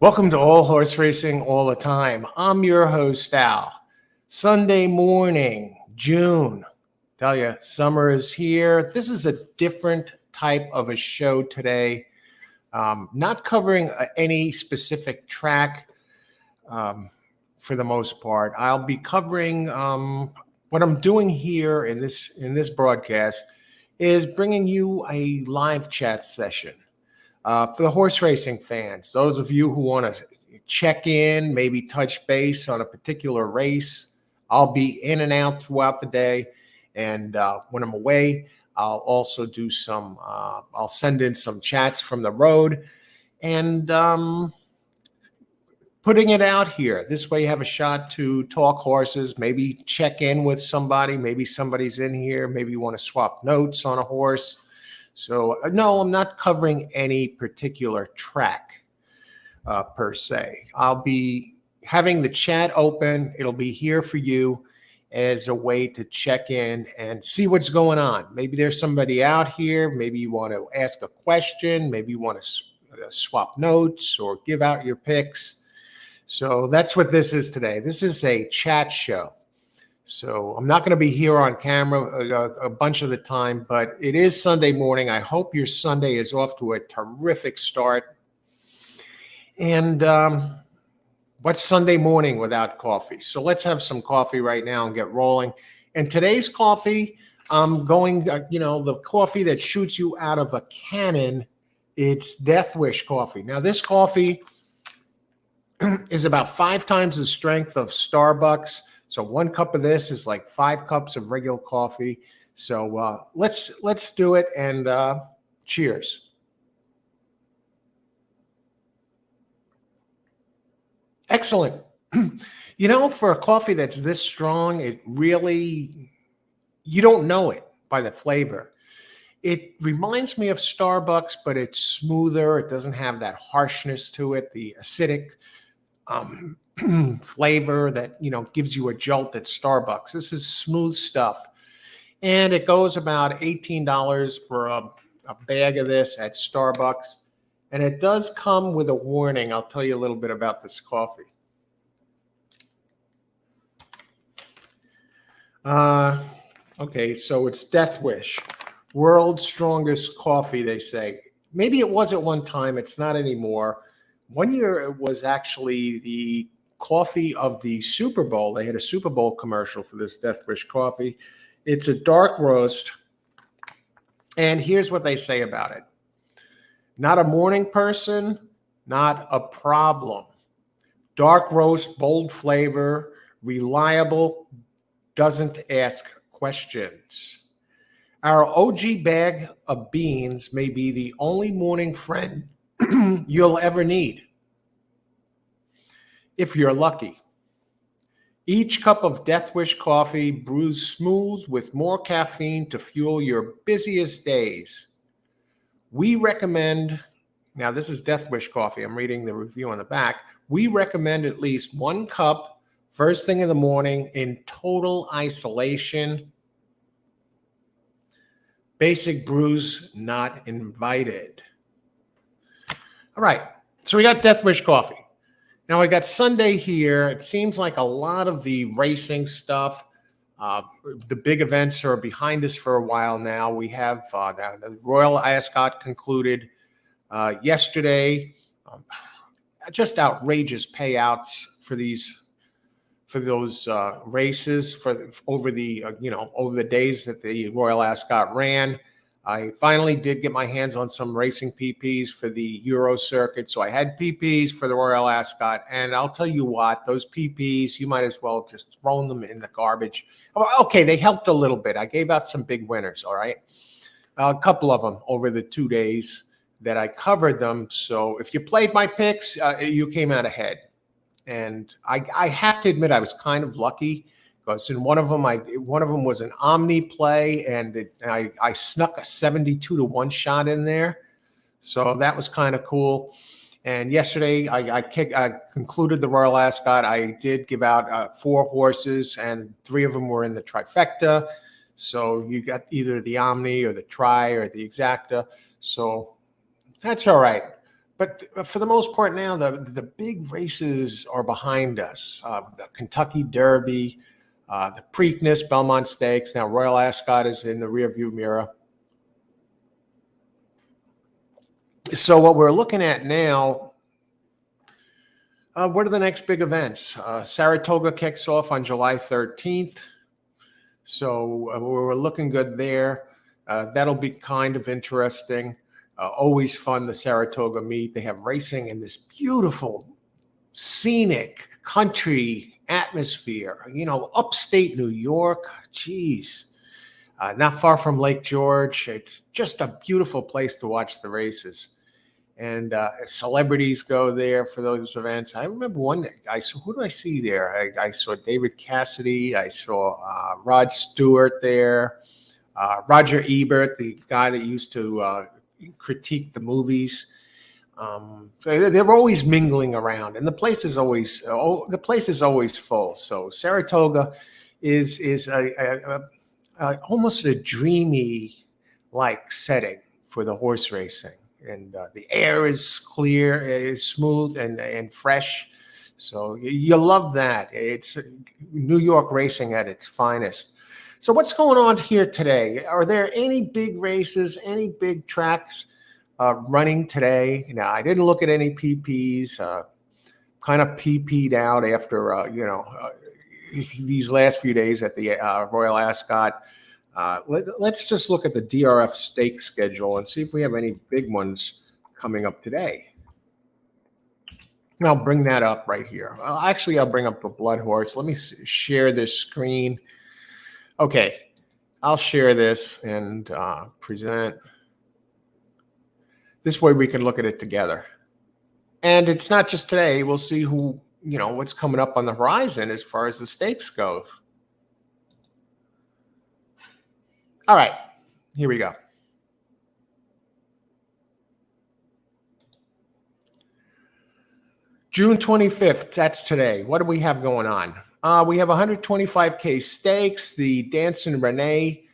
Welcome to All Horse Racing All the Time. I'm your host, Al. Sunday morning, June. Tell you, summer is here. This is a different type of a show today. Not covering any specific track for the most part. I'll be covering what I'm doing here in this broadcast is bringing you a live chat session. For the horse racing fans, those of you who want to check in, maybe touch base on a particular race, I'll be in and out throughout the day. And when I'm away, I'll also do I'll send in some chats from the road and putting it out here. This way you have a shot to talk horses, maybe check in with somebody. Maybe somebody's in here. Maybe you want to swap notes on a horse. So, no, I'm not covering any particular track per se. I'll be having the chat open. It'll be here for you as a way to check in and see what's going on. Maybe there's somebody out here. Maybe you want to ask a question. Maybe you want to swap notes or give out your picks. So that's what this is today. This is a chat show. So I'm not going to be here on camera a bunch of the time, but it is Sunday morning. I hope your Sunday is off to a terrific start. And what's Sunday morning without coffee? So let's have some coffee right now and get rolling. And today's coffee, I'm going, the coffee that shoots you out of a cannon, it's Death Wish coffee. Now, this coffee is about 5 times the strength of Starbucks. So 1 cup of this is like 5 cups of regular coffee. So let's do it and cheers. Excellent. For a coffee that's this strong, it really, you don't know it by the flavor. It reminds me of Starbucks, but it's smoother. It doesn't have that harshness to it, the acidic flavor that gives you a jolt at Starbucks. This is smooth stuff, and it goes about $18 for a bag of this at Starbucks, and it does come with a warning. I'll tell you a little bit about this coffee. Okay, so it's Death Wish, world's strongest coffee, they say. Maybe it was at one time. It's not anymore. One year it was actually the coffee of the Super Bowl. They had a Super Bowl commercial for this Death Wish coffee. It's a dark roast. And here's what they say about it. Not a morning person, not a problem. Dark roast, bold flavor, reliable, doesn't ask questions. Our OG bag of beans may be the only morning friend you'll ever need, if you're lucky. Each cup of Death Wish coffee brews smooth with more caffeine to fuel your busiest days. We recommend, now this is Death Wish coffee, I'm reading the review on the back. We recommend at least 1 cup first thing in the morning in total isolation. Basic brews not invited. All right, so we got Death Wish coffee. Now I got Sunday here. It seems like a lot of the racing stuff, the big events are behind us for a while now. We have the Royal Ascot concluded yesterday. Just outrageous payouts for those races over the days that the Royal Ascot ran. I finally did get my hands on some racing PPs for the Euro circuit. So I had PPs for the Royal Ascot. And I'll tell you what, those PPs, you might as well just throw them in the garbage. Okay, they helped a little bit. I gave out some big winners, all right? A couple of them over the 2 days that I covered them. So if you played my picks, you came out ahead. And I have to admit, I was kind of lucky. Because in one of them was an Omni play, and I snuck a 72-1 shot in there, so that was kind of cool. And yesterday, I concluded the Royal Ascot. I did give out 4 horses, and 3 of them were in the trifecta. So you got either the Omni or the Tri or the Exacta. So that's all right. But for the most part now, the big races are behind us. The Kentucky Derby, the Preakness, Belmont Stakes. Now Royal Ascot is in the rearview mirror. So what we're looking at now, what are the next big events? Saratoga kicks off on July 13th. So we're looking good there. That'll be kind of interesting. Always fun, the Saratoga meet. They have racing in this beautiful, scenic country atmosphere, upstate New York. Geez, not far from Lake George. It's just a beautiful place to watch the races. And celebrities go there for those events. I remember one day, who did I see there? I saw David Cassidy. I saw Rod Stewart there. Roger Ebert, the guy that used to critique the movies. They're always mingling around, and the place is always full. So Saratoga is almost a dreamy like setting for the horse racing, and the air is clear, is smooth and fresh. So you love that. It's New York racing at its finest. So what's going on here today? Are there any big races, any big tracks running today? Now, I didn't look at any PPs, kind of PP'd out after, these last few days at the Royal Ascot. Let's just look at the DRF stake schedule and see if we have any big ones coming up today. And I'll bring that up right here. Actually, I'll bring up the Blood Horse. Let me share this screen. Okay, I'll share this and present. This way we can look at it together. And it's not just today. We'll see what's coming up on the horizon as far as the stakes go. All right, here we go. June 25th, that's today. What do we have going on? We have 125K stakes. The Dancing Renee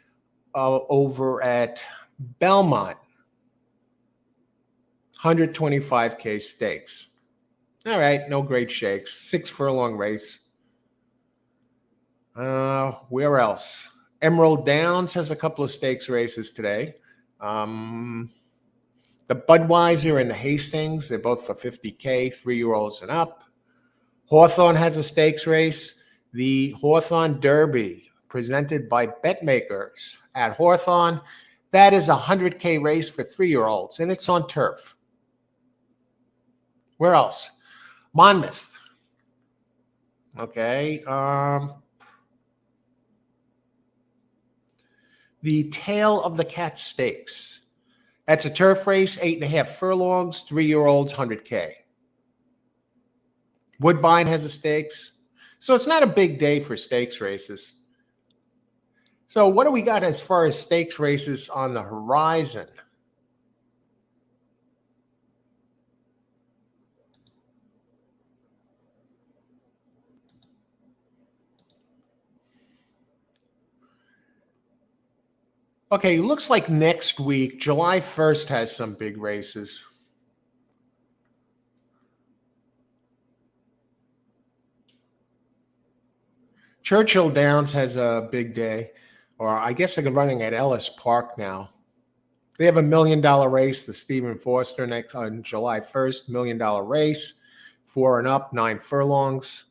over at Belmont. 125K stakes. All right, no great shakes. 6 furlong race. Where else? Emerald Downs has a couple of stakes races today. The Budweiser and the Hastings, they're both for 50K, 3-year-olds and up. Hawthorne has a stakes race. The Hawthorne Derby, presented by BetMakers at Hawthorne. That is a 100K race for 3-year-olds, and it's on turf. Where else? Monmouth. Okay. The Tail of the Cat Stakes. That's a turf race, 8.5 furlongs, 3-year-olds, 100K. Woodbine has a stakes. So it's not a big day for stakes races. So what do we got as far as stakes races on the horizon? Okay, looks like next week, July 1st has some big races. Churchill Downs has a big day, or I guess they're running at Ellis Park now. They have $1 million race, the Stephen Foster, next on July 1st, $1 million race, 4 and up, 9 furlongs.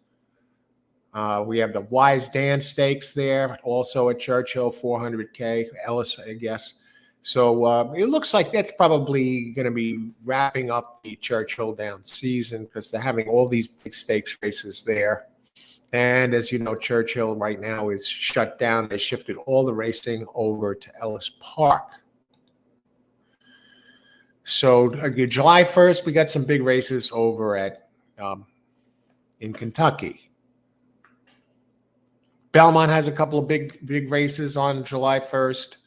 We have the Wise Dan Stakes there, also at Churchill, 400K, Ellis, I guess. So it looks like that's probably going to be wrapping up the Churchill Downs season because they're having all these big stakes races there. And as you know, Churchill right now is shut down. They shifted all the racing over to Ellis Park. So July 1st, we got some big races over at in Kentucky. Belmont has a couple of big races on July 1st.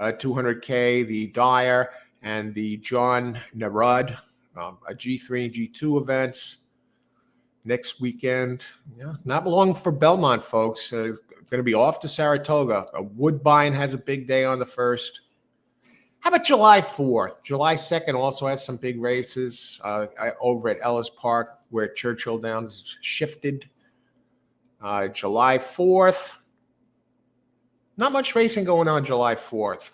200K, the Dyer and the John Narud, a G3 and G2 events. Next weekend, not long for Belmont, folks. Going to be off to Saratoga. Woodbine has a big day on the 1st. How about July 4th? July 2nd also has some big races over at Ellis Park where Churchill Downs shifted. July 4th. Not much racing going on July 4th.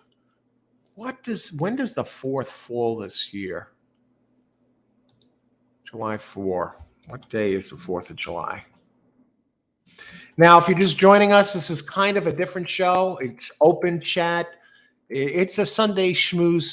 When does the 4th fall this year? July 4. What day is the 4th of July? Now, if you're just joining us, this is kind of a different show. It's open chat. It's a Sunday schmooze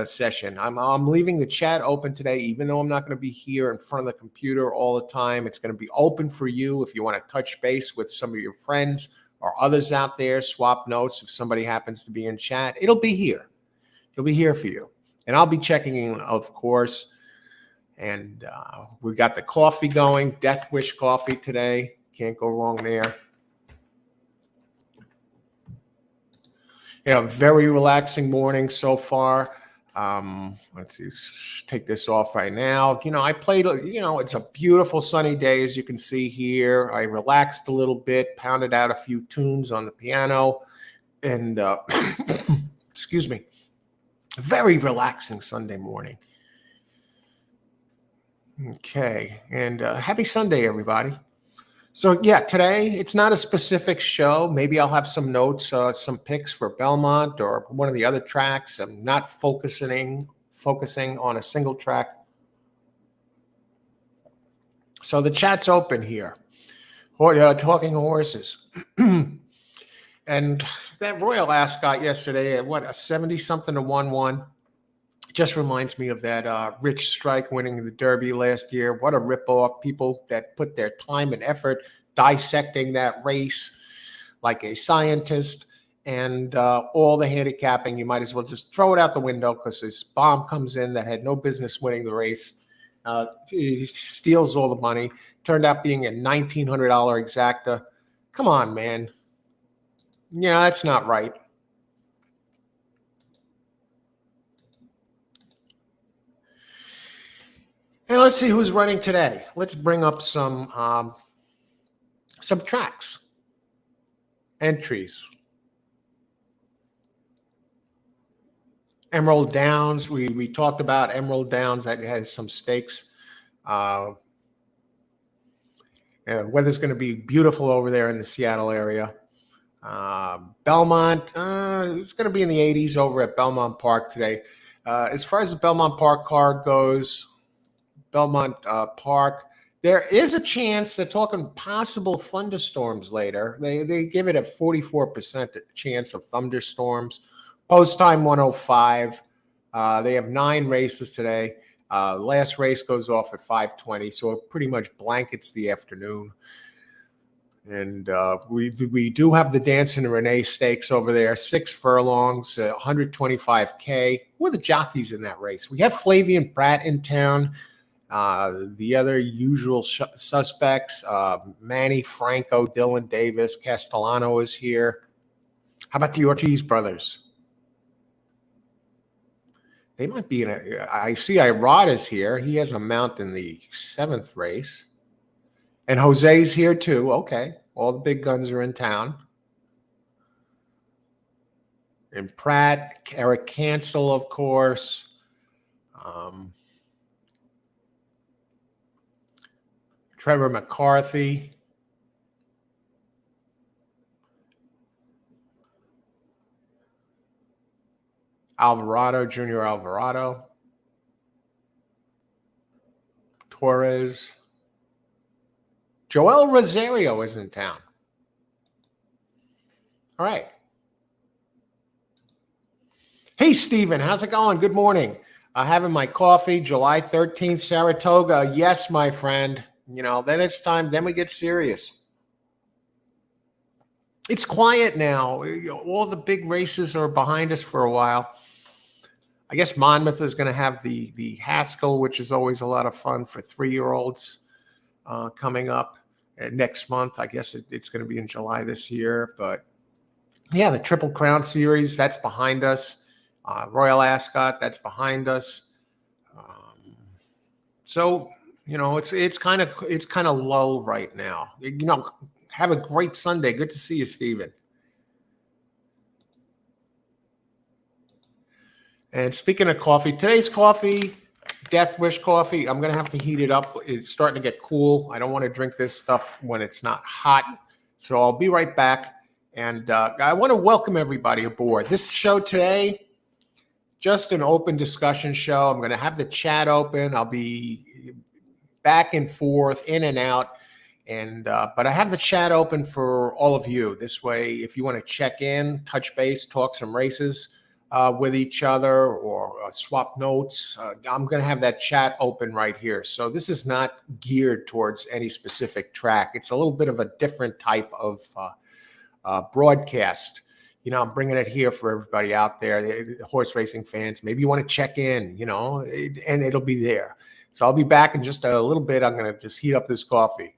session. I'm leaving the chat open today, even though I'm not going to be here in front of the computer all the time. It's going to be open for you if you want to touch base with some of your friends or others out there, swap notes if somebody happens to be in chat. It'll be here. It'll be here for you. And I'll be checking in, of course. And we got the coffee going, Death Wish coffee today. Can't go wrong there. Very relaxing morning so far. Let's see, take this off right now. I played, it's a beautiful sunny day, as you can see here. I relaxed a little bit, pounded out a few tunes on the piano, and excuse me, very relaxing Sunday morning. Okay, and happy Sunday, everybody. So, yeah, today it's not a specific show. Maybe I'll have some notes, some picks for Belmont or one of the other tracks. I'm not focusing on a single track. So the chat's open here. Talking horses. And that Royal Ascot yesterday at a 70-something to 1-1. Just reminds me of that Rich Strike winning the Derby last year. What a ripoff. People that put their time and effort dissecting that race like a scientist, and all the handicapping, you might as well just throw it out the window because this bomb comes in that had no business winning the race. He steals all the money. Turned out being a $1,900 exacta. Come on, man. That's not right. And let's see who's running today. Let's bring up some tracks, entries. Emerald Downs. We talked about Emerald Downs. That has some stakes. Weather's going to be beautiful over there in the Seattle area. Belmont. It's going to be in the 80s over at Belmont Park today. As far as the Belmont Park card goes, Belmont Park, there is a chance they're talking possible thunderstorms later. They give it a 44% chance of thunderstorms. Post time 105. They have 9 races today. Last race goes off at 5:20, so it pretty much blankets the afternoon. And we do have the Dancing and Renee Stakes over there, 6 furlongs, 125K. Who are the jockeys in that race? We have Flavian Pratt in town. The other usual suspects, Manny Franco, Dylan Davis, Castellano is here. How about the Ortiz brothers? They might be in I see Irad is here. He has a mount in the 7th race. And Jose's here too. Okay. All the big guns are in town. And Pratt, Eric Cancel, of course. Trevor McCarthy. Alvarado, Junior Alvarado. Torres. Joel Rosario is in town. All right. Hey, Stephen, how's it going? Good morning. Having my coffee, July 13th, Saratoga. Yes, my friend. Then it's time. Then we get serious. It's quiet now. All the big races are behind us for a while. I guess Monmouth is going to have the Haskell, which is always a lot of fun for 3-year-olds coming up next month. I guess it's going to be in July this year. But, yeah, the Triple Crown Series, that's behind us. Royal Ascot, that's behind us. So, it's kind of low right now. Have a great Sunday. Good to see you, Stephen. And speaking of coffee, today's coffee, Death Wish coffee, I'm going to have to heat it up. It's starting to get cool. I don't want to drink this stuff when it's not hot. So I'll be right back. And I want to welcome everybody aboard. This show today, just an open discussion show. I'm going to have the chat open. I'll be back and forth, in and out. And but I have the chat open for all of you. This way, if you want to check in, touch base, talk some races with each other, or swap notes, I'm going to have that chat open right here. So this is not geared towards any specific track. It's a little bit of a different type of broadcast. You know, I'm bringing it here for everybody out there, the horse racing fans. Maybe you want to check in, you know, and it'll be there. So I'll be back in just a little bit. I'm going to just heat up this coffee.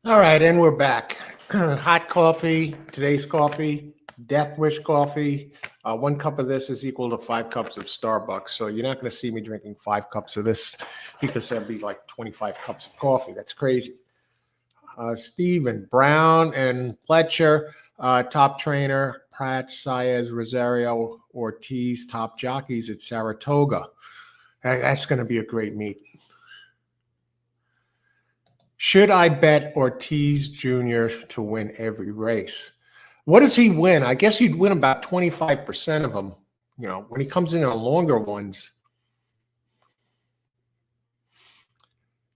All right, and we're back. Hot coffee, today's coffee, Death Wish coffee. 1 cup of this is equal to 5 cups of Starbucks. So you're not going to see me drinking 5 cups of this because that'd be like 25 cups of coffee. That's crazy. Stephen Brown and Fletcher. top trainer, Pratt, Saez, Rosario, Ortiz, top jockeys at Saratoga. That's going to be a great meet. Should I bet Ortiz Jr. to win every race? What does he win? I guess he'd win about 25% of them. You know, when he comes in on longer ones.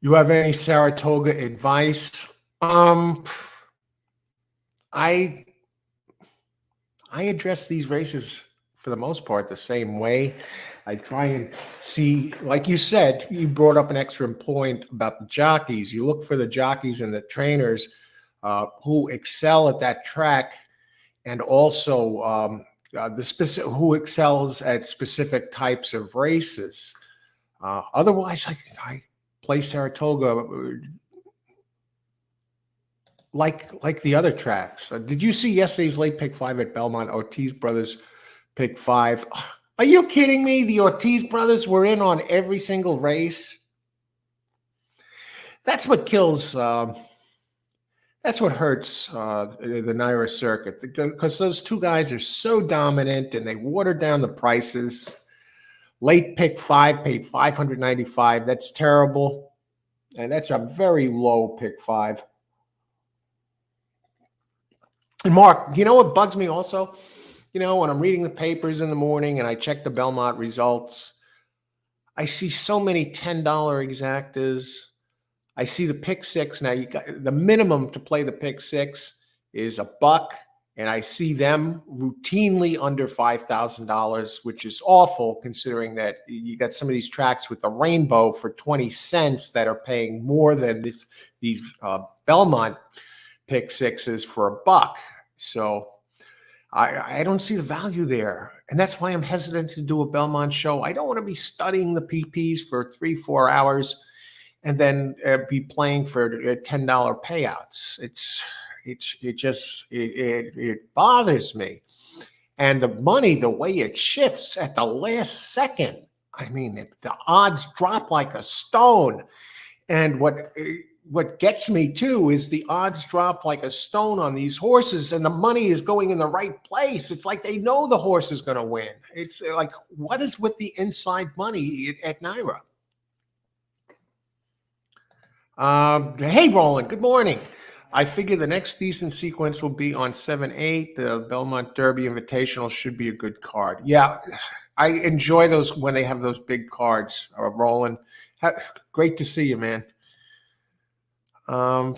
You have any Saratoga advice? I address these races for the most part the same way. I try and see, like you said, you brought up an excellent point about the jockeys. You look for the jockeys and the trainers who excel at that track, and also who excels at specific types of races. Otherwise, I play Saratoga like the other tracks. Did you see yesterday's late pick 5 at Belmont? Ortiz brothers pick 5. Are you kidding me? The Ortiz brothers were in on every single race. That's what kills. That's what hurts the NYRA circuit, because those two guys are so dominant and they watered down the prices. Late pick 5 paid $595. That's terrible, and that's a very low pick 5. And Mark, you know what bugs me also? You know, when I'm reading the papers in the morning and I check the Belmont results, I see so many $10 exactas. I see the pick 6. Now, you got the minimum to play the pick 6 is $1, and I see them routinely under $5,000, which is awful considering that you got some of these tracks with the rainbow for 20 cents that are paying more than these Belmont pick 6s for $1. So I don't see the value there. And that's why I'm hesitant to do a Belmont show. I don't want to be studying the PPs for 3-4 hours and then be playing for $10 payouts. It bothers me. And the money, the way it shifts at the last second, I mean, the odds drop like a stone. And what gets me too is the odds drop like a stone on these horses, and the money is going in the right place. It's like they know the horse is going to win. It's like, what is with the inside money at NYRA? Hey, Roland, good morning. I figure the next decent sequence will be on 7-8. The Belmont Derby Invitational should be a good card. Yeah, I enjoy those when they have those big cards. Roland, great to see you, man. I'm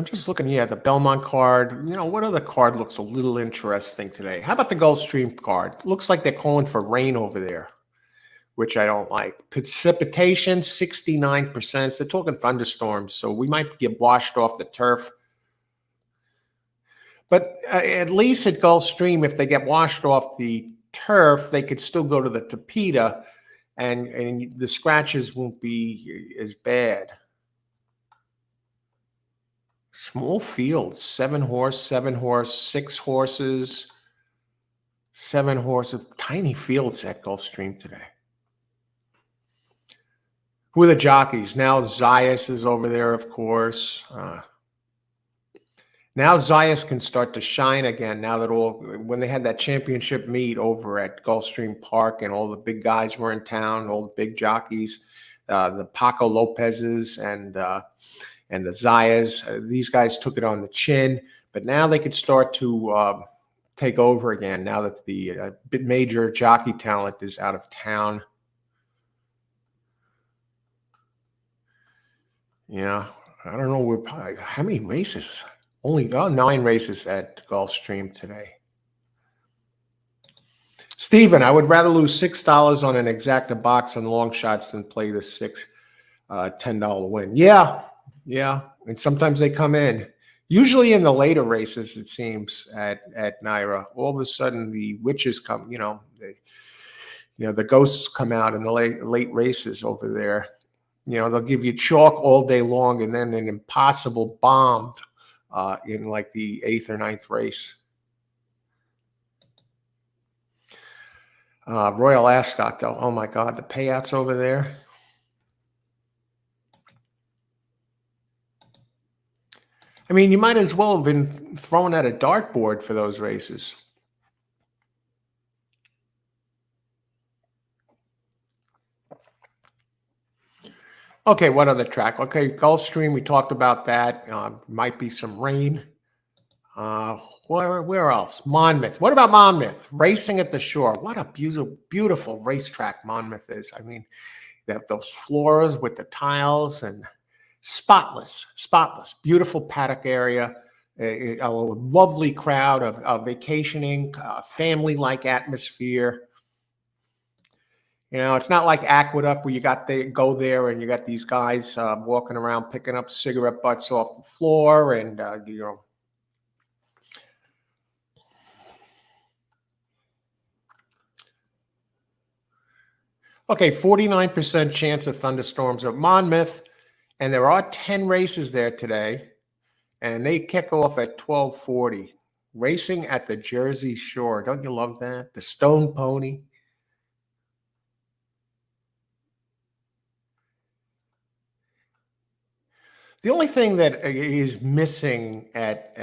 just looking here at the Belmont card. You know, what other card looks a little interesting today? How about the Gulfstream card? Looks like they're calling for rain over there, which I don't like. Precipitation, 69%. They're talking thunderstorms, so we might get washed off the turf. But at least at Gulfstream, if they get washed off the turf, they could still go to the Tapeta, and the scratches won't be as bad. Small fields, 7 horse, 6 horses, 7 horses, tiny fields at Gulfstream today. Who are the jockeys? Now Zayas is over there, of course. Now Zayas can start to shine again now that when they had that championship meet over at Gulfstream Park and all the big guys were in town, all the big jockeys, the Paco Lopez's and the Zayas, these guys took it on the chin, but now they could start to take over again now that the major jockey talent is out of town. Yeah, I don't know how many races. Only 9 races at Gulfstream today. Steven, I would rather lose $6 on an exacta box on long shots than play the $10 win. Yeah. And sometimes they come in. Usually in the later races, it seems, at NYRA. All of a sudden, the witches come, the ghosts come out in the late races over there. You know, they'll give you chalk all day long and then an impossible bomb in like the 8th or 9th race. Royal Ascot, though, oh my God, the payouts over there. I mean, you might as well have been thrown at a dartboard for those races. Okay, what other track? Okay, Gulfstream, we talked about that. Might be some rain. Uh, where else? Monmouth. What about Monmouth? Racing at the shore. What a beautiful racetrack Monmouth is. I mean, they have those floors with the tiles and spotless, beautiful paddock area. A lovely crowd of vacationing, family-like atmosphere. You know, it's not like Aqueduct where go there and you got these guys walking around picking up cigarette butts off the floor and Okay, 49% chance of thunderstorms at Monmouth, and there are 10 races there today, and they kick off at 12:40. Racing at the Jersey Shore. Don't you love that? The Stone Pony. The only thing that is missing at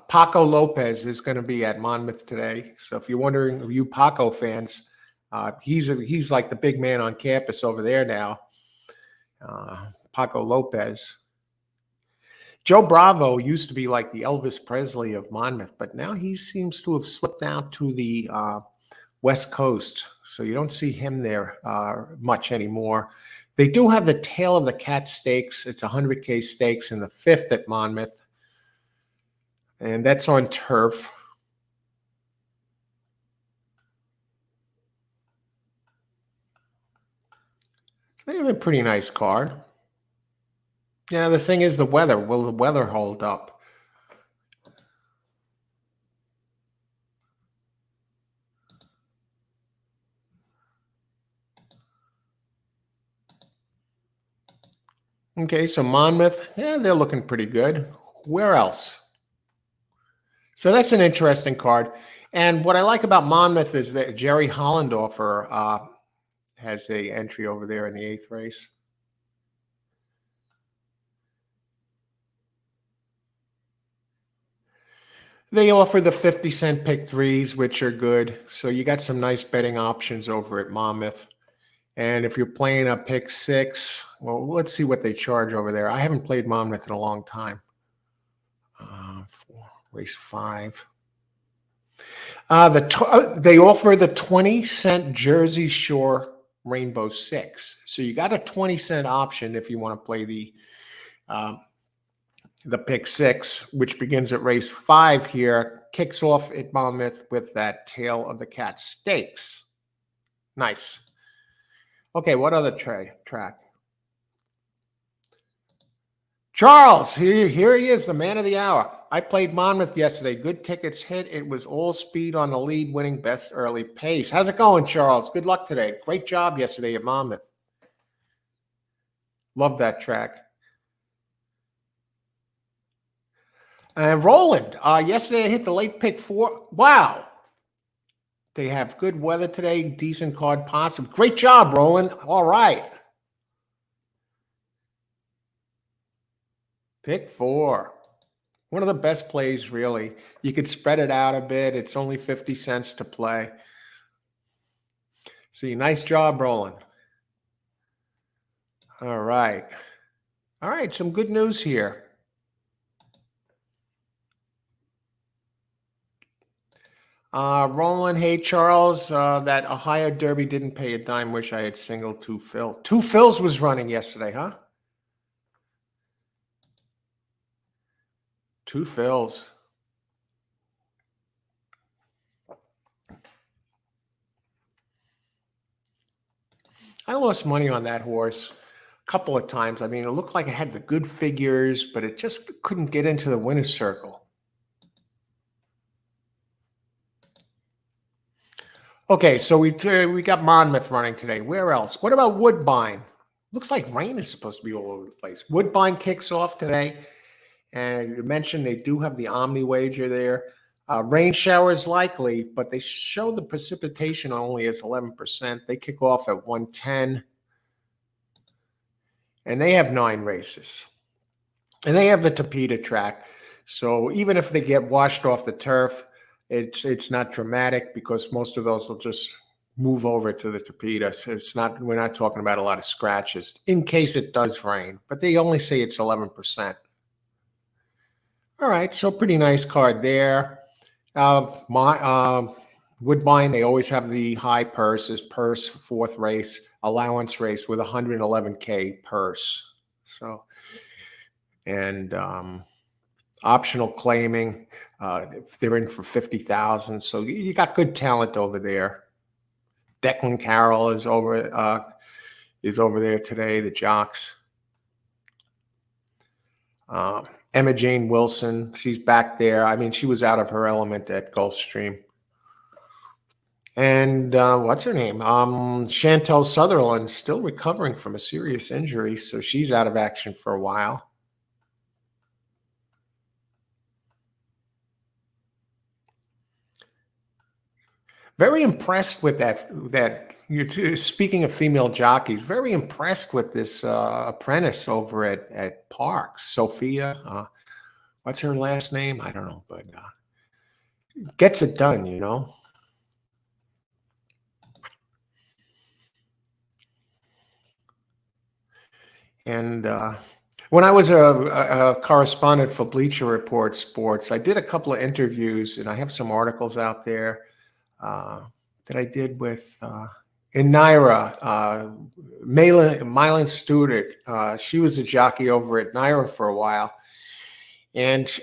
Paco Lopez is going to be at Monmouth today. So if you're wondering, you Paco fans, he's like the big man on campus over there now. Paco Lopez. Joe Bravo used to be like the Elvis Presley of Monmouth, but now he seems to have slipped out to the West Coast. So you don't see him there much anymore. They do have the Tail of the Cat Stakes. It's 100K stakes in the 5th at Monmouth. And that's on turf. They have a pretty nice card. Yeah, the thing is the weather. Will the weather hold up? Okay, so Monmouth, yeah, they're looking pretty good. Where else? So that's an interesting card. And what I like about Monmouth is that Jerry Hollendorfer has a entry over there in the 8th race. They offer the 50-cent pick threes, which are good. So you got some nice betting options over at Monmouth. And if you're playing a pick six, well, let's see what they charge over there. I haven't played Monmouth in a long time. Race 5. They offer the 20-cent Jersey Shore Rainbow 6. So you got a 20-cent option if you want to play the pick 6, which begins at race 5 here, kicks off at Monmouth with that Tail of the Cat Stakes. Nice. Okay, what other track? Charles, here he is, the man of the hour. I played Monmouth yesterday. Good tickets hit. It was all speed on the lead, winning best early pace. How's it going, Charles? Good luck today. Great job yesterday at Monmouth. Love that track. And Roland, yesterday I hit the late pick 4. Wow. They have good weather today, decent card possible. Great job, Roland. All right. Pick 4. One of the best plays, really. You could spread it out a bit. It's only 50 cents to play. See, nice job, Roland. All right. All right, some good news here. Roland, hey, Charles, that Ohio Derby didn't pay a dime. Wish I had singled 2 Phils. 2 Phils was running yesterday, huh? 2 Phils. I lost money on that horse a couple of times. I mean, it looked like it had the good figures, but it just couldn't get into the winner's circle. Okay, so we got Monmouth running today. Where else? What about Woodbine? Looks like rain is supposed to be all over the place. Woodbine kicks off today. And you mentioned they do have the Omni wager there. Rain showers likely, but they show the precipitation only as 11%. They kick off at 110. And they have 9 races. And they have the Tapeta track. So even if they get washed off the turf, it's not dramatic because most of those will just move over to the Tapeta. So we're not talking about a lot of scratches in case it does rain, but they only say it's 11%. All right, so pretty nice card there. Woodbine, they always have the high purse fourth race, allowance race with 111K purse. So, and optional claiming, they're in for 50,000. So you got good talent over there. Declan Carroll is over there today. The jocks. Emma Jane Wilson, she's back there. I mean, she was out of her element at Gulfstream. And what's her name? Chantel Sutherland, still recovering from a serious injury, so she's out of action for a while. Very impressed with that. Speaking of female jockeys, very impressed with this apprentice over at Parks, Sophia. What's her last name? I don't know, but gets it done, you know. And when I was a correspondent for Bleacher Report Sports, I did a couple of interviews, and I have some articles out there that I did with in Naira, Mylan Stewart. She was a jockey over at Naira for a while, and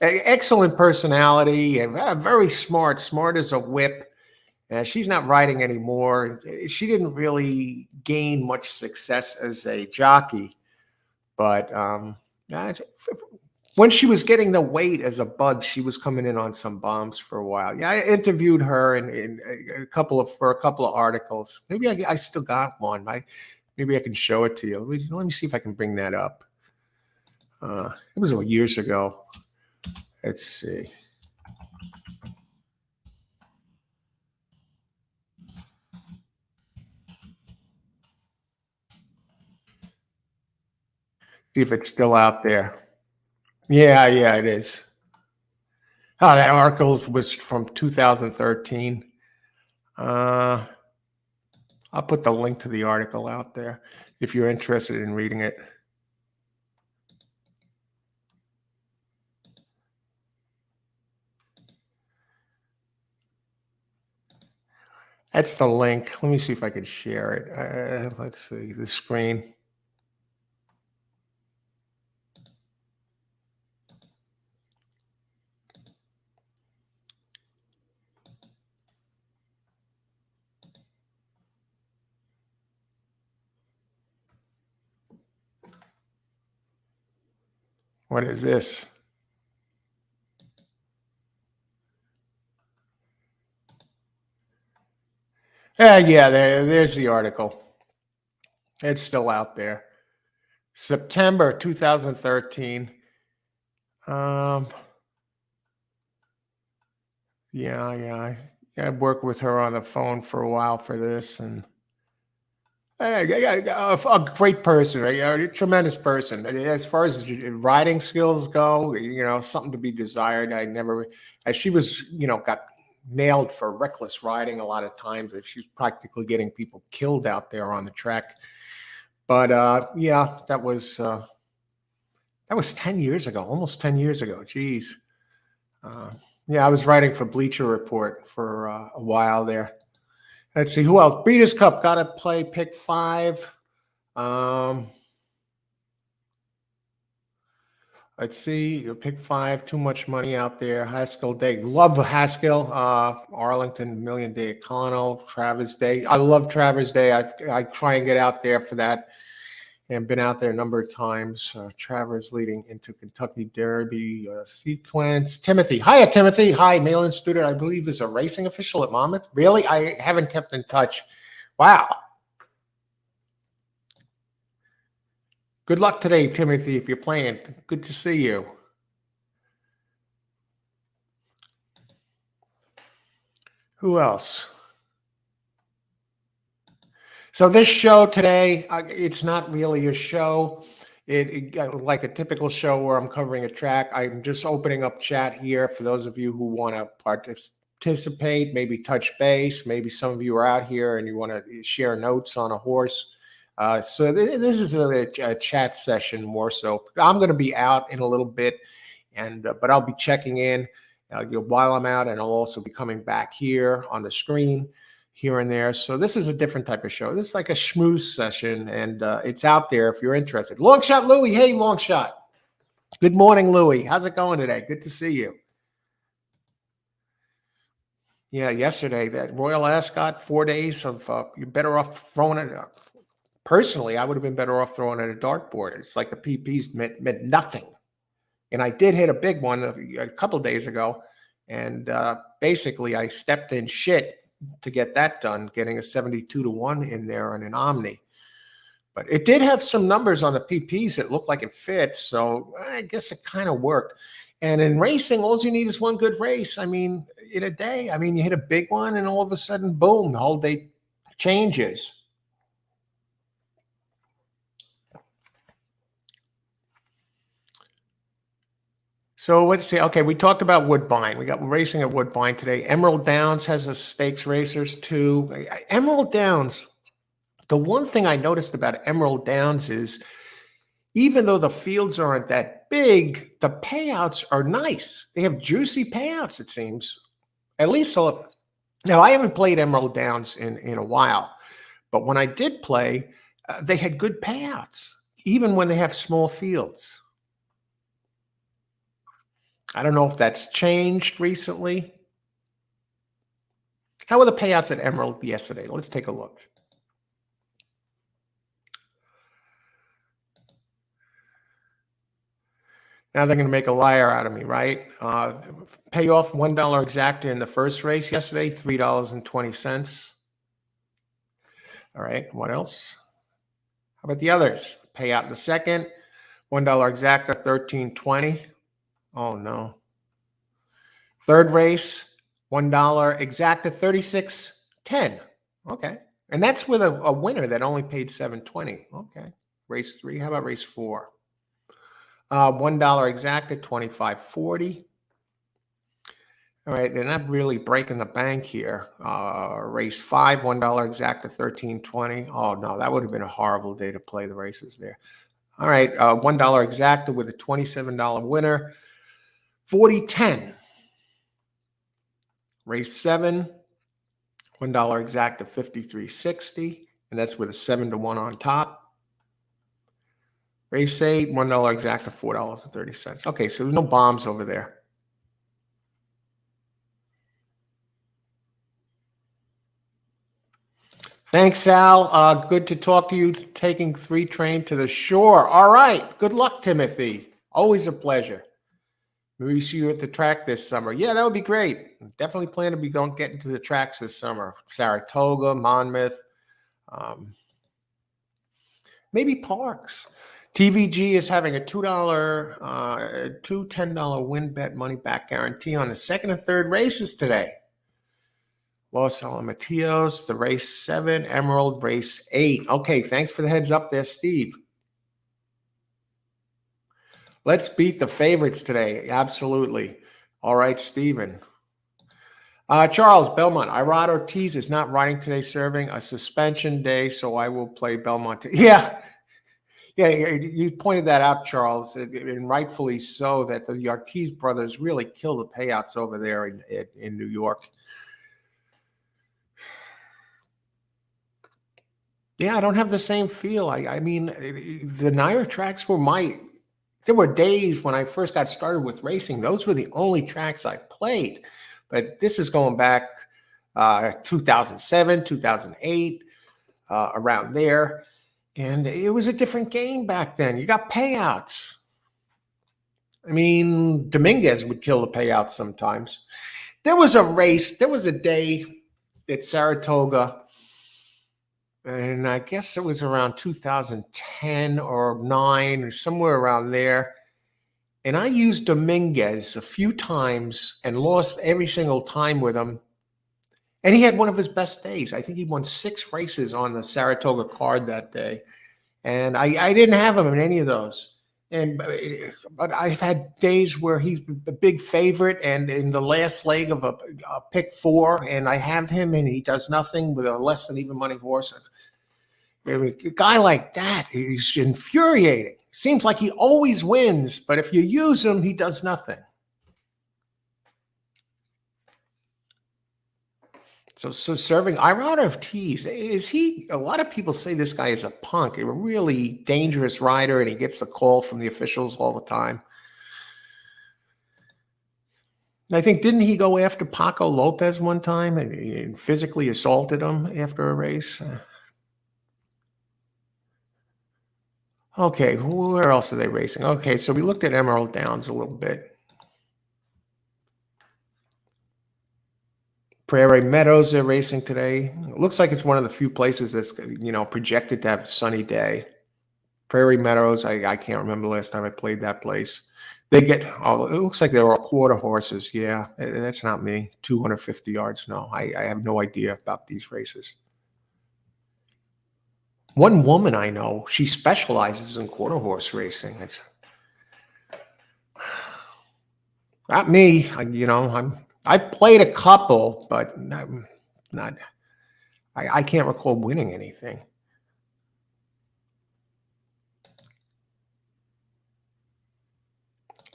excellent personality and very smart as a whip. She's not riding anymore. She didn't really gain much success as a jockey, but when she was getting the weight as a bug, she was coming in on some bombs for a while. Yeah, I interviewed her in a couple of articles. Maybe I still got one. Maybe I can show it to you. Let me see if I can bring that up. It was years ago. Let's see. See if it's still out there. Yeah, it is. Oh, that article was from 2013. I'll put the link to the article out there if you're interested in reading it. That's the link. Let me see if I can share it. Let's see the screen. What is this? Yeah, there's the article. It's still out there. September 2013. Yeah. I worked with her on the phone for a while for this, and a great person, right? A tremendous person. As far as riding skills go, something to be desired. She was, got nailed for reckless riding a lot of times. She was practically getting people killed out there on the track. But yeah, that was 10 years ago, almost 10 years ago. Geez. Yeah, I was writing for Bleacher Report for a while there. Let's see who else. Breeders' Cup got to play pick 5. Let's see, pick 5. Too much money out there. Haskell Day, love Haskell. Arlington, Million Day Econo, Travers Day. I love Travers Day. I try and get out there for that, and been out there a number of times. Travers leading into Kentucky Derby sequence. Timothy, hiya Timothy. Hi, Malin Student. I believe is a racing official at Monmouth. Really, I haven't kept in touch. Wow. Good luck today, Timothy, if you're playing. Good to see you. Who else? So this show today, it's not really a show. like a typical show where I'm covering a track. I'm just opening up chat here for those of you who want to participate, maybe touch base. Maybe some of you are out here and you want to share notes on a horse. So this is a chat session more so. I'm going to be out in a little bit, but I'll be checking in while I'm out, and I'll also be coming back here on the screen here and there. So this is a different type of show. This is like a schmooze session, and it's out there if you're interested. Long Shot Louie. Hey, Long Shot. Good morning, Louie. How's it going today? Good to see you. Yeah, yesterday, that Royal Ascot, 4 days of, you're better off throwing it. Personally, I would have been better off throwing at a dartboard. It's like the PPs meant nothing. And I did hit a big one a couple of days ago. And basically, I stepped in shit to get that done, getting a 72-1 in there on an Omni. But it did have some numbers on the PPs that looked like it fit. So I guess it kind of worked. And in racing, all you need is one good race. I mean, in a day, you hit a big one and all of a sudden, boom, the whole day changes. So let's see. Okay, we talked about Woodbine. We got racing at Woodbine today. Emerald Downs has a stakes racers too. Emerald Downs, the one thing I noticed about Emerald Downs is even though the fields aren't that big, the payouts are nice. They have juicy payouts, it seems. At least now, I haven't played Emerald Downs in a while, but when I did play, they had good payouts, even when they have small fields. I don't know if that's changed recently. How were the payouts at Emerald yesterday? Let's take a look. Now they're going to make a liar out of me, right? Payoff $1 exacta in the first race yesterday, $3.20. All right, what else? How about the others? Payout in the second, $1 exacta, $13.20. Oh, no. Third race, $1 exacta, $36.10. Okay. And that's with a winner that only paid $7.20. Okay. Race 3. How about race 4? $1 exacta, $25.40. All right. They're not really breaking the bank here. Race 5, $1 exacta, $13.20. Oh, no. That would have been a horrible day to play the races there. All right. $1 exacta with a $27 winner. $40.10. Race 7, $1 exacta, $53.60, and that's with a 7-1 on top. Race 8, $1 exacta, $4.30. Okay, so there's no bombs over there. Thanks, Sal. Good to talk to you. Taking 3 train to the shore. All right. Good luck, Timothy. Always a pleasure. Maybe we see you at the track this summer. Yeah, that would be great. Definitely plan to be getting to the tracks this summer. Saratoga, Monmouth, maybe Parks. TVG is having a $2, two $10 win bet money back guarantee on the second and third races today. Los Alamitos, the race 7, Emerald, race 8. Okay, thanks for the heads up there, Steve. Let's beat the favorites today. Absolutely. All right, Stephen. Charles, Belmont. Irad Ortiz is not riding today, serving a suspension day, so I will play Belmont. Yeah, you pointed that out, Charles, and rightfully so, that the Ortiz brothers really kill the payouts over there in New York. Yeah, I don't have the same feel. I mean, the Naira tracks were there were days when I first got started with racing. Those were the only tracks I played. But this is going back 2007, 2008, around there. And it was a different game back then. You got payouts. I mean, Dominguez would kill the payouts sometimes. There was a day at Saratoga, and I guess it was around 2010 or 9 or somewhere around there. And I used Dominguez a few times and lost every single time with him. And he had one of his best days. I think he won 6 races on the Saratoga card that day. And I didn't have him in any of those. And but I've had days where he's the big favorite, and in the last leg of a pick four, and I have him, and he does nothing with a less than even money horse. I mean, a guy like that is infuriating. Seems like he always wins, but if you use him, he does nothing. So serving Irada Ortiz, is he? A lot of people say this guy is a punk, a really dangerous rider, and he gets the call from the officials all the time. And I think, didn't he go after Paco Lopez one time and physically assaulted him after a race? Okay, where else are they racing? Okay, so we looked at Emerald Downs a little bit. Prairie Meadows are racing today. It looks like it's one of the few places that's projected to have a sunny day. Prairie Meadows, I can't remember the last time I played that place. They get, oh, it looks like they're all quarter horses. Yeah, that's not me. 250 yards. No, I have no idea about these races. One woman I know, she specializes in quarter horse racing. It's not me. I've played a couple, but not. I can't recall winning anything.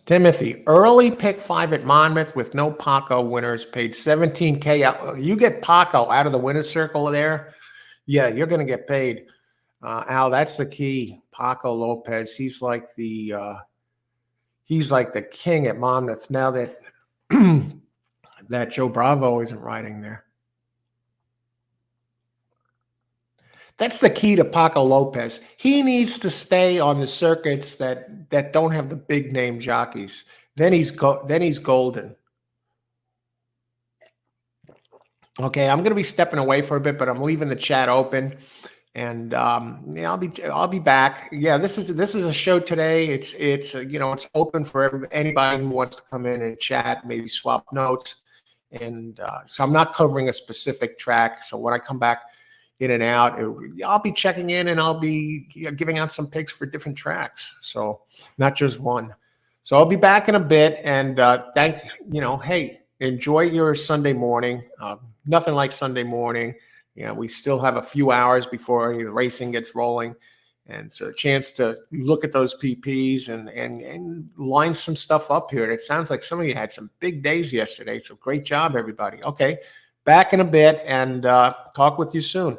Timothy, early pick 5 at Monmouth with no Paco winners, paid 17K out. You get Paco out of the winner's circle there, yeah, you're going to get paid. Al, that's the key. Paco Lopez, he's like the king at Monmouth now that that Joe Bravo isn't riding there. That's the key to Paco Lopez. He needs to stay on the circuits that don't have the big name jockeys. Then he's golden. Okay, I'm going to be stepping away for a bit, but I'm leaving the chat open, and yeah, I'll be back. Yeah, this is a show today. It's open for anybody who wants to come in and chat, maybe swap notes, and so I'm not covering a specific track. So when I come back in and out, I'll be checking in, and I'll be giving out some picks for different tracks. So not just one. So I'll be back in a bit, and hey, enjoy your Sunday morning. Nothing like Sunday morning. We still have a few hours before any of the racing gets rolling, and so a chance to look at those PPs and line some stuff up here. And it sounds like some of you had some big days yesterday. So great job, everybody. Okay, back in a bit, and talk with you soon.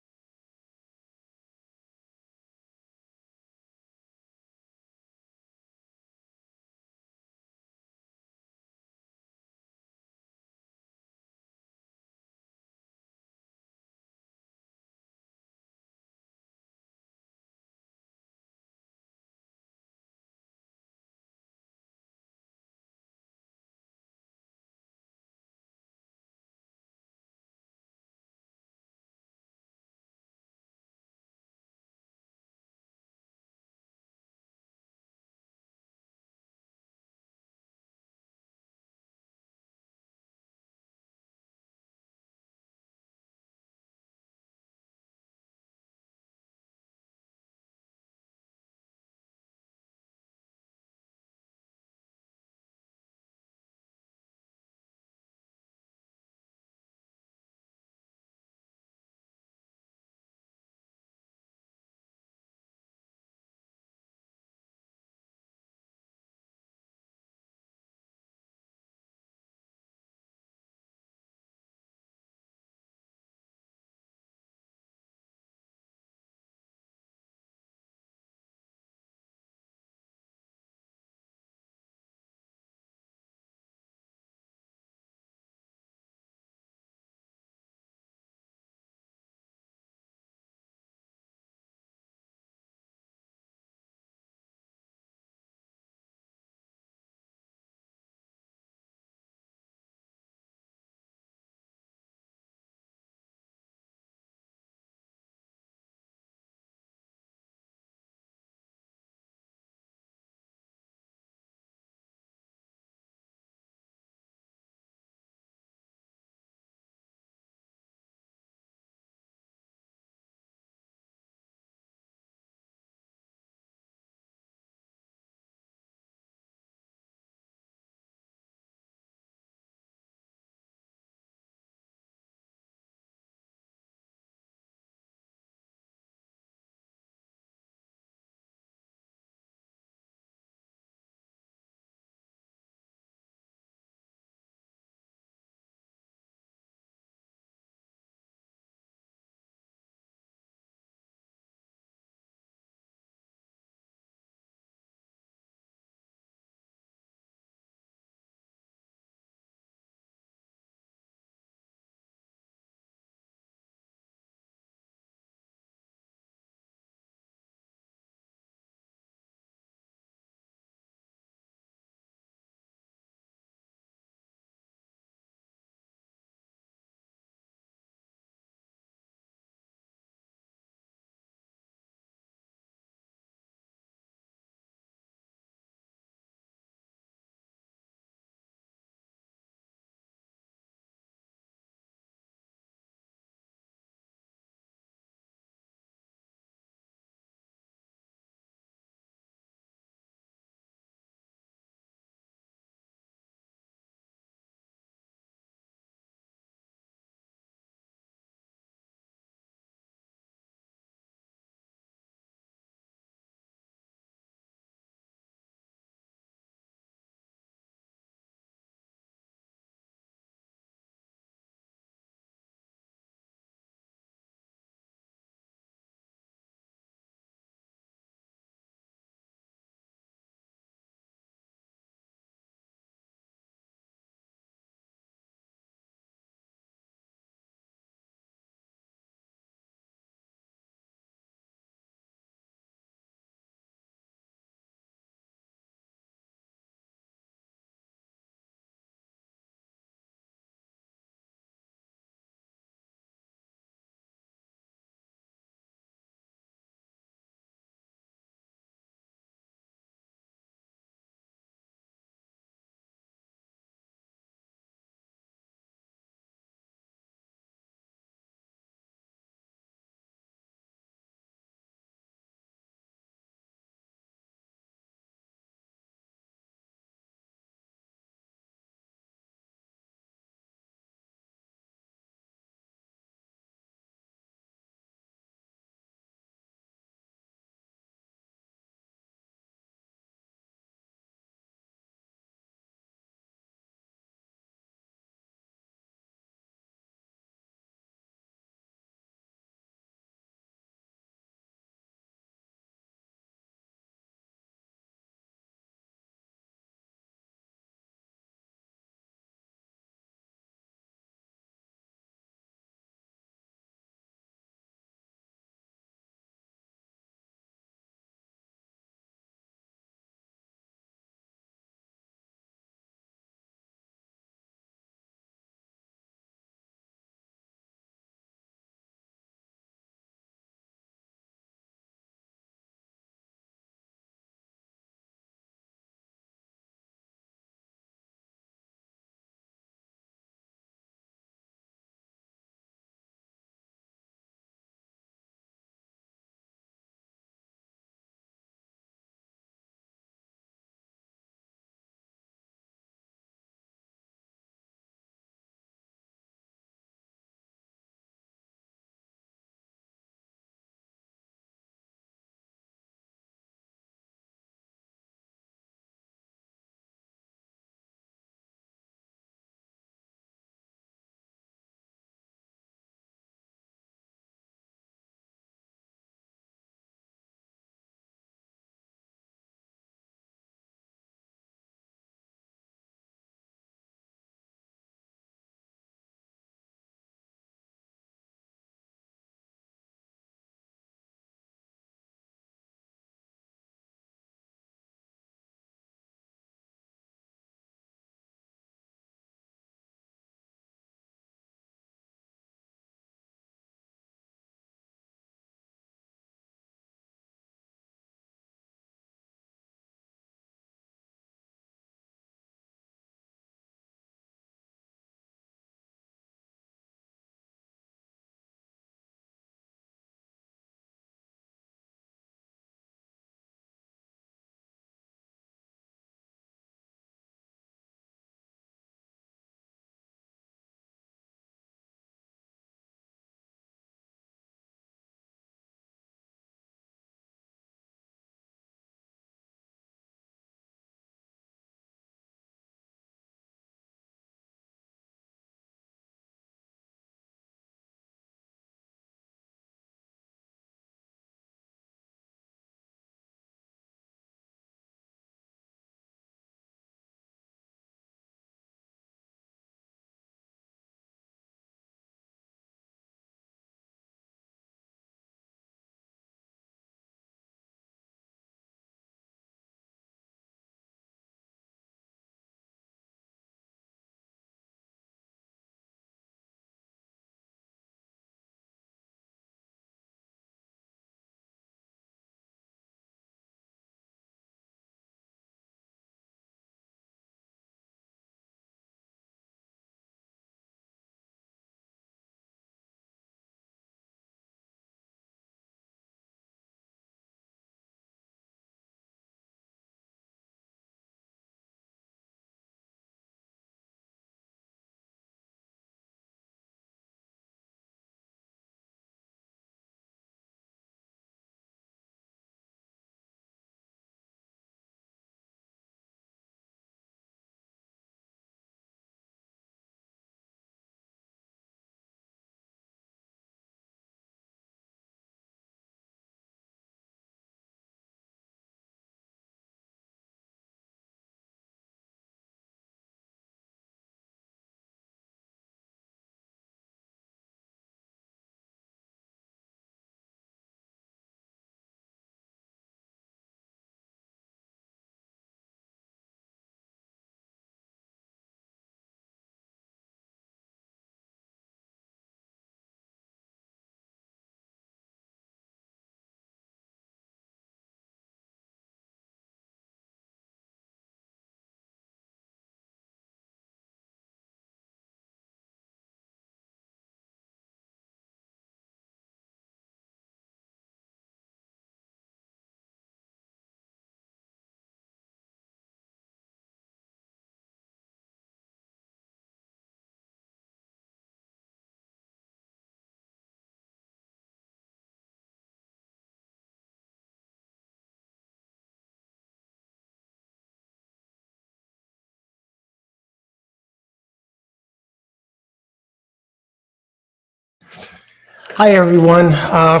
Hi, everyone. A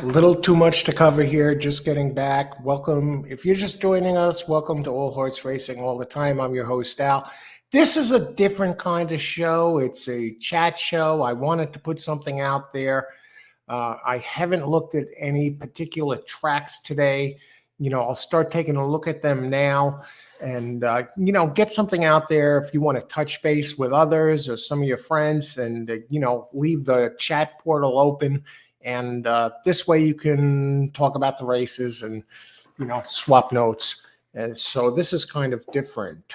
little too much to cover here. Just getting back. Welcome. If you're just joining us, welcome to All Horse Racing All the Time. I'm your host, Al. This is a different kind of show. It's a chat show. I wanted to put something out there. I haven't looked at any particular tracks today. I'll start taking a look at them now and, get something out there if you want to touch base with others or some of your friends and, leave the chat portal open. And this way you can talk about the races and, swap notes. And so this is kind of different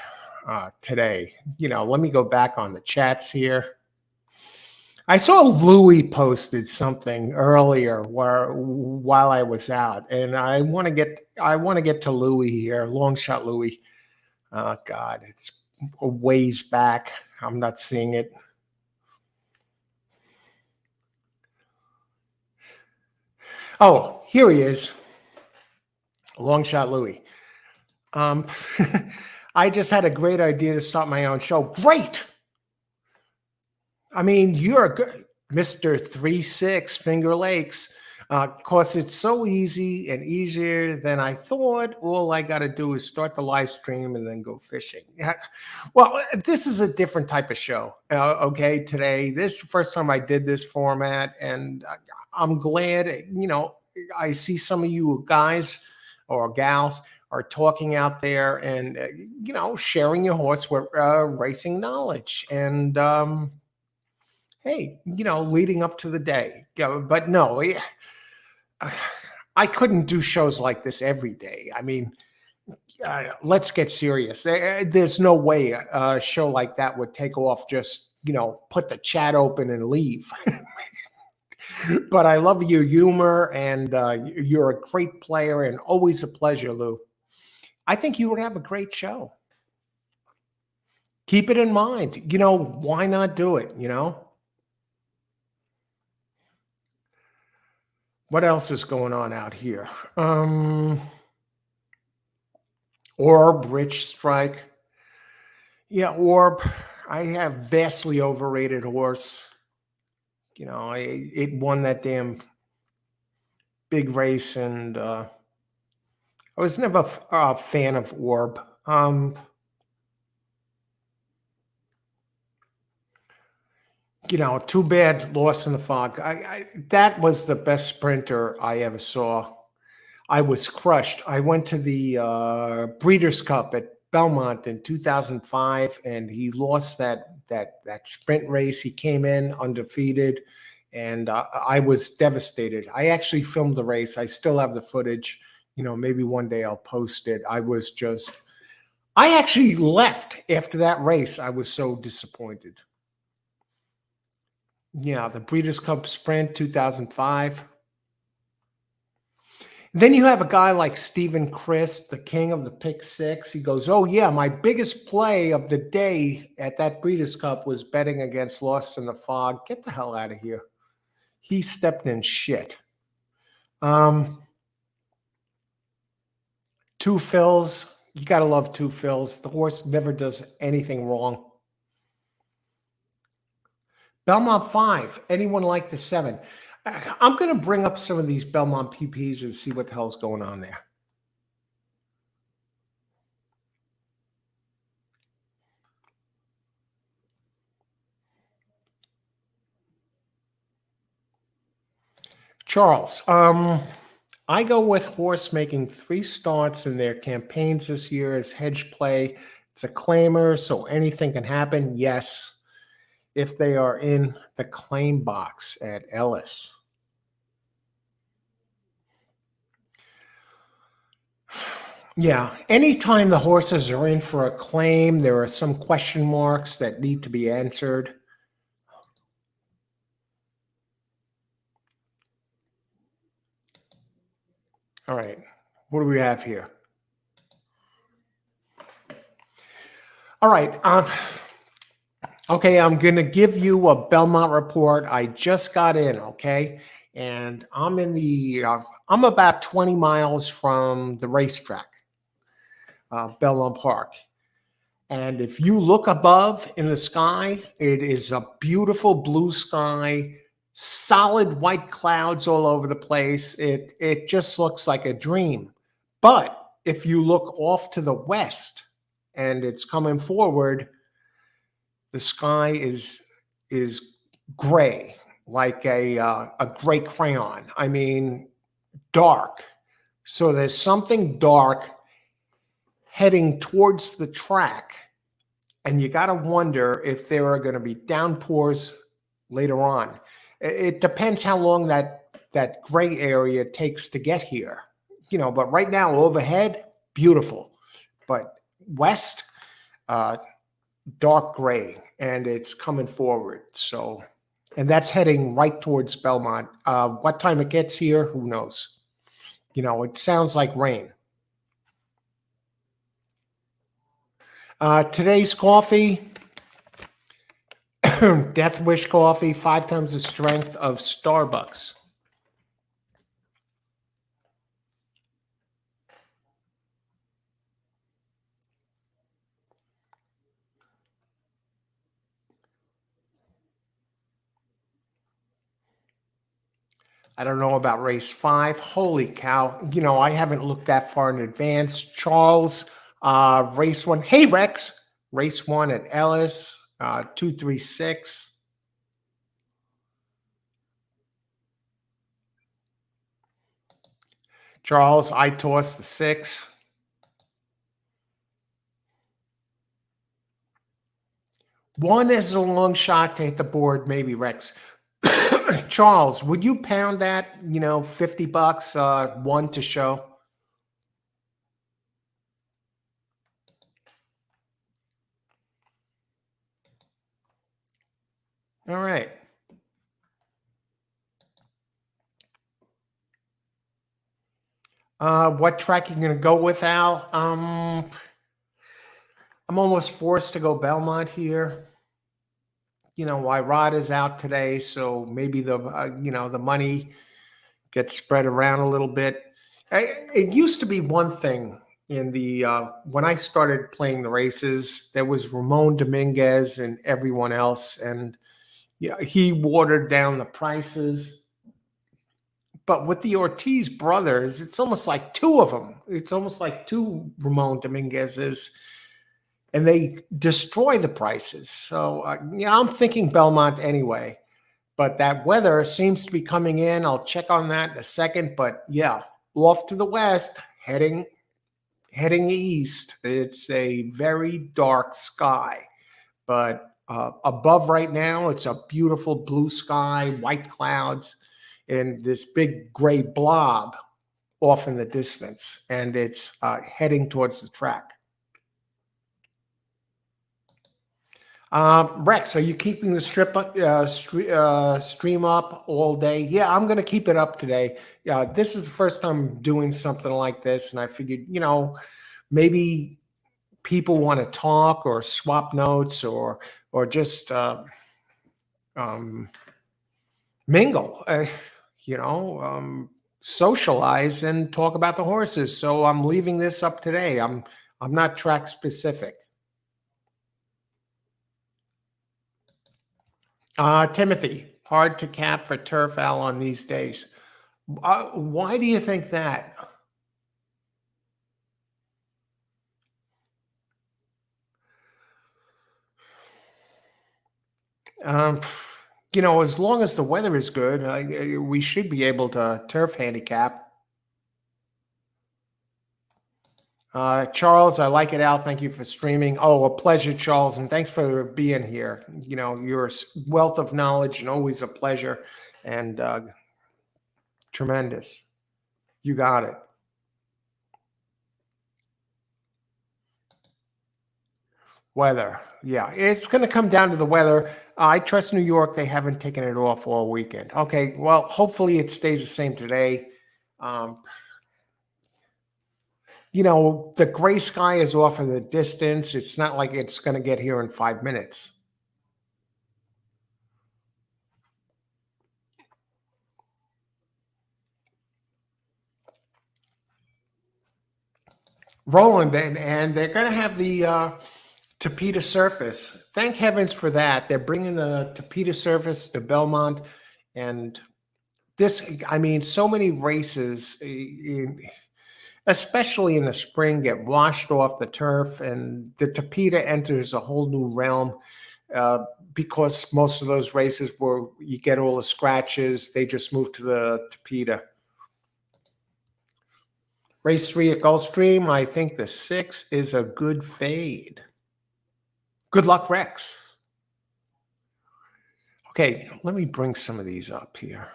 today. Let me go back on the chats here. I saw Louis posted something earlier while I was out, and I want to get to Louis here. Long shot Louis. Oh God, it's a ways back. I'm not seeing it. Oh, here he is. Long shot Louis. I just had a great idea to start my own show. Great. I mean, you're a good Mr. 3-6 Finger Lakes. Of course, it's so easy and easier than I thought. All I got to do is start the live stream and then go fishing. Well, this is a different type of show. Okay, today, this is the first time I did this format, and I'm glad, I see some of you guys or gals are talking out there and, sharing your horse racing knowledge. And, hey, leading up to the day. But no, I couldn't do shows like this every day. I mean, let's get serious. There's no way a show like that would take off just, put the chat open and leave. But I love your humor, and you're a great player, and always a pleasure, Lou. I think you would have a great show. Keep it in mind. Why not do it, What else is going on out here? Orb, Rich Strike. Yeah, Orb. I have vastly overrated horse. It won that damn big race, and I was never a fan of Orb. Too bad, lost in the fog. That was the best sprinter I ever saw. I was crushed. I went to the Breeders' Cup at Belmont in 2005, and he lost that sprint race. He came in undefeated, and I was devastated. I actually filmed the race. I still have the footage. Maybe one day I'll post it. I actually left after that race. I was so disappointed. Yeah, the Breeders' Cup Sprint 2005. Then you have a guy like Stephen Christ, the king of the pick six. He goes, oh, yeah, my biggest play of the day at that Breeders' Cup was betting against Lost in the Fog. Get the hell out of here. He stepped in shit. Two fills. You got to love two fills. The horse never does anything wrong. Belmont 5. Anyone like the 7? I'm going to bring up some of these Belmont PPs and see what the hell's going on there. Charles, I go with horse making 3 starts in their campaigns this year as hedge play. It's a claimer, so anything can happen. Yes, if they are in the claim box at Ellis. Yeah, anytime the horses are in for a claim, there are some question marks that need to be answered. All right, what do we have here? All right, okay, I'm going to give you a Belmont report. I just got in, okay? And I'm I'm about 20 miles from the racetrack, Belmont Park. And if you look above in the sky, it is a beautiful blue sky. solid white clouds all over the place. It just looks like a dream. But if you look off to the west and it's coming forward, the sky is gray, like a gray crayon. I mean, dark. So there's something dark heading towards the track, and you got to wonder if there are going to be downpours later on. It depends how long that gray area takes to get here, but right now overhead, beautiful, but west, dark gray, and it's coming forward. So, and that's heading right towards Belmont. What time it gets here, who knows? It sounds like rain. Today's coffee, Death Wish coffee, 5 times the strength of Starbucks. I don't know about race 5. Holy cow. I haven't looked that far in advance. Charles, race 1. Hey, Rex. Race 1 at Ellis, 236. Charles, I toss the 6. One is a long shot to hit the board, maybe, Rex. Charles, would you pound that, $50, 1 to show? All right. What track you going to go with, Al? I'm almost forced to go Belmont here. Rod is out today, so maybe the money gets spread around a little bit. It used to be one thing in the when I started playing the races, there was Ramon Dominguez and everyone else, and he watered down the prices. But with the Ortiz brothers, it's almost like 2 of them. It's almost like 2 Ramon Dominguez's, and they destroy the prices. So, I'm thinking Belmont anyway. But that weather seems to be coming in. I'll check on that in a second. But yeah, off to the west, heading east. It's a very dark sky. But above right now, it's a beautiful blue sky, white clouds, and this big gray blob off in the distance. And it's heading towards the track. Rex, are you keeping the stream up all day? Yeah, I'm going to keep it up today. This is the first time I'm doing something like this, and I figured, maybe people want to talk or swap notes or just mingle, socialize and talk about the horses. So I'm leaving this up today. I'm not track specific. Timothy, hard to cap for turf, Al, on these days. Why do you think that? As long as the weather is good, we should be able to turf handicap. Charles, I like it, Al. Thank you for streaming. Oh, a pleasure, Charles, and thanks for being here. Your wealth of knowledge and always a pleasure, and tremendous. You got it. Weather. Yeah, it's going to come down to the weather. I trust New York. They haven't taken it off all weekend. Okay, well, hopefully it stays the same today. The gray sky is off in the distance. It's not like it's going to get here in 5 minutes. Roland, and they're going to have the Tapeta surface. Thank heavens for that. They're bringing the Tapeta surface to Belmont, And this, I mean, so many races, especially in the spring, get washed off the turf, and the tapeta enters a whole new realm. Uh, because most of those races where you get all the scratches, they just move to the tapeta. Race 3 at Gulfstream, I think the 6 is a good fade. Good luck, Rex. Okay, let me bring some of these up here.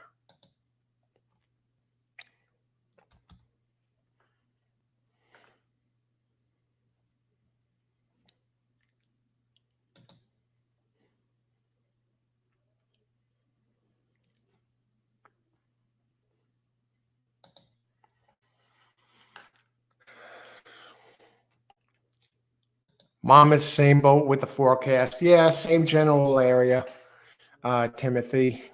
Monmouth, same boat with the forecast. Yeah, same general area, Timothy.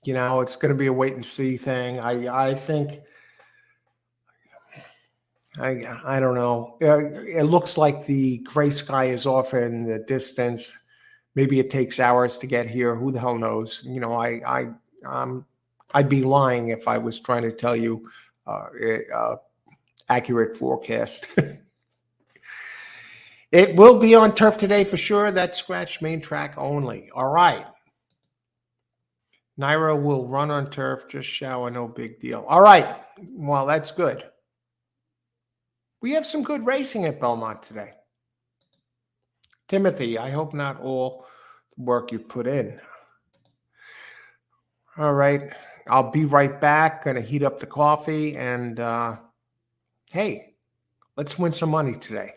You know, it's going to be a wait and see thing. I think I don't know. It looks like the gray sky is off in the distance. Maybe it takes hours to get here. Who the hell knows? You know, I'd be lying if I was trying to tell you accurate forecast. It will be on turf today for sure. That scratch main track only. All right. Nairo will run on turf, just shower, no big deal. All right. Well, that's good. We have some good racing at Belmont today. Timothy, I hope not all the work you put in. All right. I'll be right back. Going to heat up the coffee. And hey, let's win some money today.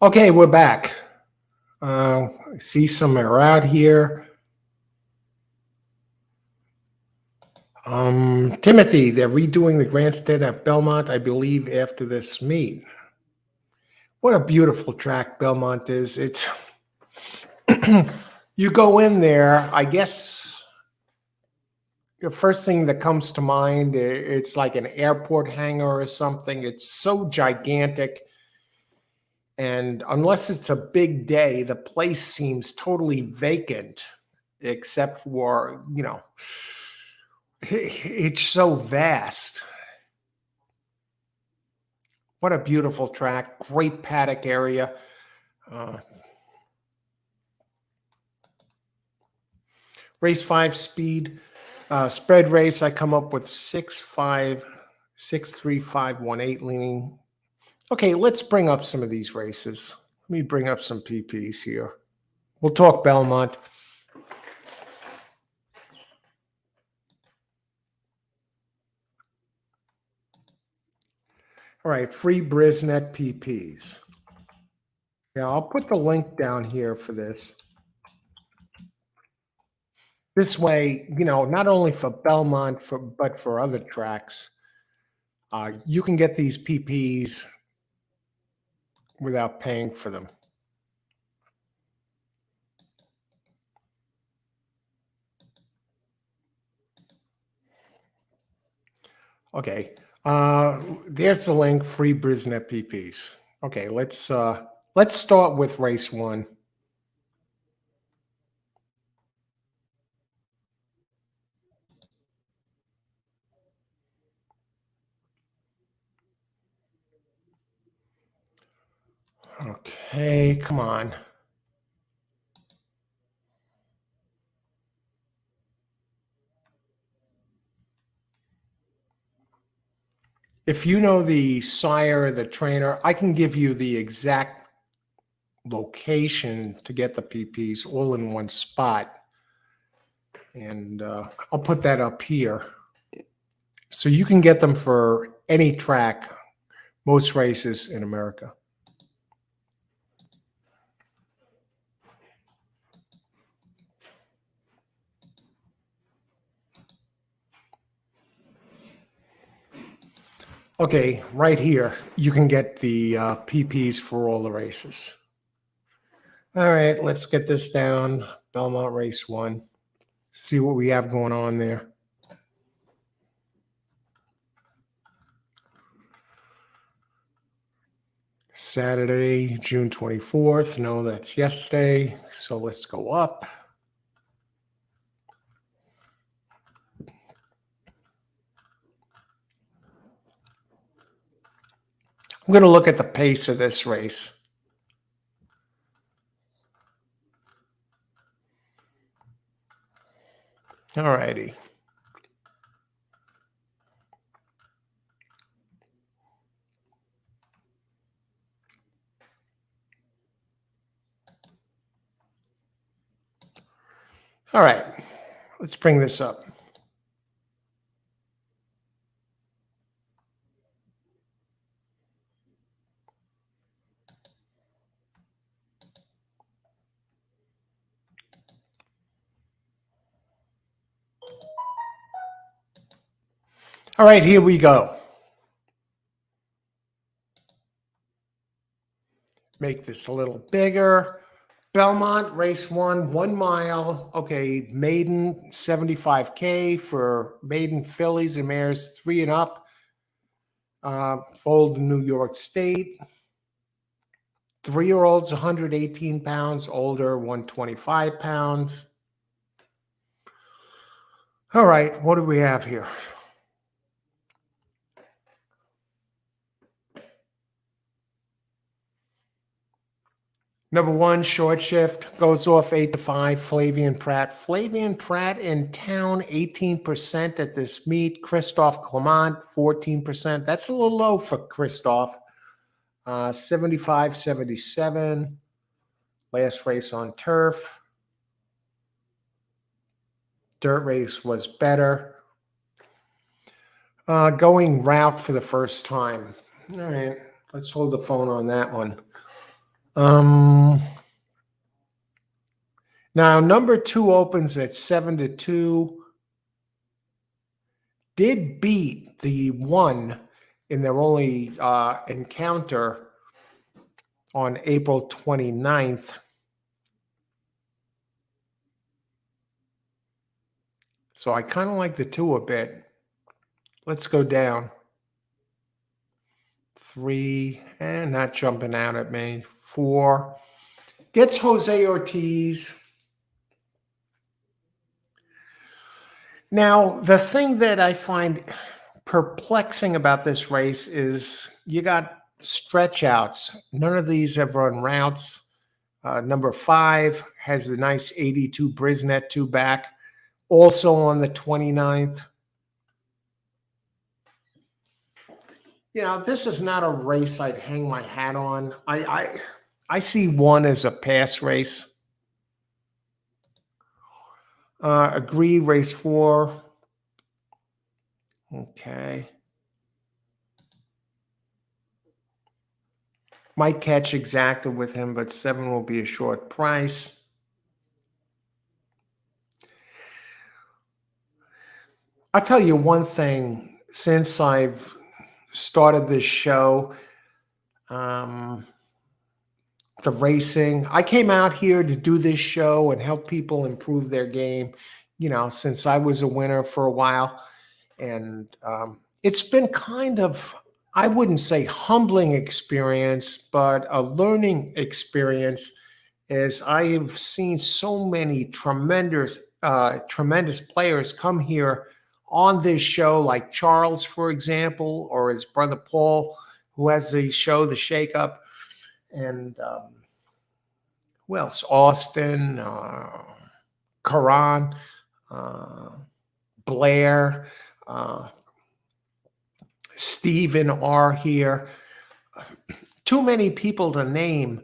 Okay, we're back. I see some are out here. Timothy, they're redoing the grandstand at Belmont, I believe, after this meet. What a beautiful track Belmont is. It's you go in there, I guess the first thing that comes to mind, it's like an airport hangar or something. It's so gigantic. And unless it's a big day, the place seems totally vacant, except for, it's so vast. What a beautiful track, great paddock area. Race 5 speed, spread race, I come up with 6.5, 6.3518 leaning. Okay, let's bring up some of these races. Let me bring up some PPs here. We'll talk Belmont. All right, free Brisnet PPs. Yeah, I'll put the link down here for this. This way, not only for Belmont, but for other tracks, you can get these PPs without paying for them. Okay, there's the link, free Brisnet PPs. Okay, let's start with race 1. Okay, come on. If you know the sire, the trainer, I can give you the exact location to get the PPs all in one spot. And I'll put that up here. So you can get them for any track, most races in America. Okay, right here, you can get the PPs for all the races. All right, let's get this down. Belmont race 1. See what we have going on there. Saturday, June 24th. No, that's yesterday. So let's go up. I'm going to look at the pace of this race. All righty. All right, let's bring this up. All right, here we go. Make this a little bigger. Belmont, race 1, 1 mile. Okay, maiden 75K for maiden fillies and mares 3 and up. Foaled in New York State. 3-year-olds 118 pounds, older 125 pounds. All right, what do we have here? Number 1, short shift, goes off 8-5, Flavian Pratt. Flavian Pratt in town, 18% at this meet. Christophe Clement, 14%. That's a little low for Christophe. 75, 77. Last race on turf. Dirt race was better. Going route for the first time. All right, let's hold the phone on that one. Um, Now number 2 opens at 7-2. Did beat the 1 in their only encounter on April 29th. So I kind of like the 2 a bit. Let's go down. 3, and not jumping out at me. 4. Gets Jose Ortiz. Now, the thing that I find perplexing about this race is you got stretch outs. None of these have run routes. Number 5 has the nice 82 Brisnet 2 back. Also on the 29th. You know, this is not a race I'd hang my hat on. I see 1 as a pass race. Agree, race 4. Okay. Might catch exacta with him, but 7 will be a short price. I'll tell you one thing. Since I've started this show, the racing, I came out here to do this show and help people improve their game, you know, since I was a winner for a while. And it's been kind of, I wouldn't say humbling experience, but a learning experience, as I have seen so many tremendous players come here on this show, like Charles, for example, or his brother Paul, who has the show, The Shake Up, and who else? Austin, Karan, Blair, Stephen are here. Too many people to name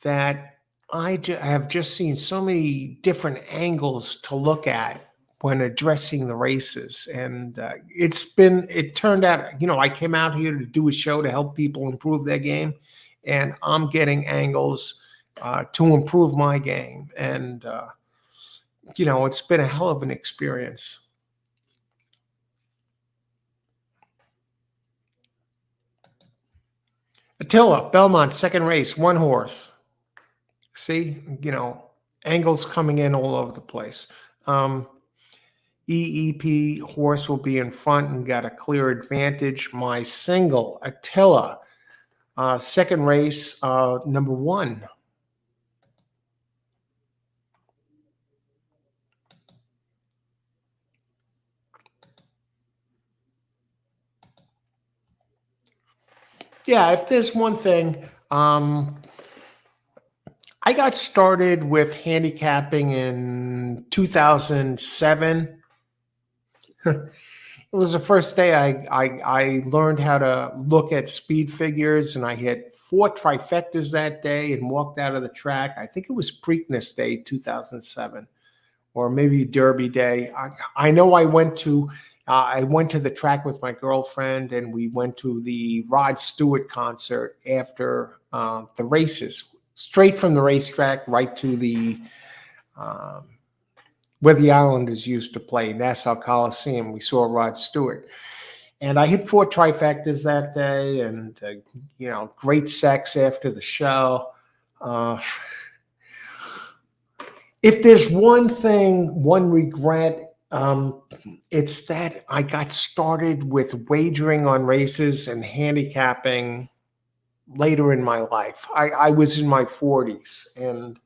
that I have just seen so many different angles to look at when addressing the races. And it turned out, you know, I came out here to do a show to help people improve their game. And I'm getting angles to improve my game. And, you know, it's been a hell of an experience. Attila, Belmont, second race, 1 horse. See, you know, angles coming in all over the place. EEP horse will be in front and got a clear advantage. My single, Attila, second race, number 1. Yeah, if there's one thing, I got started with handicapping in 2007. It was the first day I learned how to look at speed figures, and I hit 4 trifectas that day and walked out of the track. I think it was Preakness Day 2007, or maybe Derby Day. I know I went to the track with my girlfriend, and we went to the Rod Stewart concert after the races, straight from the racetrack right to the where the Islanders used to play, Nassau Coliseum. We saw Rod Stewart. And I hit 4 trifectas that day, and, you know, great sex after the show. If there's one thing, one regret, it's that I got started with wagering on races and handicapping later in my life. I was in my 40s, and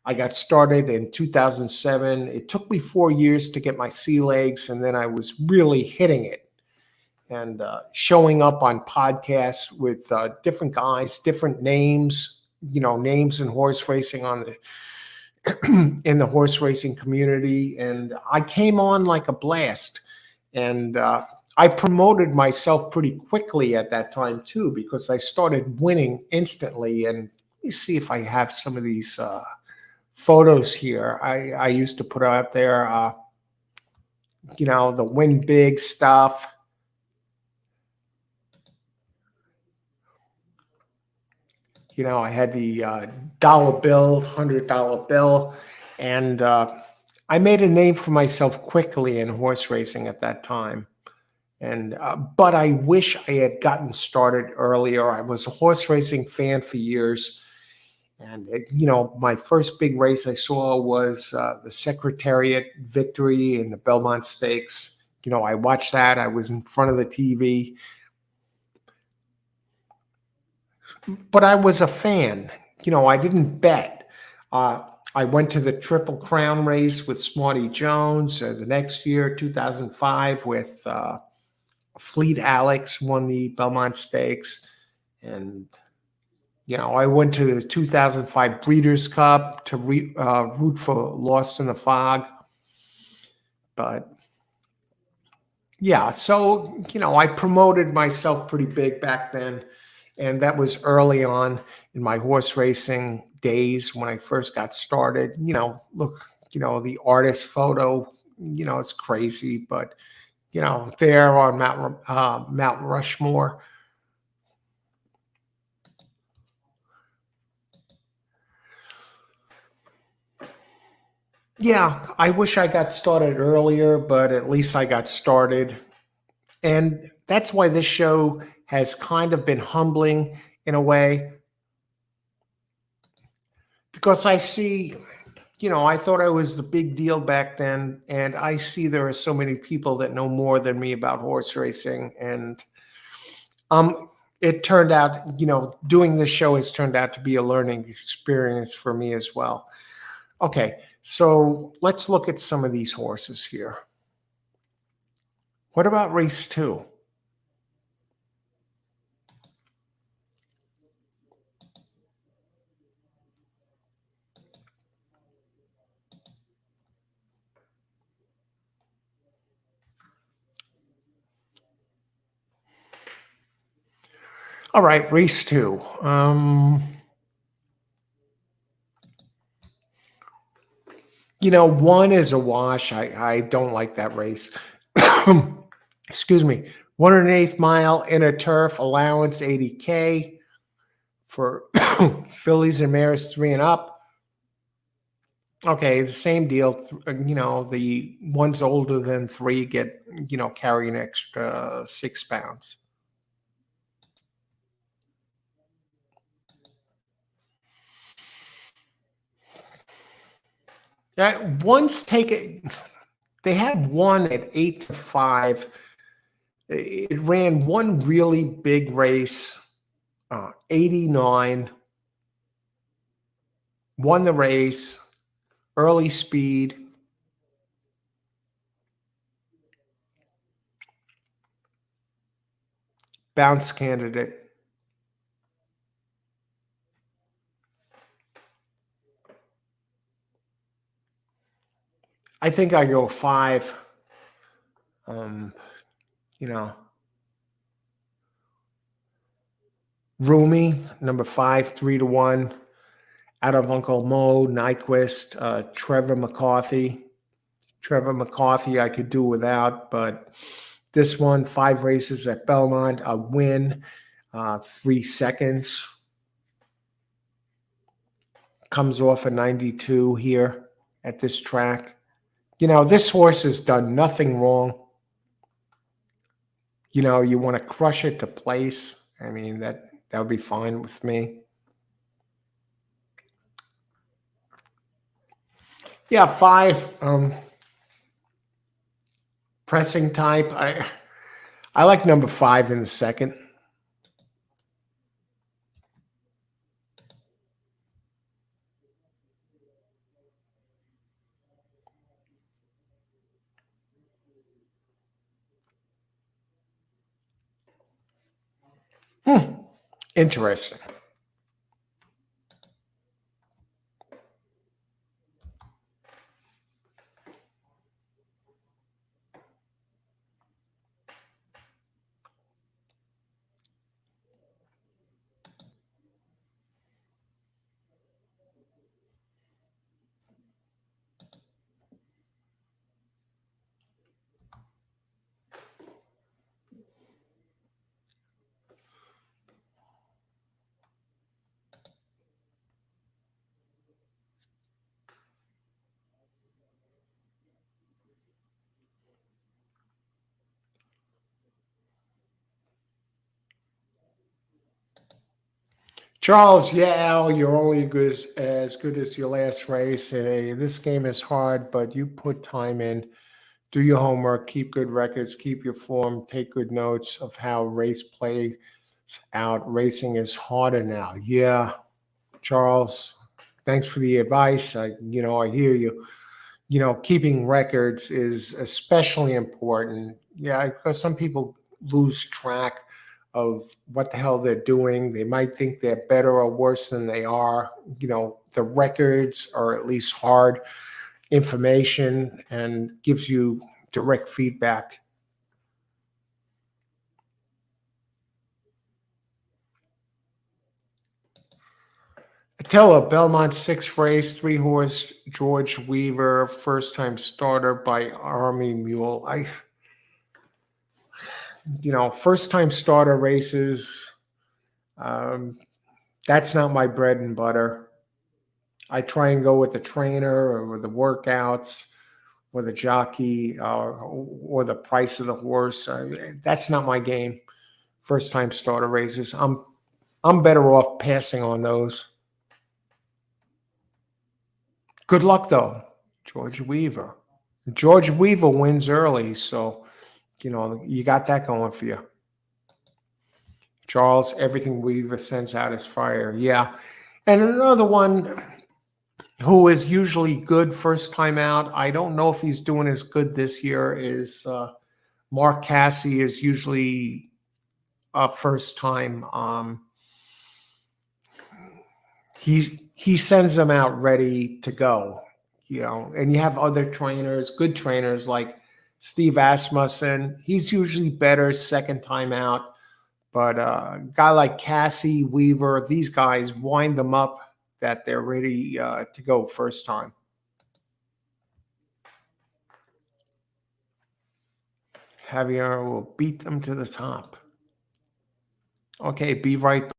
I got started in 2007. It took me 4 years to get my sea legs, and then I was really hitting it and showing up on podcasts with different guys, different names, you know, names in horse racing on the in the horse racing community. And I came on like a blast. And I promoted myself pretty quickly at that time too, because I started winning instantly. And let me see if I have some of these photos here. I used to put out there, you know, the win big stuff. I had the dollar bill, $100 bill, and I made a name for myself quickly in horse racing at that time. And but I wish I had gotten started earlier. I was a horse racing fan for years, and my first big race I saw was the Secretariat victory in the Belmont Stakes. I watched that. I was in front of the TV, but I was a fan. I didn't bet. Uh, I went to the Triple Crown race with Smarty Jones the next year, 2005, with Fleet Alex won the Belmont Stakes. And, I went to the 2005 Breeders' Cup to root for Lost in the Fog. But, yeah, so, I promoted myself pretty big back then. And that was early on in my horse racing days when I first got started. Look, the artist photo, it's crazy, but, there on Mount Rushmore. Yeah, I wish I got started earlier, but at least I got started. And that's why this show has kind of been humbling in a way, because I see, I thought I was the big deal back then. And I see there are so many people that know more than me about horse racing. And it turned out, doing this show has turned out to be a learning experience for me as well. Okay, so let's look at some of these horses here. What about race 2? All right, race 2. One is a wash. I don't like that race. Excuse me. 1/8 mile inner turf allowance 80K for fillies and mares 3 and up. Okay, the same deal. The ones older than 3 get, carry an extra 6 pounds. That once taken, they had one at 8-5. It ran one really big race, 89, won the race, early speed. Bounce candidate. I think I go 5. You know, Roomy, number 5, 3-1. Out of Uncle Mo, Nyquist, Trevor McCarthy. Trevor McCarthy, I could do without, but this one, 5 races at Belmont, a win, 3 seconds. Comes off a 92 here at this track. This horse has done nothing wrong. You want to crush it to place. I mean, that would be fine with me. Yeah, 5. Pressing type. I like number 5 in the second. Interesting. Charles, yeah, Al, you're only as good as your last race. This game is hard, but you put time in. Do your homework, keep good records, keep your form, take good notes of how race plays out. Racing is harder now. Yeah, Charles, thanks for the advice. I hear you. Keeping records is especially important. Yeah, because some people lose track of what the hell they're doing. They might think they're better or worse than they are. The records are at least hard information and gives you direct feedback. Attila, Belmont 6 race, 3 horse, George Weaver, first time starter by Army Mule. First time starter races, um, that's not my bread and butter. I try and go with the trainer or with the workouts or the jockey or the price of the horse. That's not my game. First time starter races. I'm better off passing on those. Good luck though, George Weaver. George Weaver wins early, so you got that going for you. Charles, everything Weaver sends out is fire. Yeah. And another one who is usually good first time out. I don't know if he's doing as good this year. Is Mark Cassie is usually a first time. He sends them out ready to go. And you have other trainers, good trainers like Steve Asmussen. He's usually better second time out. But a guy like Cassie, Weaver, these guys wind them up that they're ready to go first time. Javier will beat them to the top. Okay, be right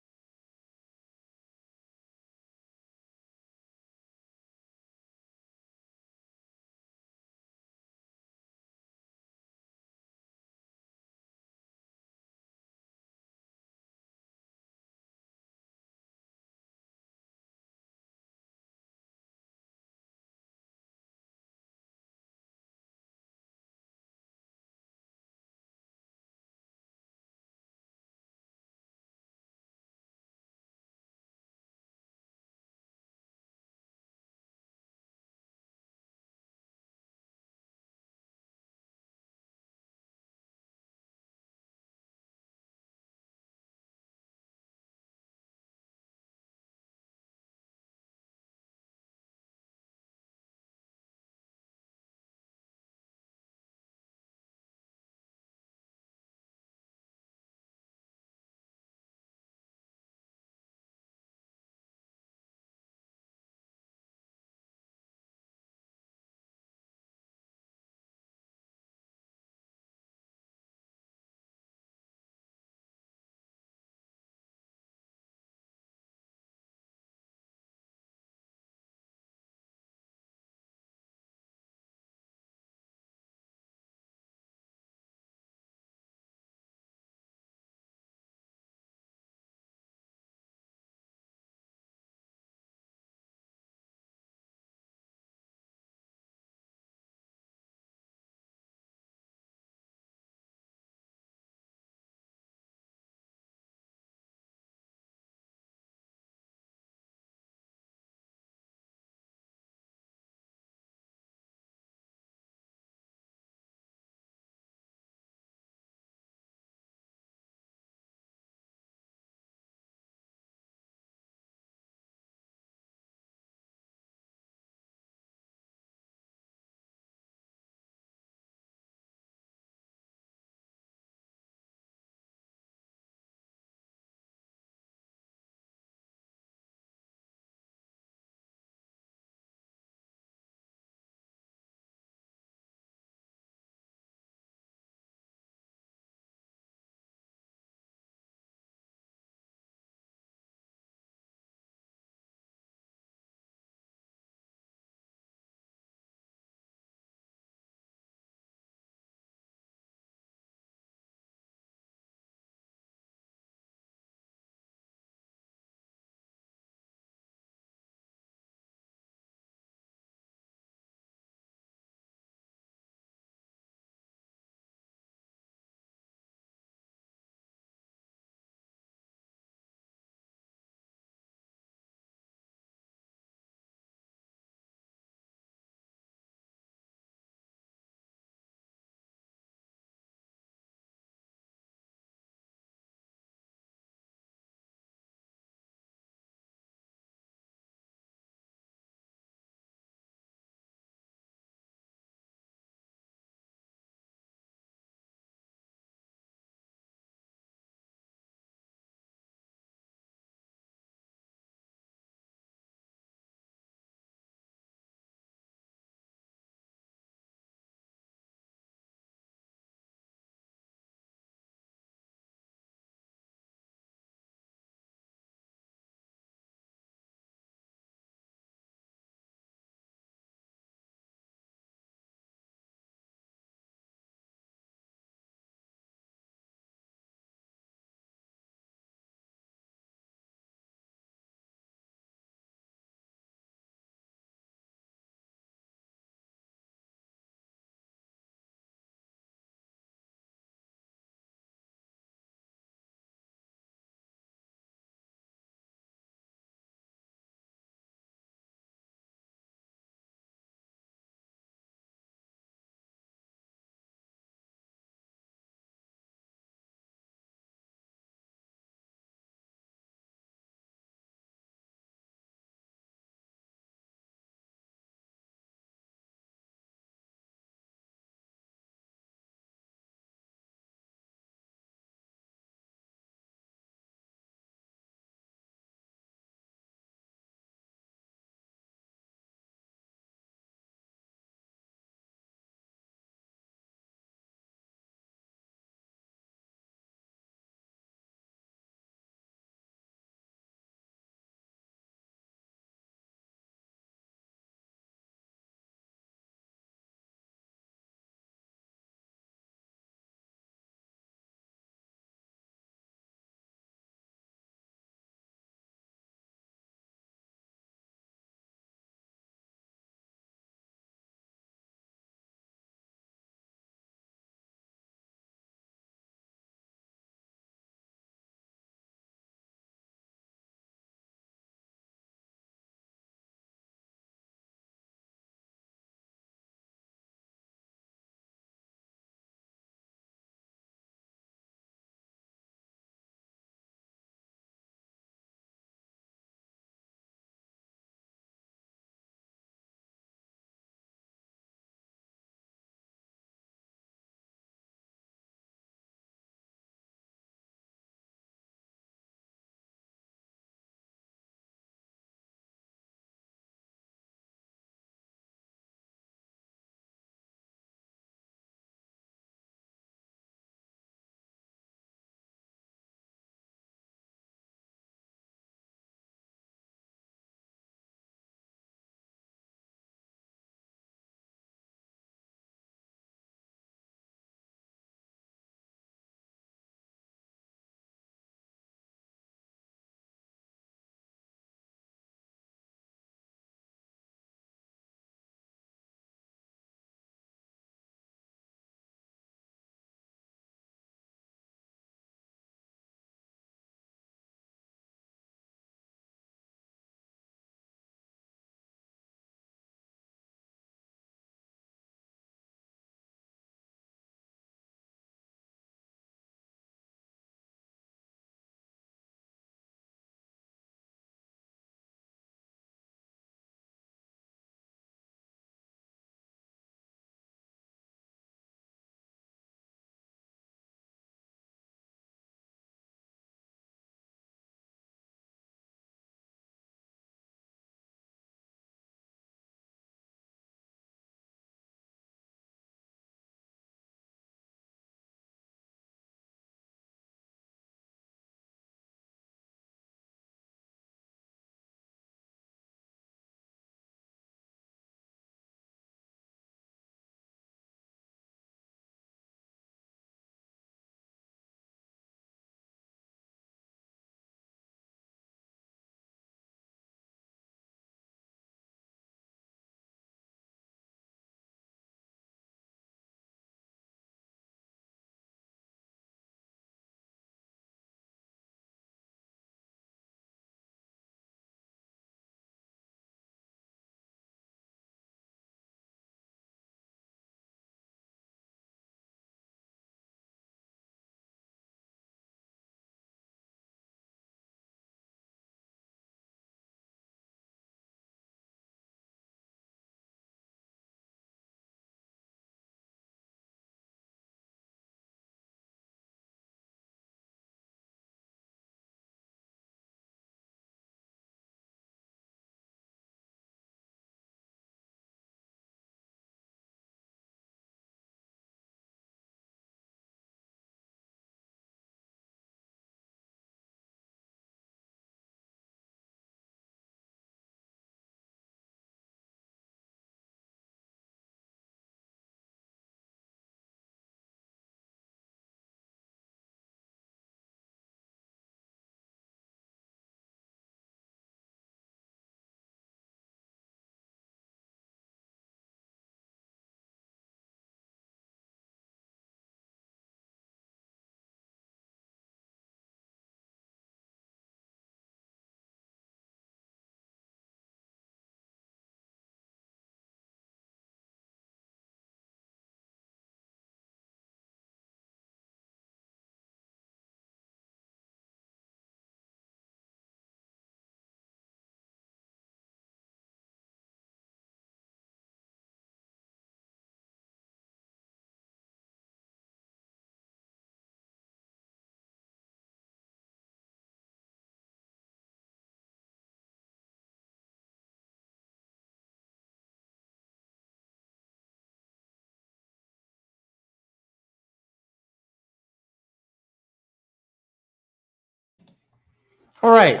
All right.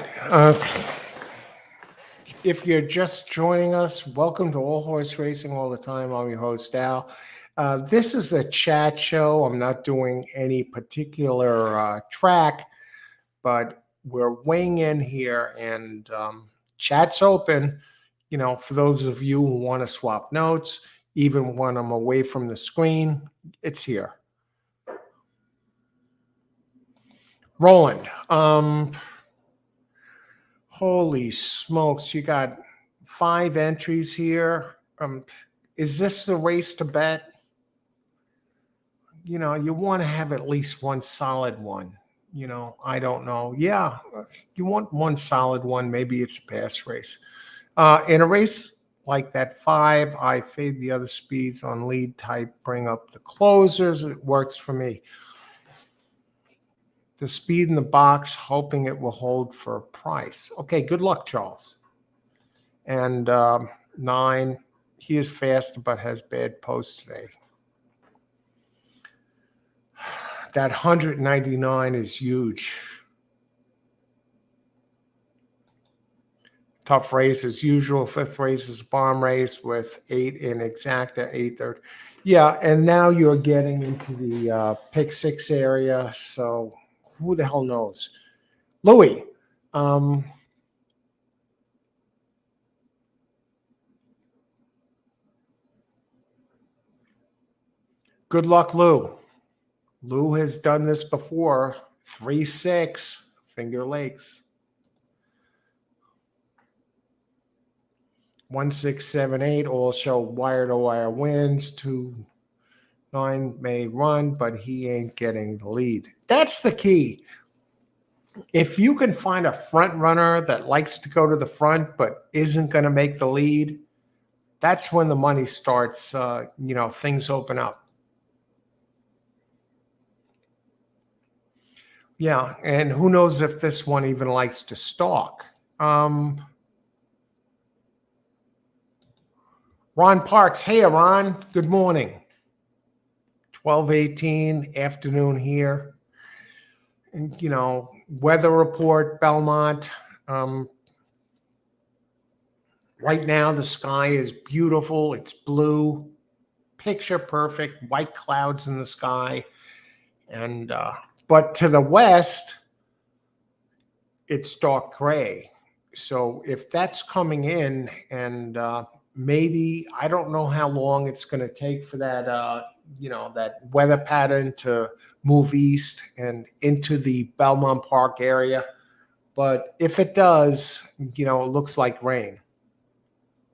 If you're just joining us, welcome to All Horse Racing All the Time. I'm your host, Al. This is a chat show. I'm not doing any particular track, but we're weighing in here, and chat's open. You know, for those of you who want to swap notes, even when I'm away from the screen, it's here. Roland, holy smokes, you got 5 entries here. Is this the race to bet? You know, you want to have at least one solid one. You know, I don't know. Yeah, you want one solid one. Maybe it's a pass race. In a race like that 5, I fade the other speeds on lead type, bring up the closers. It works for me. The speed in the box, hoping it will hold for a price. Okay, good luck, Charles. And 9, he is fast but has bad post today. That 199 is huge. Tough race as usual. 5th race is bomb race with 8 in exacta, 8/3. Yeah, and now you're getting into the pick 6 area. So who the hell knows? Louis. Good luck, Lou. Lou has done this before. 3-6, Finger Lakes. 1, 6, 7, 8 all show wire to wire wins. 2, 9 may run, but he ain't getting the lead. That's the key. If you can find a front runner that likes to go to the front but isn't going to make the lead, that's when the money starts, things open up. Yeah, and who knows if this one even likes to stalk. Ron Parks. Hey, Ron. Good morning. 12:18 afternoon here. And, you know, weather report, Belmont. Right now, the sky is beautiful. It's blue, picture perfect, white clouds in the sky. And but to the west, it's dark gray. So if that's coming in, and maybe I don't know how long it's going to take for that that weather pattern to move east and into the Belmont Park area. But if it does, it looks like rain.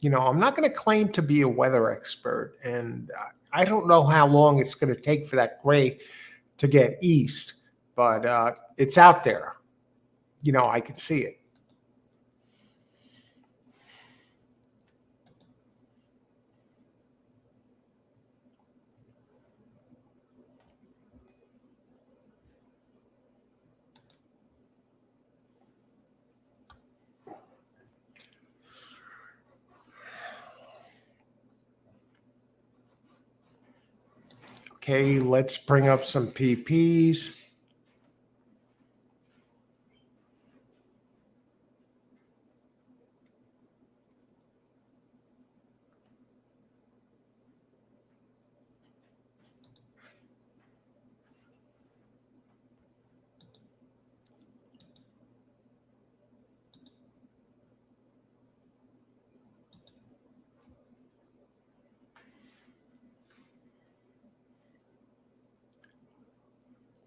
I'm not going to claim to be a weather expert, and I don't know how long it's going to take for that gray to get east, but it's out there. I can see it. Okay, let's bring up some PPs.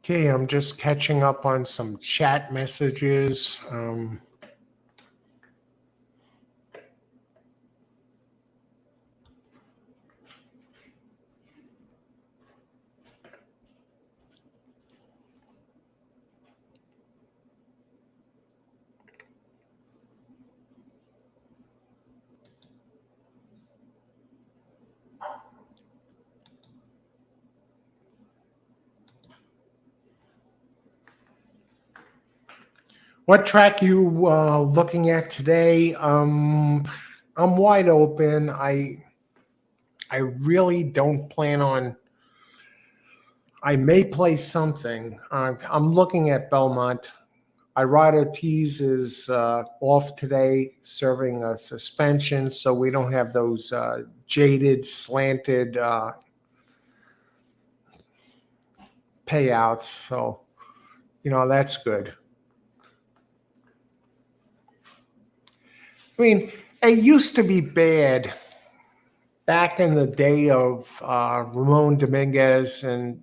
Okay, I'm just catching up on some chat messages. What track you looking at today? I'm wide open. I really don't plan on. I may play something. I'm looking at Belmont. Irad Ortiz is off today, serving a suspension, so we don't have those jaded, slanted payouts. So, that's good. I mean, it used to be bad back in the day of Ramon Dominguez, and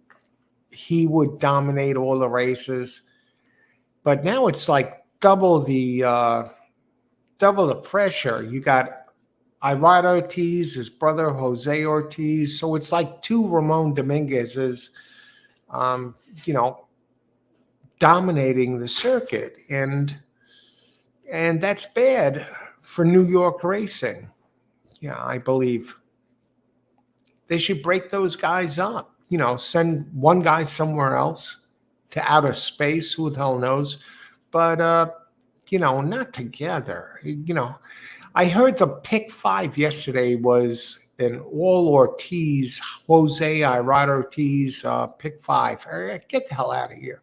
he would dominate all the races. But now it's like double the pressure. You got Irad Ortiz, his brother Jose Ortiz. So it's like two Ramon Dominguez's, um, you know, dominating the circuit, and that's bad for New York racing. Yeah, I believe they should break those guys up. Send one guy somewhere else to outer space. Who the hell knows? But not together. I heard the pick five yesterday was an all Ortiz, Jose Irad Ortiz pick five. Get the hell out of here.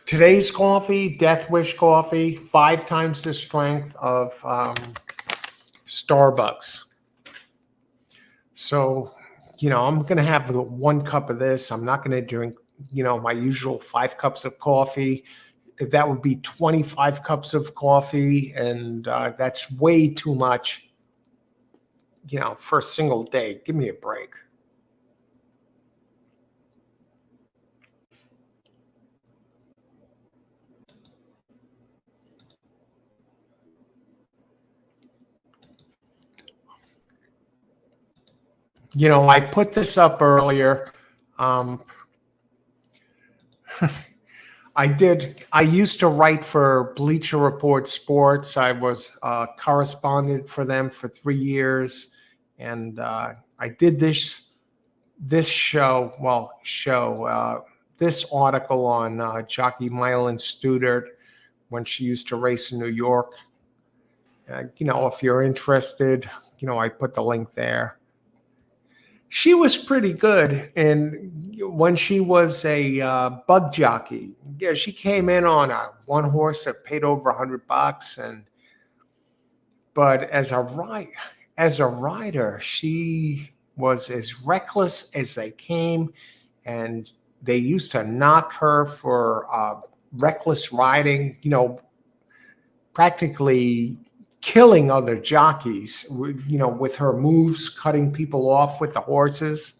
Today's coffee, Death Wish coffee, 5 times the strength of Starbucks. So, I'm going to have 1 cup of this. I'm not going to drink, my usual 5 cups of coffee. That would be 25 cups of coffee. And that's way too much, for a single day. Give me a break. I put this up earlier. I used to write for Bleacher Report Sports. I was a correspondent for them for 3 years. And I did this this article on Jockey Mylan Studert when she used to race in New York. If you're interested, I put the link there. She was pretty good, and when she was a bug jockey, she came in on a one horse that paid over $100, but as a rider, she was as reckless as they came, and they used to knock her for reckless riding. Practically killing other jockeys, with her moves, cutting people off with the horses.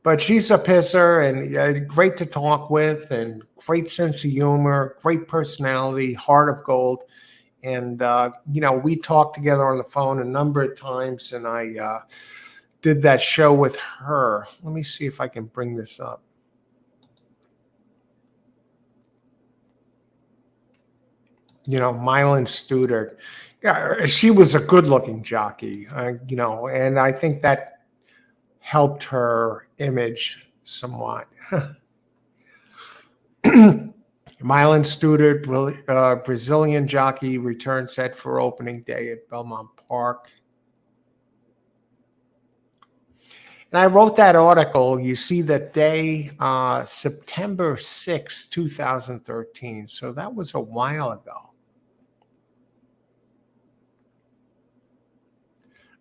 But she's a pisser, and great to talk with, and great sense of humor, great personality, heart of gold. And, we talked together on the phone a number of times, and I did that show with her. Let me see if I can bring this up. Mylan Studert. Yeah, she was a good-looking jockey, and I think that helped her image somewhat. Mylan Studert, Brazilian jockey, return set for opening day at Belmont Park. And I wrote that article. You see that day, September 6, 2013. So that was a while ago.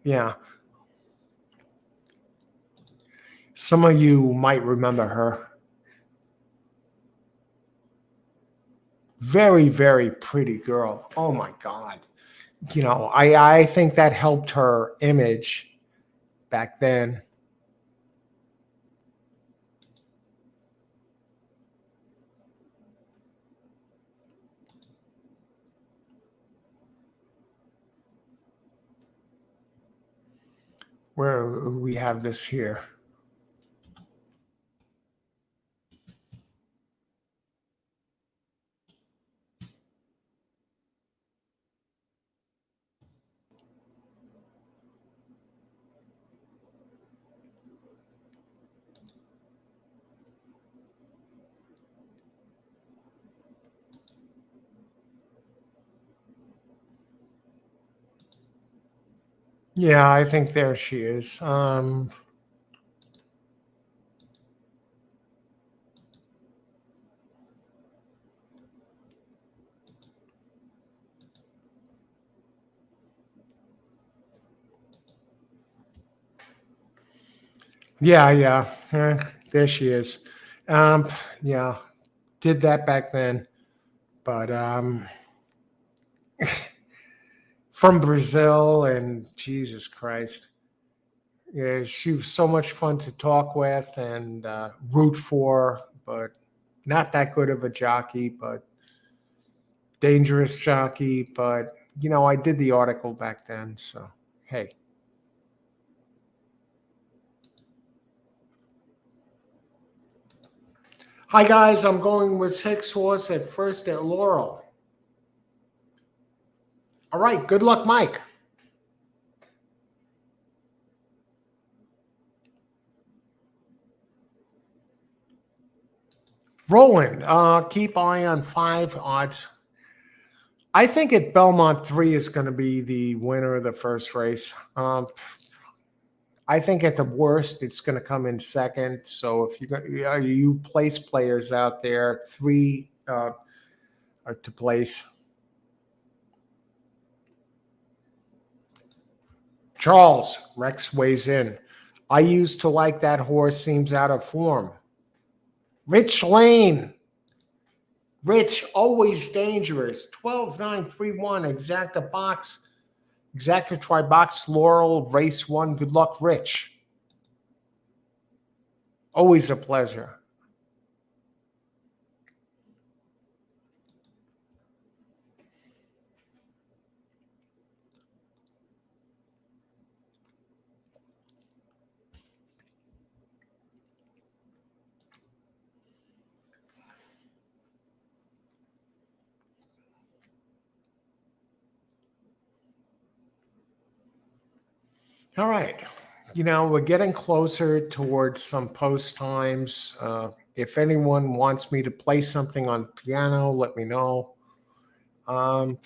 Yeah. Some of you might remember her. Very, very pretty girl. Oh my God. I think that helped her image back then. Where we have this here. Yeah, I think there she is. Yeah, yeah. There she is. Um, yeah, did that back then. But from Brazil, and Jesus Christ. Yeah, she was so much fun to talk with and root for, but not that good of a jockey, but dangerous jockey. But, I did the article back then. So, hey. Hi, guys. I'm going with 6 horse at first at Laurel. All right. Good luck, Mike. Roland, keep eye on 5 odds. I think at Belmont 3 is going to be the winner of the first race. I think at the worst, it's going to come in second. So if you place players out there, 3 are to place. Charles, Rex weighs in. I used to like that horse, seems out of form. Rich Lane. Rich, always dangerous. 12-9-3-1, exacta box. Exacta try box, Laurel, race 1. Good luck, Rich. Always a pleasure. All right. We're getting closer towards some post times. If anyone wants me to play something on piano, let me know. Um,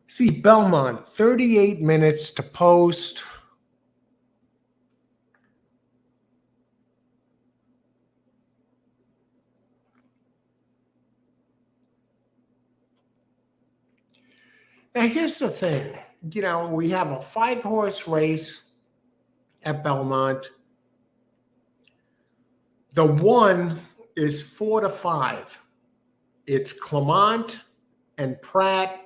see, Belmont, 38 minutes to post. Now, here's the thing. We have a 5 horse race at Belmont. The one is 4-5. It's Clement and Pratt.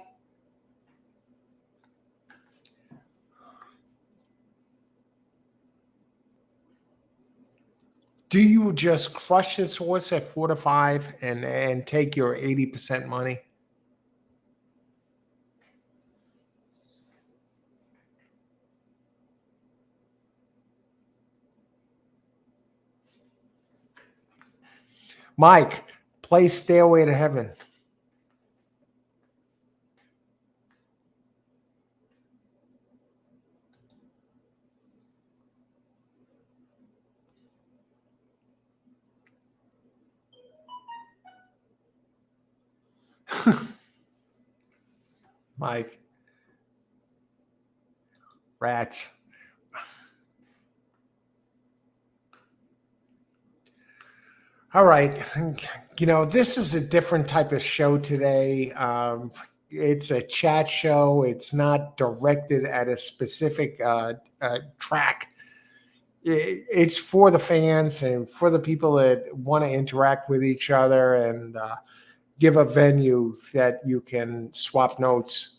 Do you just crush this horse at 4-5 and take your 80% money? Mike, play Stairway to Heaven. Mike, rats. All right. This is a different type of show today. It's a chat show. It's not directed at a specific track. It's for the fans and for the people that want to interact with each other and give a venue that you can swap notes.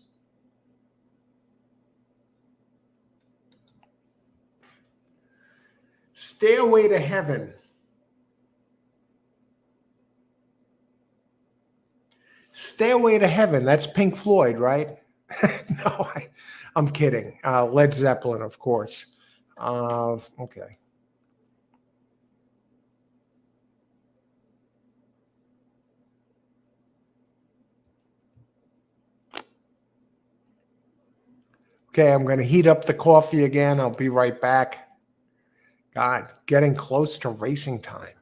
Stairway to Heaven. Stairway to Heaven. That's Pink Floyd, right? No, I'm kidding. Led Zeppelin, of course. Okay. Okay, I'm going to heat up the coffee again. I'll be right back. God, getting close to racing time.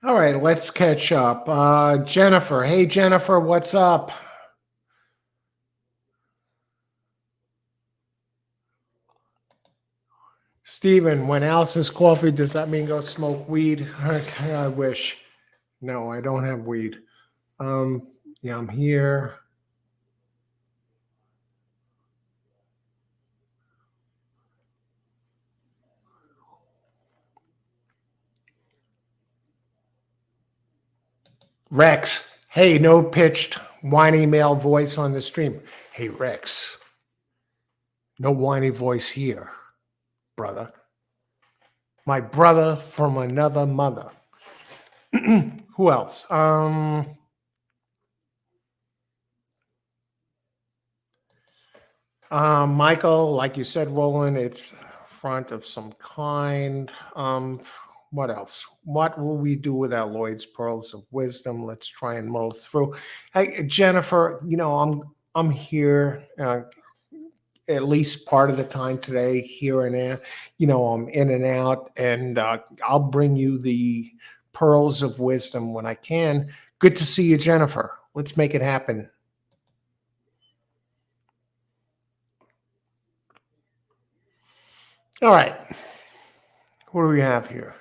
All right, let's catch up. Jennifer. Hey, Jennifer, what's up? Steven, when Al says coffee, does that mean go smoke weed? I wish. No, I don't have weed. Um, yeah, I'm here. Rex. Hey, no pitched whiny male voice on the stream. Hey, Rex. No whiny voice here, brother. My brother from another mother. Who else? Michael, like you said, Roland, it's front of some kind. What else? What will we do with our Lloyd's pearls of wisdom? Let's try and mull through. Hey, Jennifer, I'm here at least part of the time today, here and there. I'm in and out, and I'll bring you the pearls of wisdom when I can. Good to see you, Jennifer. Let's make it happen. All right. What do we have here?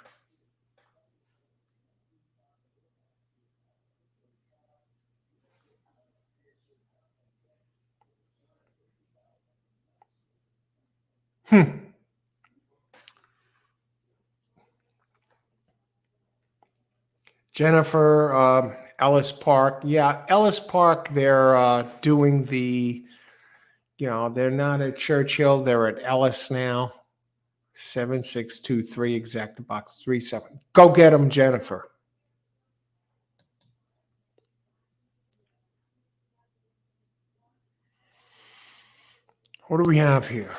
Jennifer, Ellis Park. Yeah, Ellis Park, they're doing they're not at Churchill, they're at Ellis now. 7623, exact box 37. Go get them, Jennifer. What do we have here?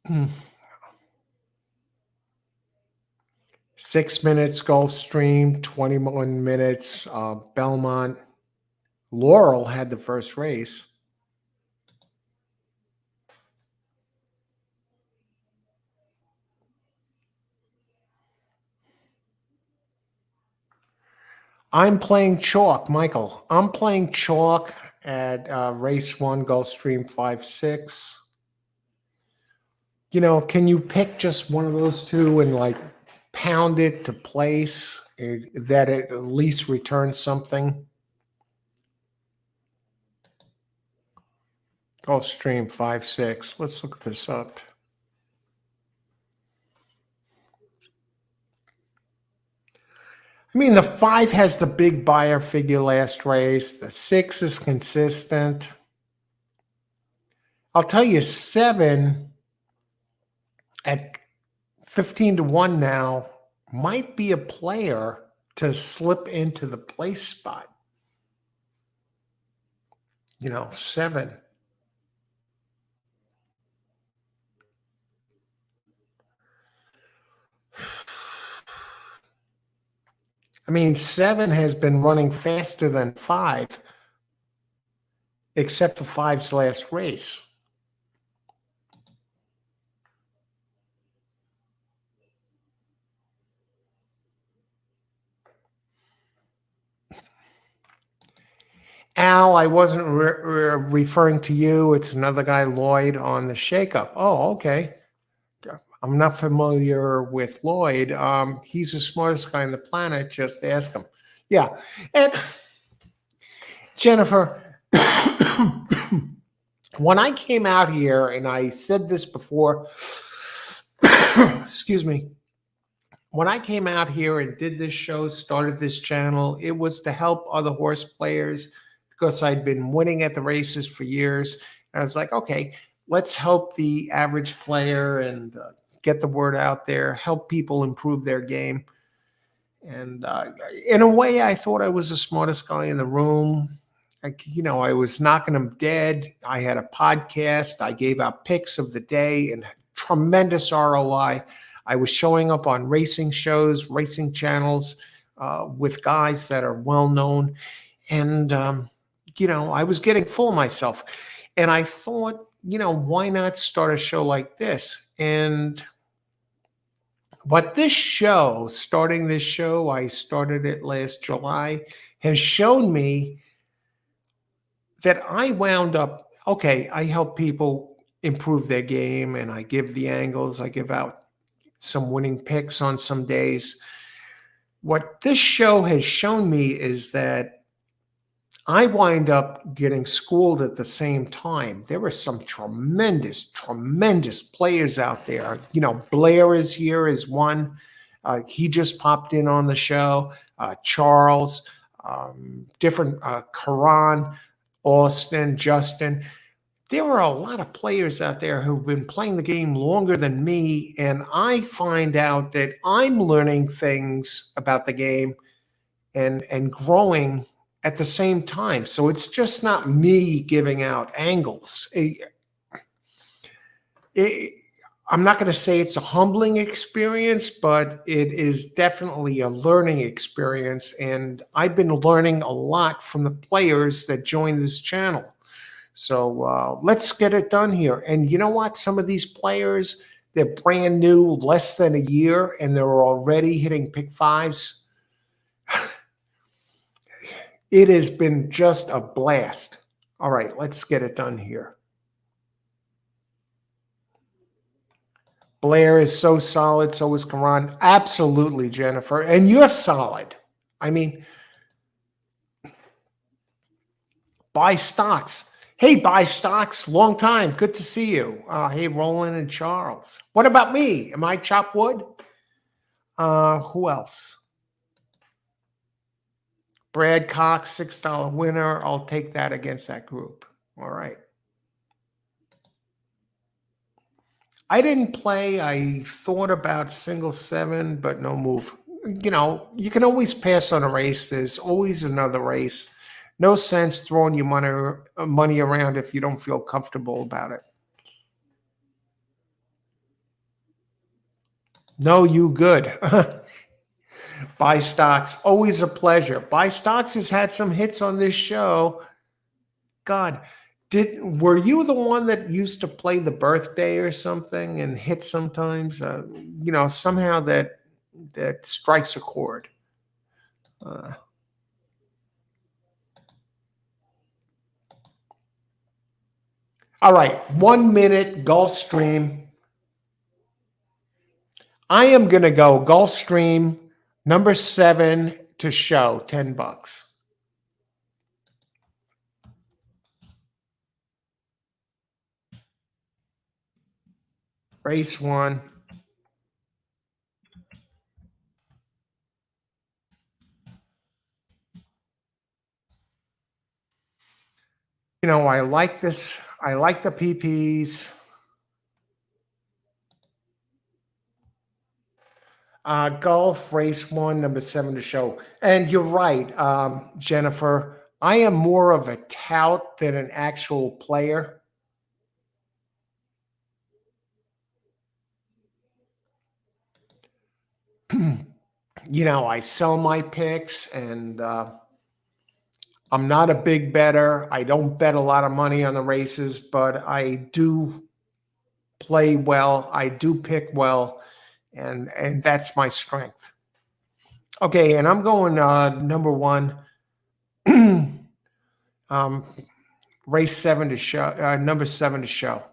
Hmm. 6 minutes Gulfstream, 21 minutes Belmont. Laurel had the first race. I'm playing chalk, Michael. I'm playing chalk at race 1 Gulfstream 5-6. Can you pick just one of those two and like pound it to place that it at least returns something? Gulfstream 5-6. Let's look this up. I mean, the 5 has the big buyer figure last race. The 6 is consistent. I'll tell you, 7 at 15-1 now might be a player to slip into the place spot. 7. I mean, 7 has been running faster than 5, except for 5's last race. Al, I wasn't referring to you. It's another guy, Lloyd, on the shakeup. Oh, okay. I'm not familiar with Lloyd. He's the smartest guy on the planet. Just ask him. Yeah. And Jennifer, when I came out here, and I said this before, excuse me, when I came out here and did this show, started this channel, it was to help other horse players because I'd been winning at the races for years. And I was like, okay, let's help the average player and get the word out there, help people improve their game. And in a way, I thought I was the smartest guy in the room. I was knocking them dead. I had a podcast. I gave out picks of the day and tremendous ROI. I was showing up on racing shows, racing channels with guys that are well known. And, I was getting full of myself. And I thought, why not start a show like this? And what this show, starting this show, I started it last July, has shown me that I wound up, okay, I help people improve their game and I give the angles, I give out some winning picks on some days. What this show has shown me is that I wind up getting schooled at the same time. There are some tremendous, tremendous players out there. Blair is here as one. He just popped in on the show. Charles, different Karan, Austin, Justin. There are a lot of players out there who've been playing the game longer than me, and I find out that I'm learning things about the game and growing at the same time. So it's just not me giving out angles. I'm not going to say it's a humbling experience, but it is definitely a learning experience. And I've been learning a lot from the players that join this channel. So let's get it done here. And you know what? Some of these players, they're brand new, less than a year, and they're already hitting pick fives. It has been just a blast. All right, let's get it done here. Blair is so solid. So is Karan. Absolutely, Jennifer. And you're solid. I mean, buy stocks. Hey, buy stocks. Long time. Good to see you. Hey, Roland and Charles. What about me? Am I chop wood? Who else? Brad Cox, $6 winner. I'll take that against that group. All right. I didn't play. I thought about single 7, but no move. You can always pass on a race. There's always another race. No sense throwing your money around if you don't feel comfortable about it. No, you good. Buy stocks, always a pleasure. Buy stocks has had some hits on this show. God, were you the one that used to play the birthday or something and hit sometimes? Somehow that strikes a chord. All right, 1 minute Gulfstream. I am going to go Gulfstream number 7 to show, $10. Race 1. I like this. I like the PPs. Golf race 1, number 7 to show. And you're right, Jennifer. I am more of a tout than an actual player. I sell my picks, and I'm not a big bettor. I don't bet a lot of money on the races, but I do play well. I do pick well, and that's my strength. Okay, and I'm going number 1, race 7 to show, number 7 to show.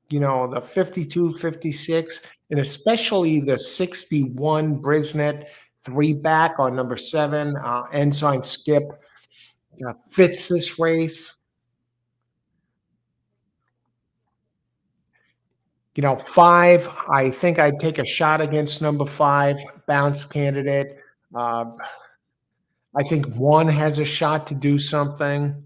The 52, 56, and especially the 61 Brisnet 3-back on number 7, Ensign Skip, fits this race. 5, I think I'd take a shot against number 5, bounce candidate. I think 1 has a shot to do something.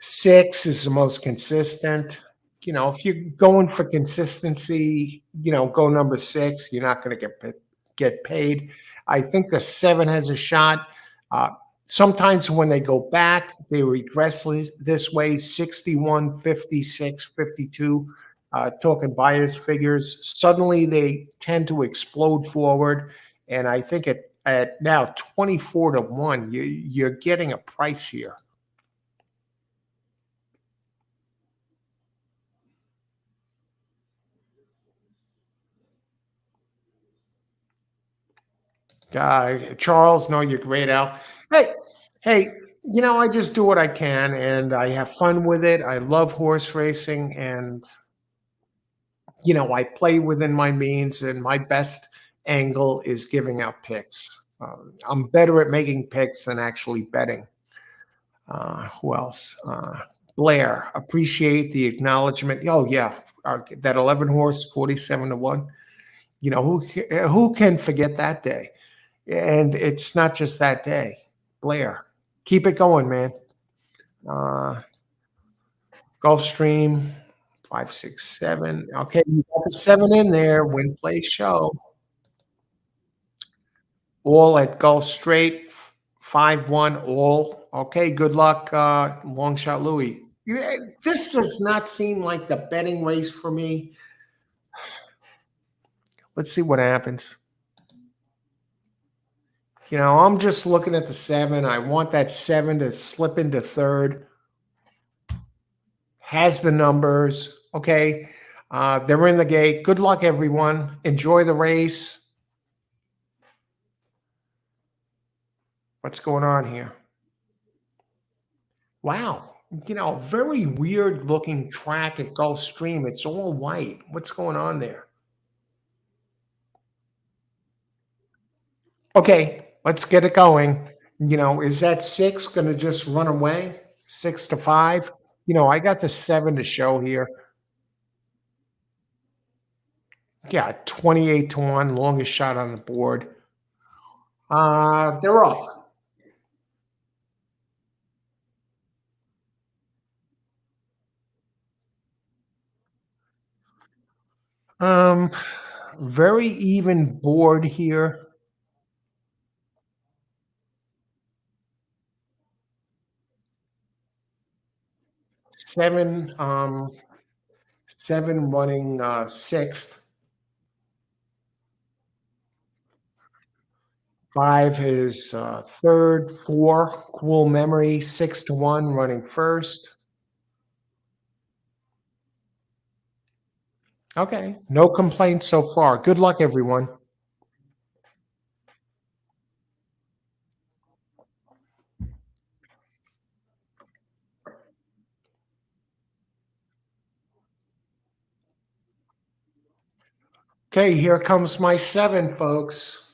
6 is the most consistent. If you're going for consistency, go number 6. You're not going to get paid. I think the 7 has a shot. Sometimes when they go back, they regress this way, 61, 56, 52. talking bias figures. Suddenly they tend to explode forward. And I think at now 24 to 1, you're getting a price here. Charles, no, you're great, Al. Hey, hey, I just do what I can and I have fun with it. I love horse racing and, I play within my means and my best angle is giving out picks. I'm better at making picks than actually betting. Who else? Blair, appreciate the acknowledgement. Oh, yeah. That 11 horse, 47 to 1. Who can forget that day? And it's not just that day. Blair, keep it going, man. Uh, Gulfstream, 567. Okay, you got the 7 in there. Win, play, show. All at Gulf Straight, 5-1, all. Okay, good luck, long shot Louis. This does not seem like the betting race for me. Let's see what happens. I'm just looking at the 7. I want that 7 to slip into third. Has the numbers. Okay. They're in the gate. Good luck, everyone. Enjoy the race. What's going on here? Wow. Very weird looking track at Gulfstream. It's all white. What's going on there? Okay, let's get it going. Is that 6 going to just run away? 6 to 5? I got the 7 to show here. Yeah, 28 to 1, longest shot on the board. They're off. Um, Very even board here. 7, 7 running sixth. 5 is third. 4, cool memory. 6 to 1 running first. Okay, no complaints so far. Good luck, everyone. Okay, here comes my 7, folks.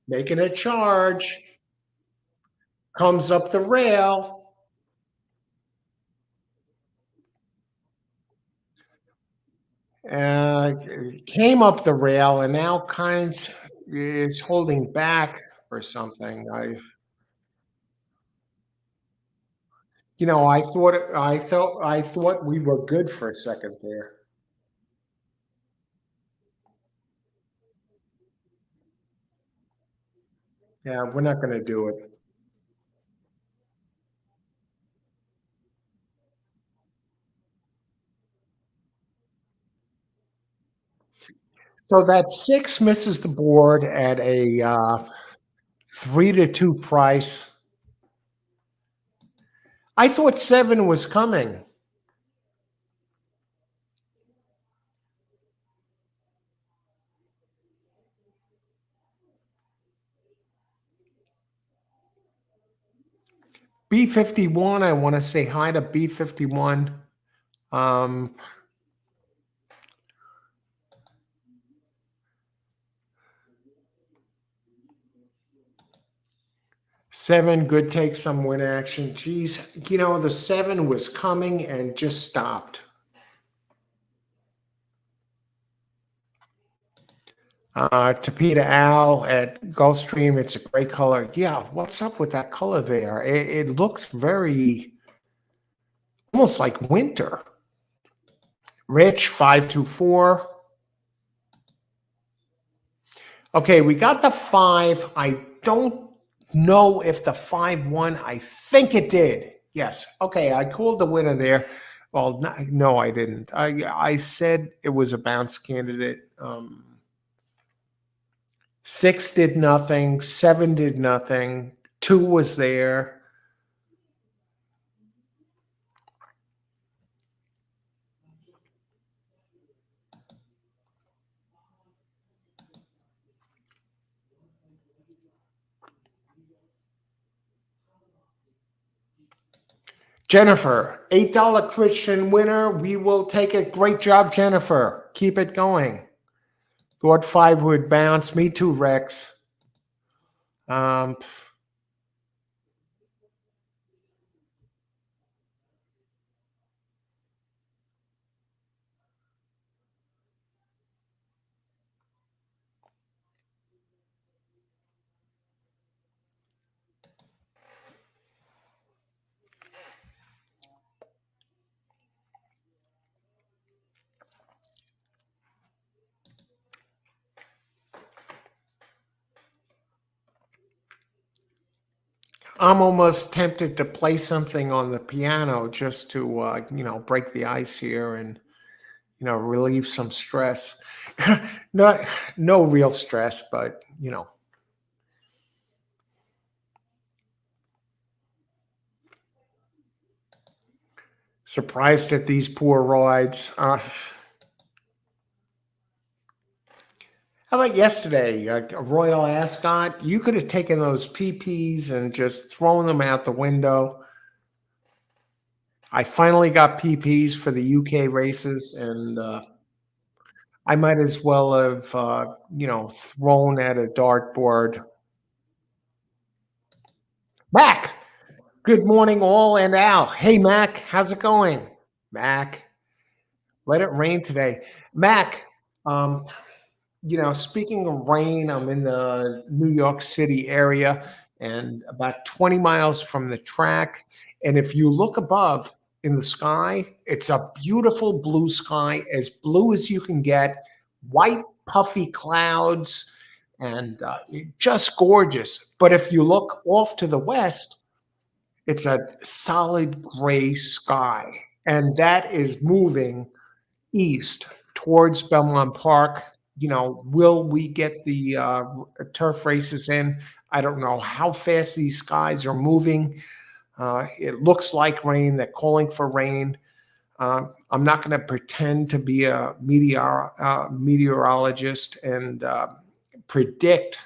Making a charge. Comes up the rail. Uh, Came up the rail and now kinds is holding back or something. I thought we were good for a second there. Yeah, we're not going to do it. So that 6 misses the board at a 3 to 2 price. I thought 7 was coming. B51, I want to say hi to B51. Um, 7, good take some win action. Geez, the 7 was coming and just stopped. Tapita Al at Gulfstream, it's a great color. Yeah, what's up with that color there? It looks very, almost like winter. Rich, 524. Okay, we got the 5. I don't know if the 5 won. I think it did. Yes. Okay, I called the winner there. Well, no, I didn't. I said it was a bounce candidate. Six did nothing. Seven did nothing. Two was there. Jennifer, $8 Christian winner. We will take it. Great job, Jennifer. Keep it going. Thought five would bounce. Me too, Rex. Um, I'm almost tempted to play something on the piano just to, break the ice here and, relieve some stress. Not, no real stress, but, surprised at these poor rides. How about yesterday, a Royal Ascot? You could have taken those PPs and just thrown them out the window. I finally got PPs for the UK races, and I might as well have, thrown at a dartboard. Mac, good morning, all and Al. Hey, Mac, how's it going? Mac, let it rain today. Mac, um, speaking of rain, I'm in the New York City area and about 20 miles from the track. And if you look above in the sky, it's a beautiful blue sky, as blue as you can get, white, puffy clouds, and just gorgeous. But if you look off to the west, it's a solid gray sky. And that is moving east towards Belmont Park. Will we get the turf races in? I don't know how fast these skies are moving. It looks like rain. They're calling for rain. I'm not going to pretend to be a meteorologist and predict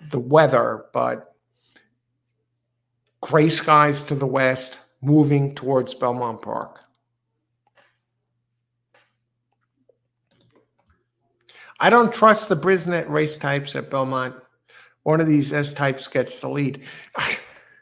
the weather, but gray skies to the west, moving towards Belmont Park. I don't trust the Brisnet race types at Belmont. One of these S types gets the lead.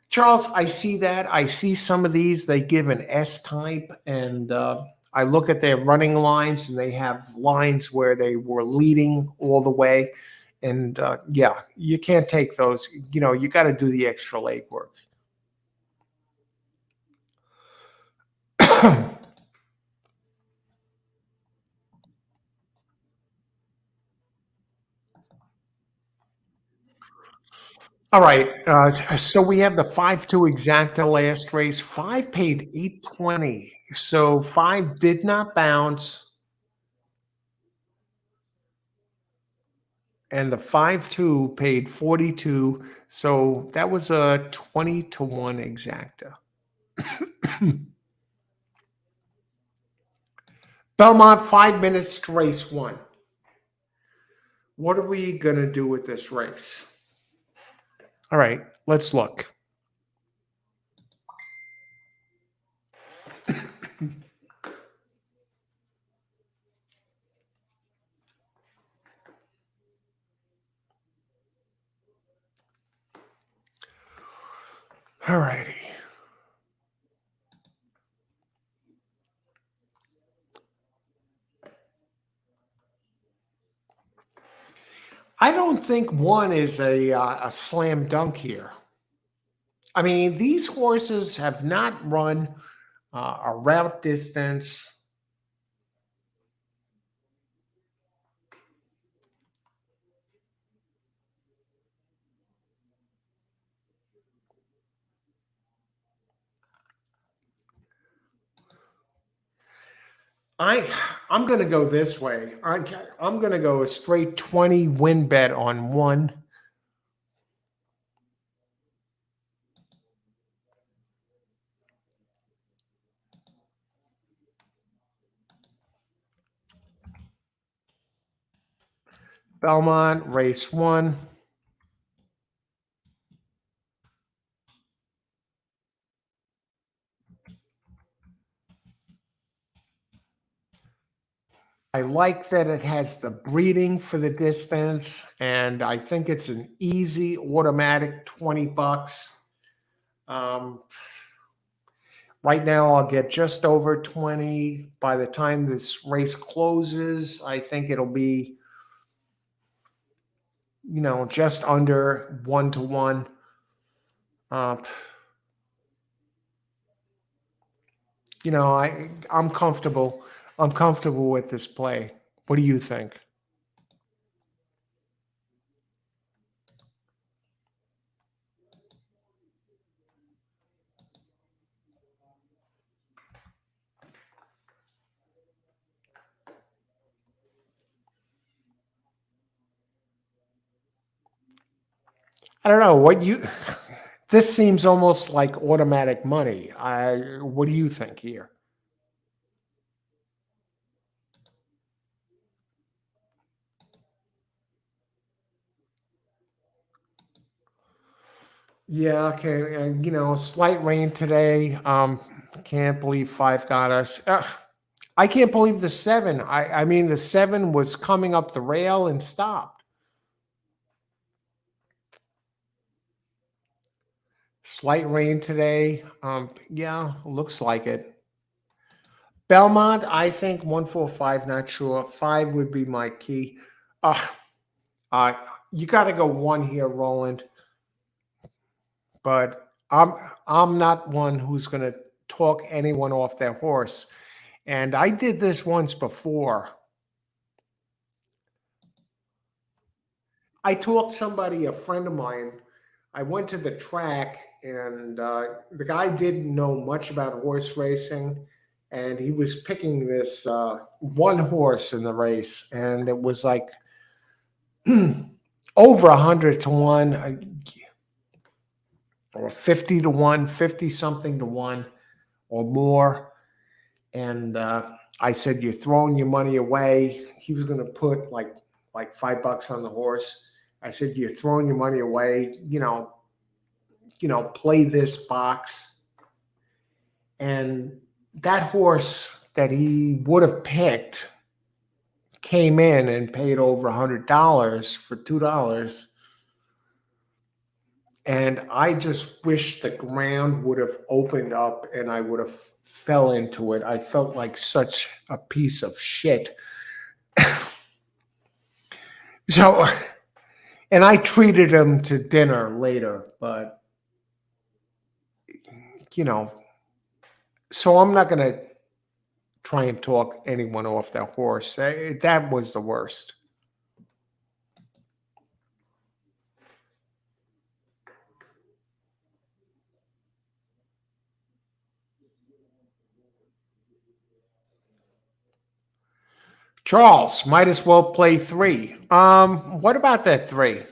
Charles, I see that. I see some of these. They give an S type, and I look at their running lines, and they have lines where they were leading all the way. And yeah, you can't take those. You got to do the extra legwork. All right. So we have the 5-2 exacta last race. Five paid 820. So five did not bounce. And the 5-2 paid 42. So that was a 20-1 exacta. Belmont, 5 minutes to race one. What are we going to do with this race? All right, let's look. All righty. I don't think one is a slam dunk here. I mean, these horses have not run a route distance. I I'm gonna go this way. I'm gonna go a straight 20 win bet on one. Belmont, race one. I like that it has the breeding for the distance, and I think it's an easy automatic 20 bucks. Um, right now, I'll get just over 20. By the time this race closes, I think it'll be, just under 1 to 1. Uh, I'm comfortable. I'm comfortable with this play. What do you think? I don't know what you. This seems almost like automatic money. What do you think here? Yeah, okay. And slight rain today. Can't believe five got us. I can't believe the seven. I mean the seven was coming up the rail and stopped. Slight rain today. Yeah, looks like it. Belmont, I think 145, not sure. Five would be my key. Uh, uh you gotta go one here, Roland. But I'm not one who's gonna talk anyone off their horse. And I did this once before. I talked somebody, a friend of mine. I went to the track, and the guy didn't know much about horse racing, and he was picking this one horse in the race, and it was like over 100 to 1, or 50 to 1, 50 something to 1, or more. And I said, "You're throwing your money away." He was going to put like $5 on the horse. I said, "You're throwing your money away. Play this box." And that horse that he would have picked came in and paid over $100 for $2. And I just wish the ground would have opened up and I would have fell into it. I felt like such a piece of shit. So, and I treated him to dinner later, but you know, so I'm not going to try and talk anyone off their horse. That was the worst. Charles, might as well play three. What about that three?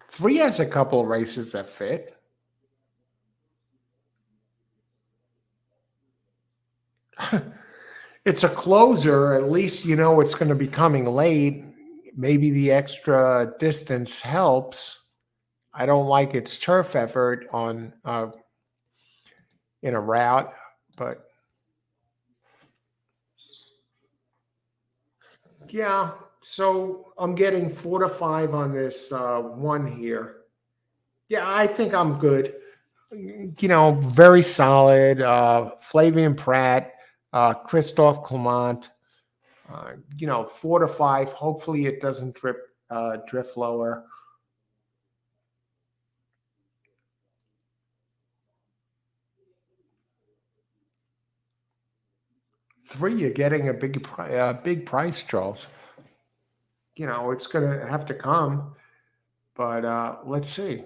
Three has a couple of races that fit. It's a closer. At least you know it's going to be coming late. Maybe the extra distance helps. I don't like its turf effort on in a route, but yeah. So I'm getting 4 to 5 on this one here. Yeah, I think I'm good. Very solid. Flavian Pratt, Christophe Clement. 4 to 5. Hopefully, it doesn't drift lower. Three, you're getting a big price, Charles. It's going to have to come, but let's see.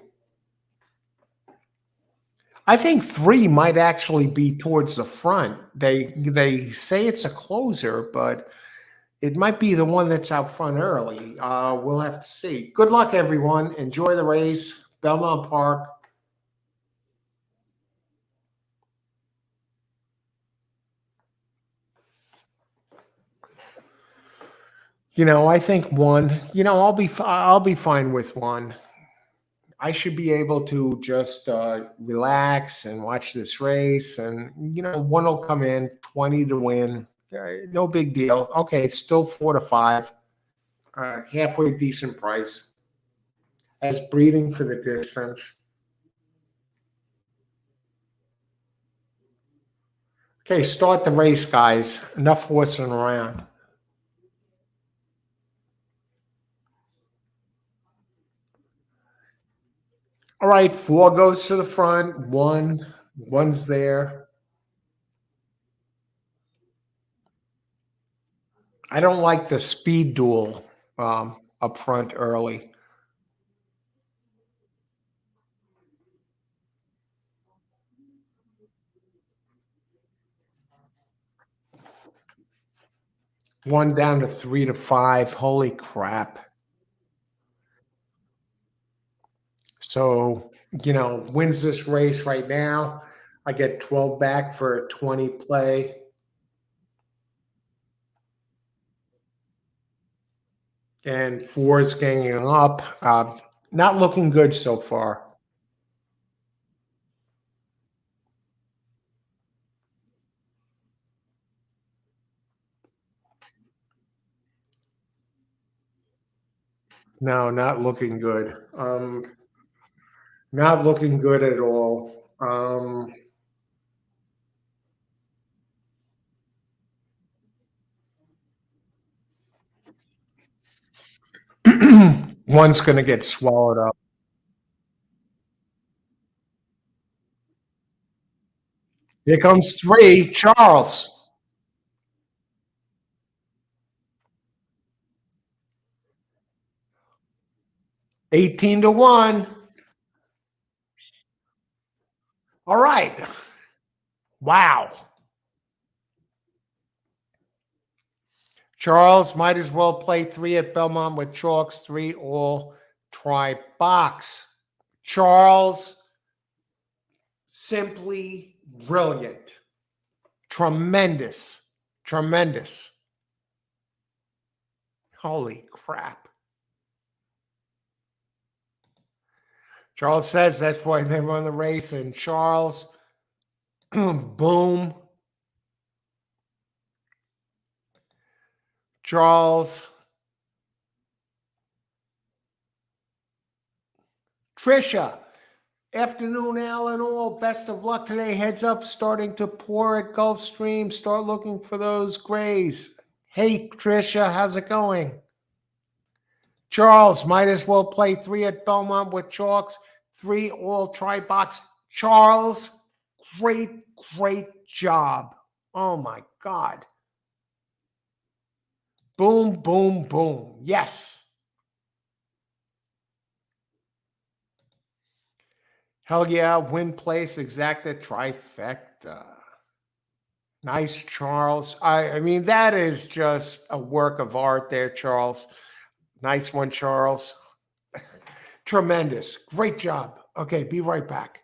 I think 3 might actually be towards the front. They say it's a closer, but it might be the one that's out front early. We'll have to see. Good luck, everyone. Enjoy the race. Belmont Park. I think 1. I'll be fine with 1. I should be able to just relax and watch this race, and 1 will come in, 20 to win. No big deal. Okay, it's still 4 to 5. Halfway decent price. As breeding for the distance. Okay, start the race, guys. Enough horsing around. All right, 4 goes to the front. One's there. I don't like the speed duel up front early. One down to 3 to 5. Holy crap. So, wins this race right now. I get 12 back for a 20 play. And 4 is ganging up. Not looking good so far. No, not looking good. Not looking good at all. One's going to get swallowed up. Here comes 3, Charles. 18 to 1. All right. Wow. Charles might as well play 3 at Belmont with chalks, 3 all, try box. Charles, simply brilliant. Tremendous. Tremendous. Holy crap. Charles says that's why they run the race. And Charles, boom. Charles, Trisha, afternoon, Alan. All best of luck today. Heads up, starting to pour at Gulfstream. Start looking for those grays. Hey, Trisha, how's it going? Charles, might as well play 3 at Belmont with chalks, 3 all try box. Charles, great, great job. Oh my God. Boom, boom, boom. Yes. Hell yeah, win place, exacta trifecta. Nice, Charles. I mean, that is just a work of art there, Charles. Nice one, Charles. Tremendous. Great job. Okay, be right back.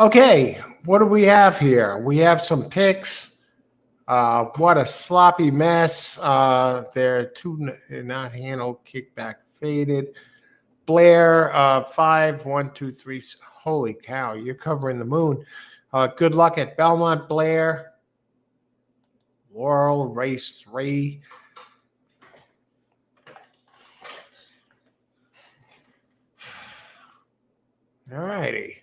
Okay, what do we have here? We have some picks. What a sloppy mess. They're two not handled, kickback faded. Blair, 5, 1, 2, 3. Holy cow, you're covering the moon. Good luck at Belmont, Blair. Laurel, race 3. All righty.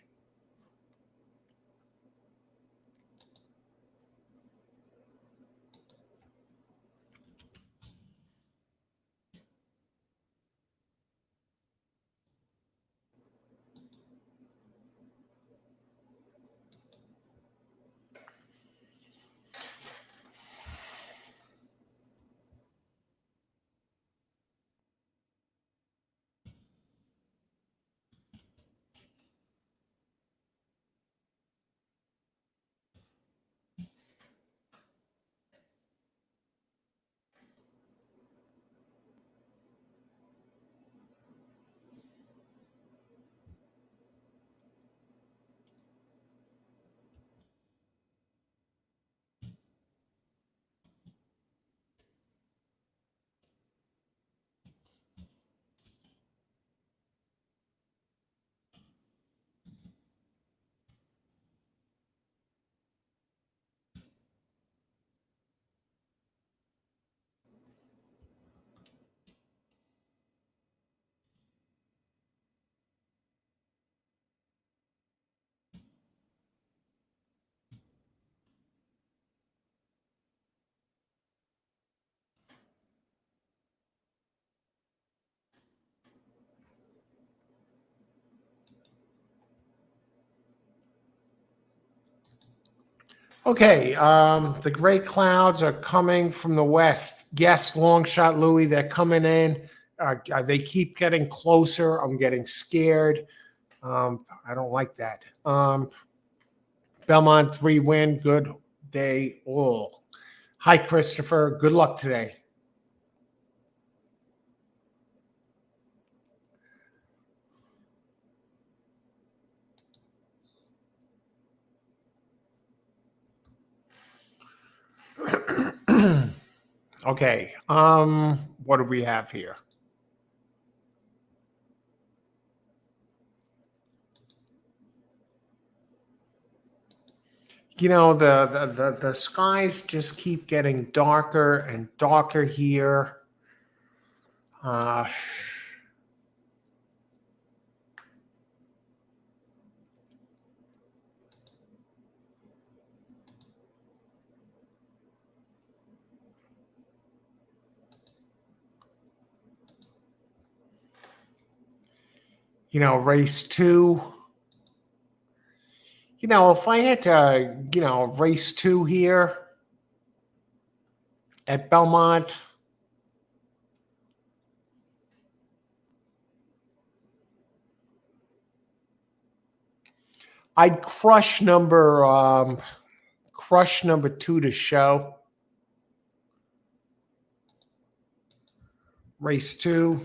Okay, the gray clouds are coming from the west. Yes, long shot, Louis. They're coming in. They keep getting closer. I'm getting scared. I don't like that. Belmont 3 win. Good day all. Hi, Christopher. Good luck today. Okay. What do we have here? You know, the skies just keep getting darker and darker here. Uh, race 2. If I had to, race 2 here at Belmont, I'd crush number 2 to show. Race 2.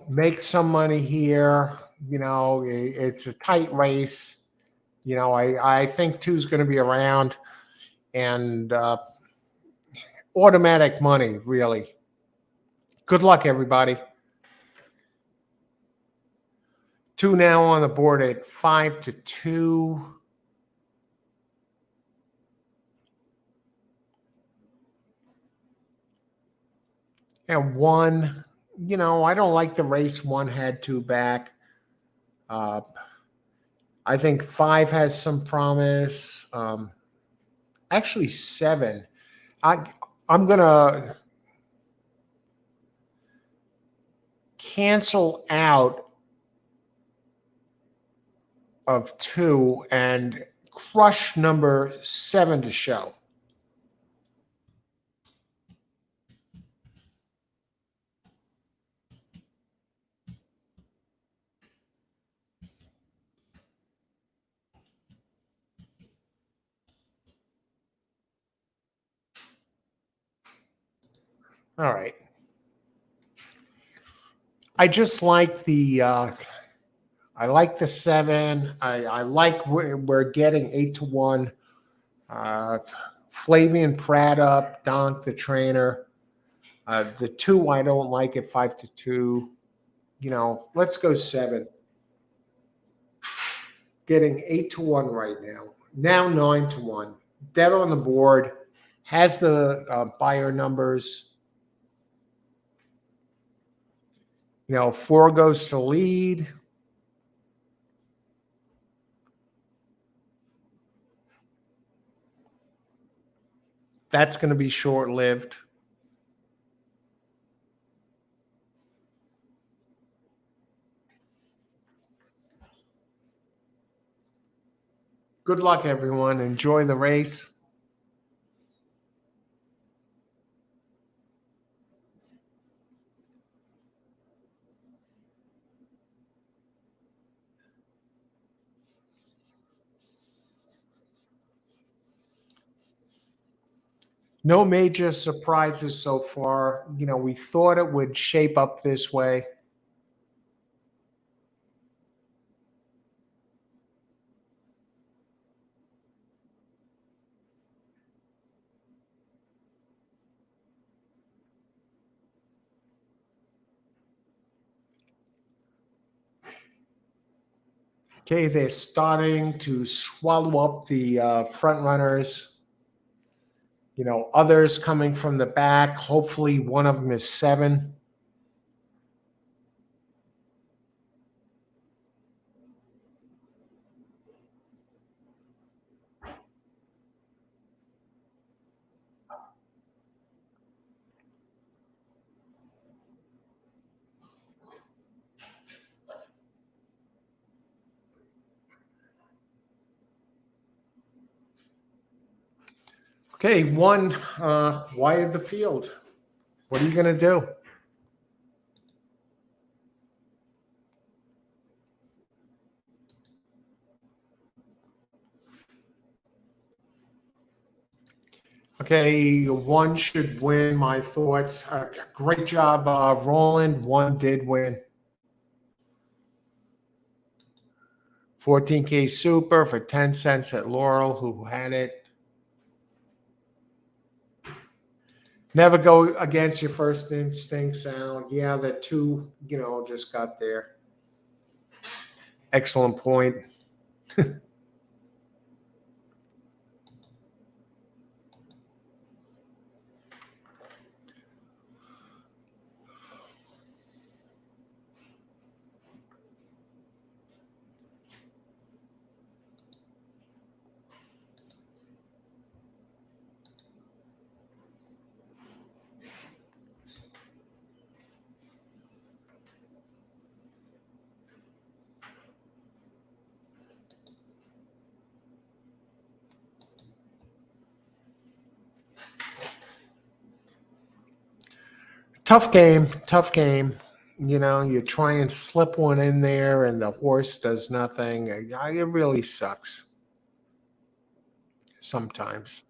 Make some money here. It's a tight race. I think 2 is going to be around, and automatic money, really. Good luck, everybody. 2 now on the board at 5-2. And 1, I don't like the race 1 had 2 back. I think 5 has some promise. Actually, 7. I'm going to cancel out of 2 and crush number 7 to show. All right. I just like the I like the 7. I like we're getting 8-1. Flavian Pratt up, Donk the trainer. The 2 I don't like at 5-2. Let's go 7. Getting 8-1 right now. Now 9-1. Dead on the board. Has the buyer numbers. 4 goes to lead. That's going to be short-lived. Good luck, everyone. Enjoy the race. No major surprises so far. We thought it would shape up this way. Okay, they're starting to swallow up the front runners. Others coming from the back. Hopefully one of them is 7. Okay, 1 wired the field. What are you going to do? Okay, 1 should win, my thoughts. Great job, Roland. 1 did win. 14K Super for 10 cents at Laurel, who had it. Never go against your first instinct, Sal. Yeah, the 2, just got there. Excellent point. Tough game, tough game. You try and slip one in there and the horse does nothing. It really sucks sometimes.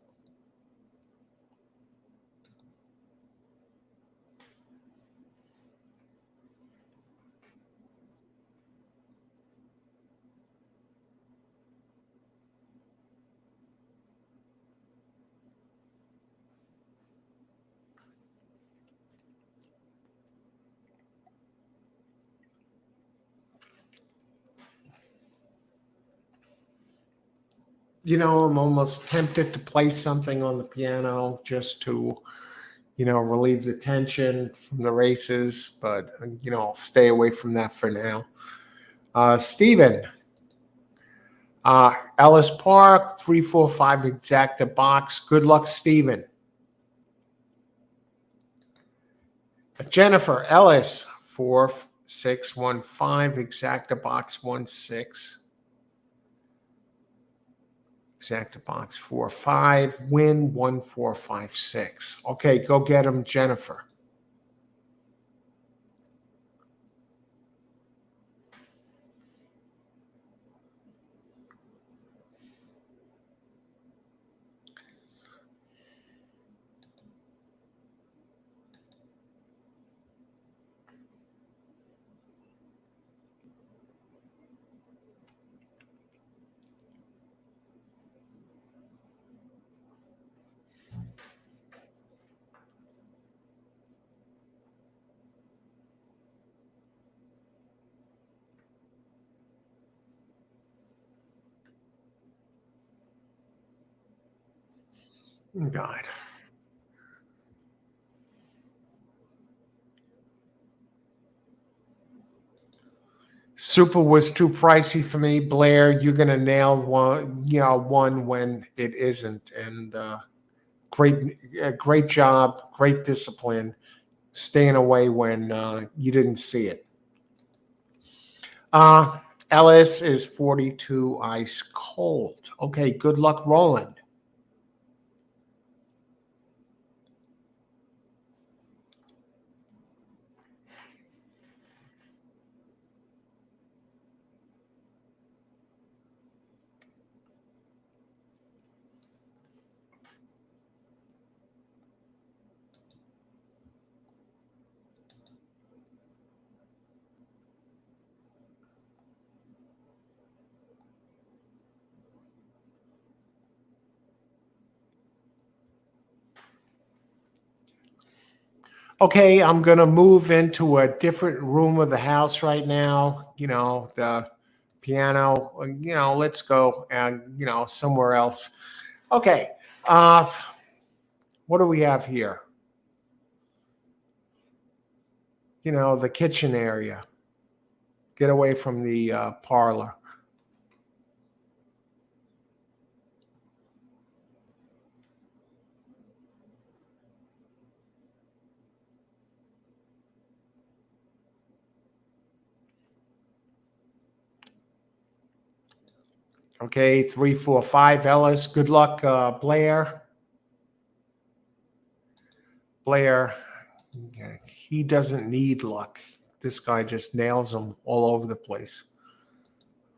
I'm almost tempted to play something on the piano just to, relieve the tension from the races, but, I'll stay away from that for now. Steven, Ellis Park, 345 exacta box. Good luck, Steven. Jennifer Ellis, 4615 exacta box 16. Exacta box 45, win 1456. Okay, go get him, Jennifer. God. Super was too pricey for me. Blair, you're gonna nail one, one when it isn't. And great job, great discipline, staying away when you didn't see it. Uh, Ellis is 42 ice cold. Okay, good luck, Roland. Okay, I'm gonna move into a different room of the house right now. The piano. Let's go and somewhere else. Okay, uh, what do we have here? The kitchen area. Get away from the parlor. Okay, 3, 4, 5, Ellis. Good luck, Blair. Blair, okay, he doesn't need luck. This guy just nails them all over the place.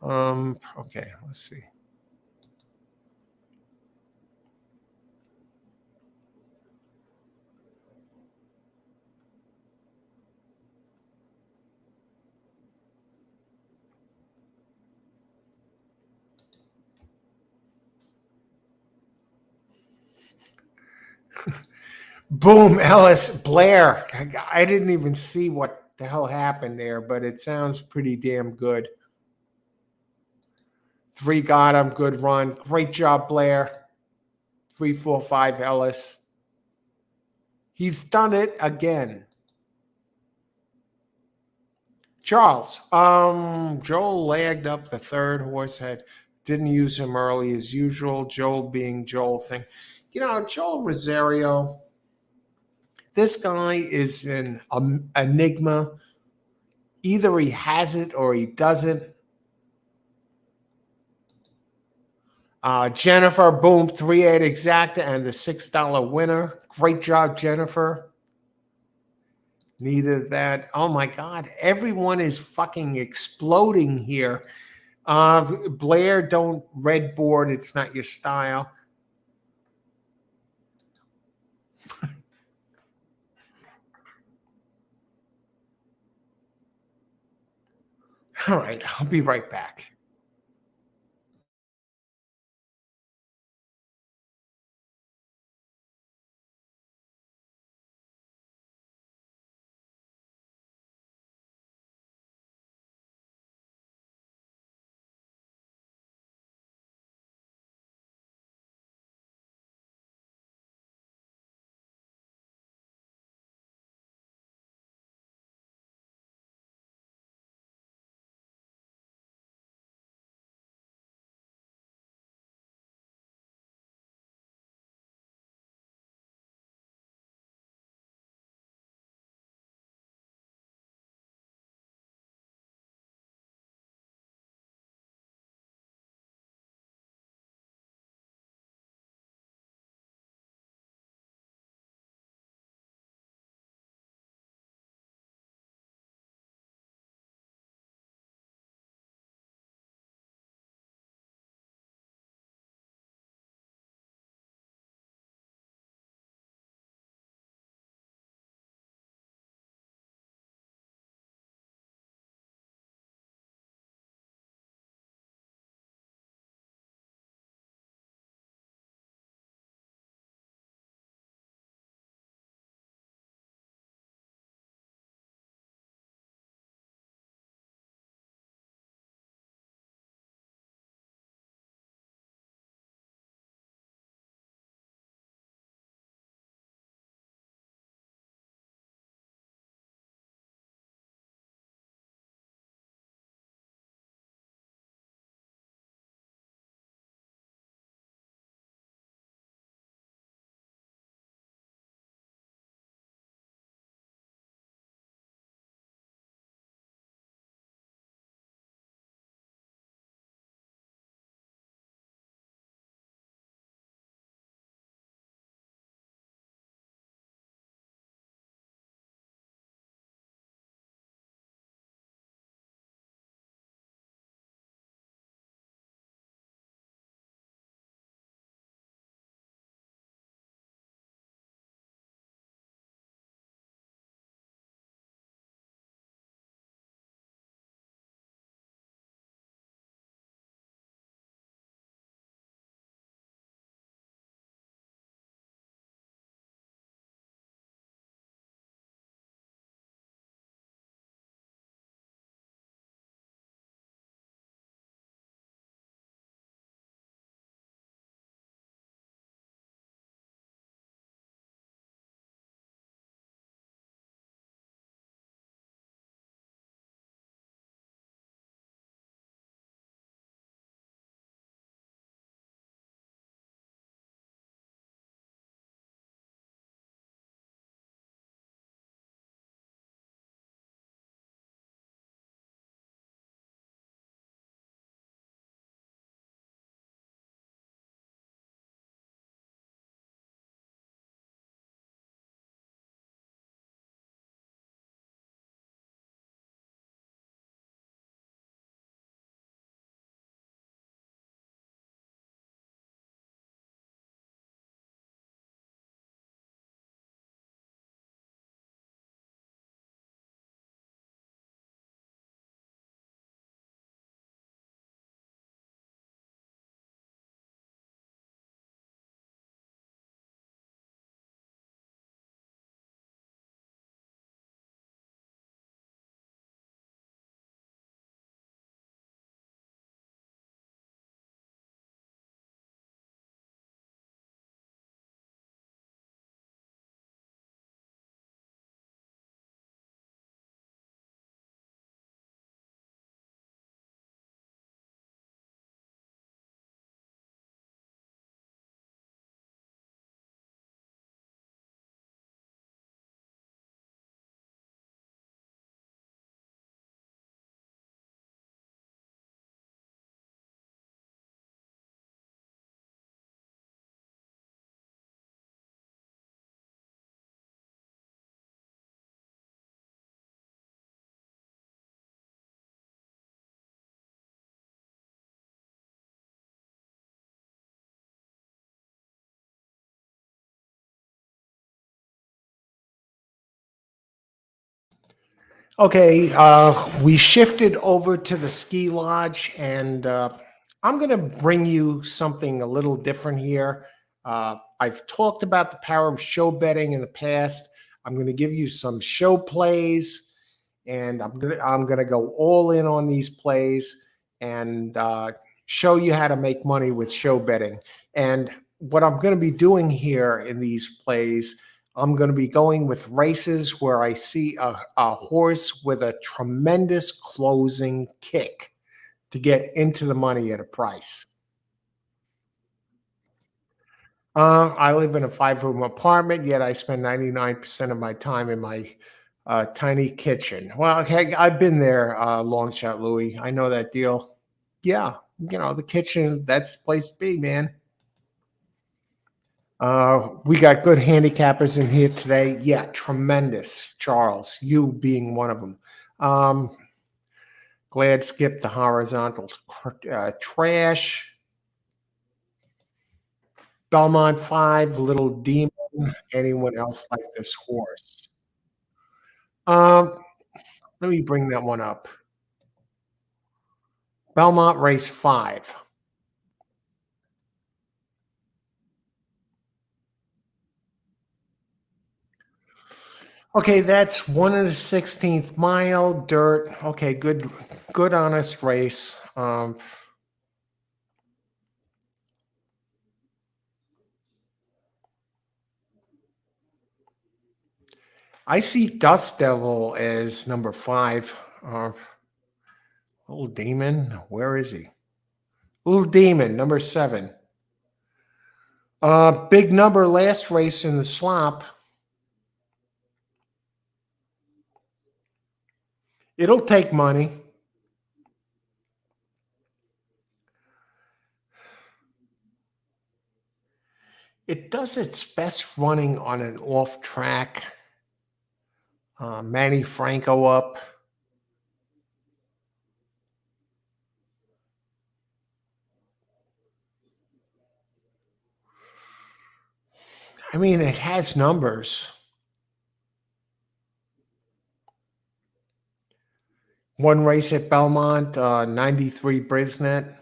Okay, let's see. Boom, Ellis, Blair. I didn't even see what the hell happened there, but it sounds pretty damn good. 3 got him, good run. Great job, Blair. 3, 4, 5, Ellis. He's done it again. Charles, Joel lagged up the third horse head. Didn't use him early as usual. Joel being Joel thing. Joel Rosario, this guy is an enigma. Either he has it or he doesn't. Jennifer, boom, 3-8 exacta and the $6 winner. Great job, Jennifer. Neither that. Oh my God, everyone is fucking exploding here. Blair, don't red board. It's not your style. All right, I'll be right back. Okay, we shifted over to the ski lodge, and I'm going to bring you something a little different here. I've talked about the power of show betting in the past. I'm going to give you some show plays, and I'm gonna go all in on these plays and show you how to make money with show betting. And what I'm going to be doing here in these plays, I'm going to be going with races where I see a horse with a tremendous closing kick to get into the money at a price. I live in a 5-room apartment, yet I spend 99% of my time in my tiny kitchen. Well, okay, I've been there, long shot Louis. I know that deal. Yeah, the kitchen, that's the place to be, man. We got good handicappers in here today. Yeah, tremendous. Charles, you being one of them. Um, Glad skipped the horizontal trash. Belmont 5, Little Demon. Anyone else like this horse? Um, Let me bring that one up. Belmont Race 5. Okay, that's 1 16th mile dirt. Okay, good honest race. I see Dust Devil as number 5. Little Demon, where is he? Little Demon, number 7. Big number last race in the slop. It'll take money. It does its best running on an off track. Manny Franco up. I mean, it has numbers. One race at Belmont, 93 Brisnet.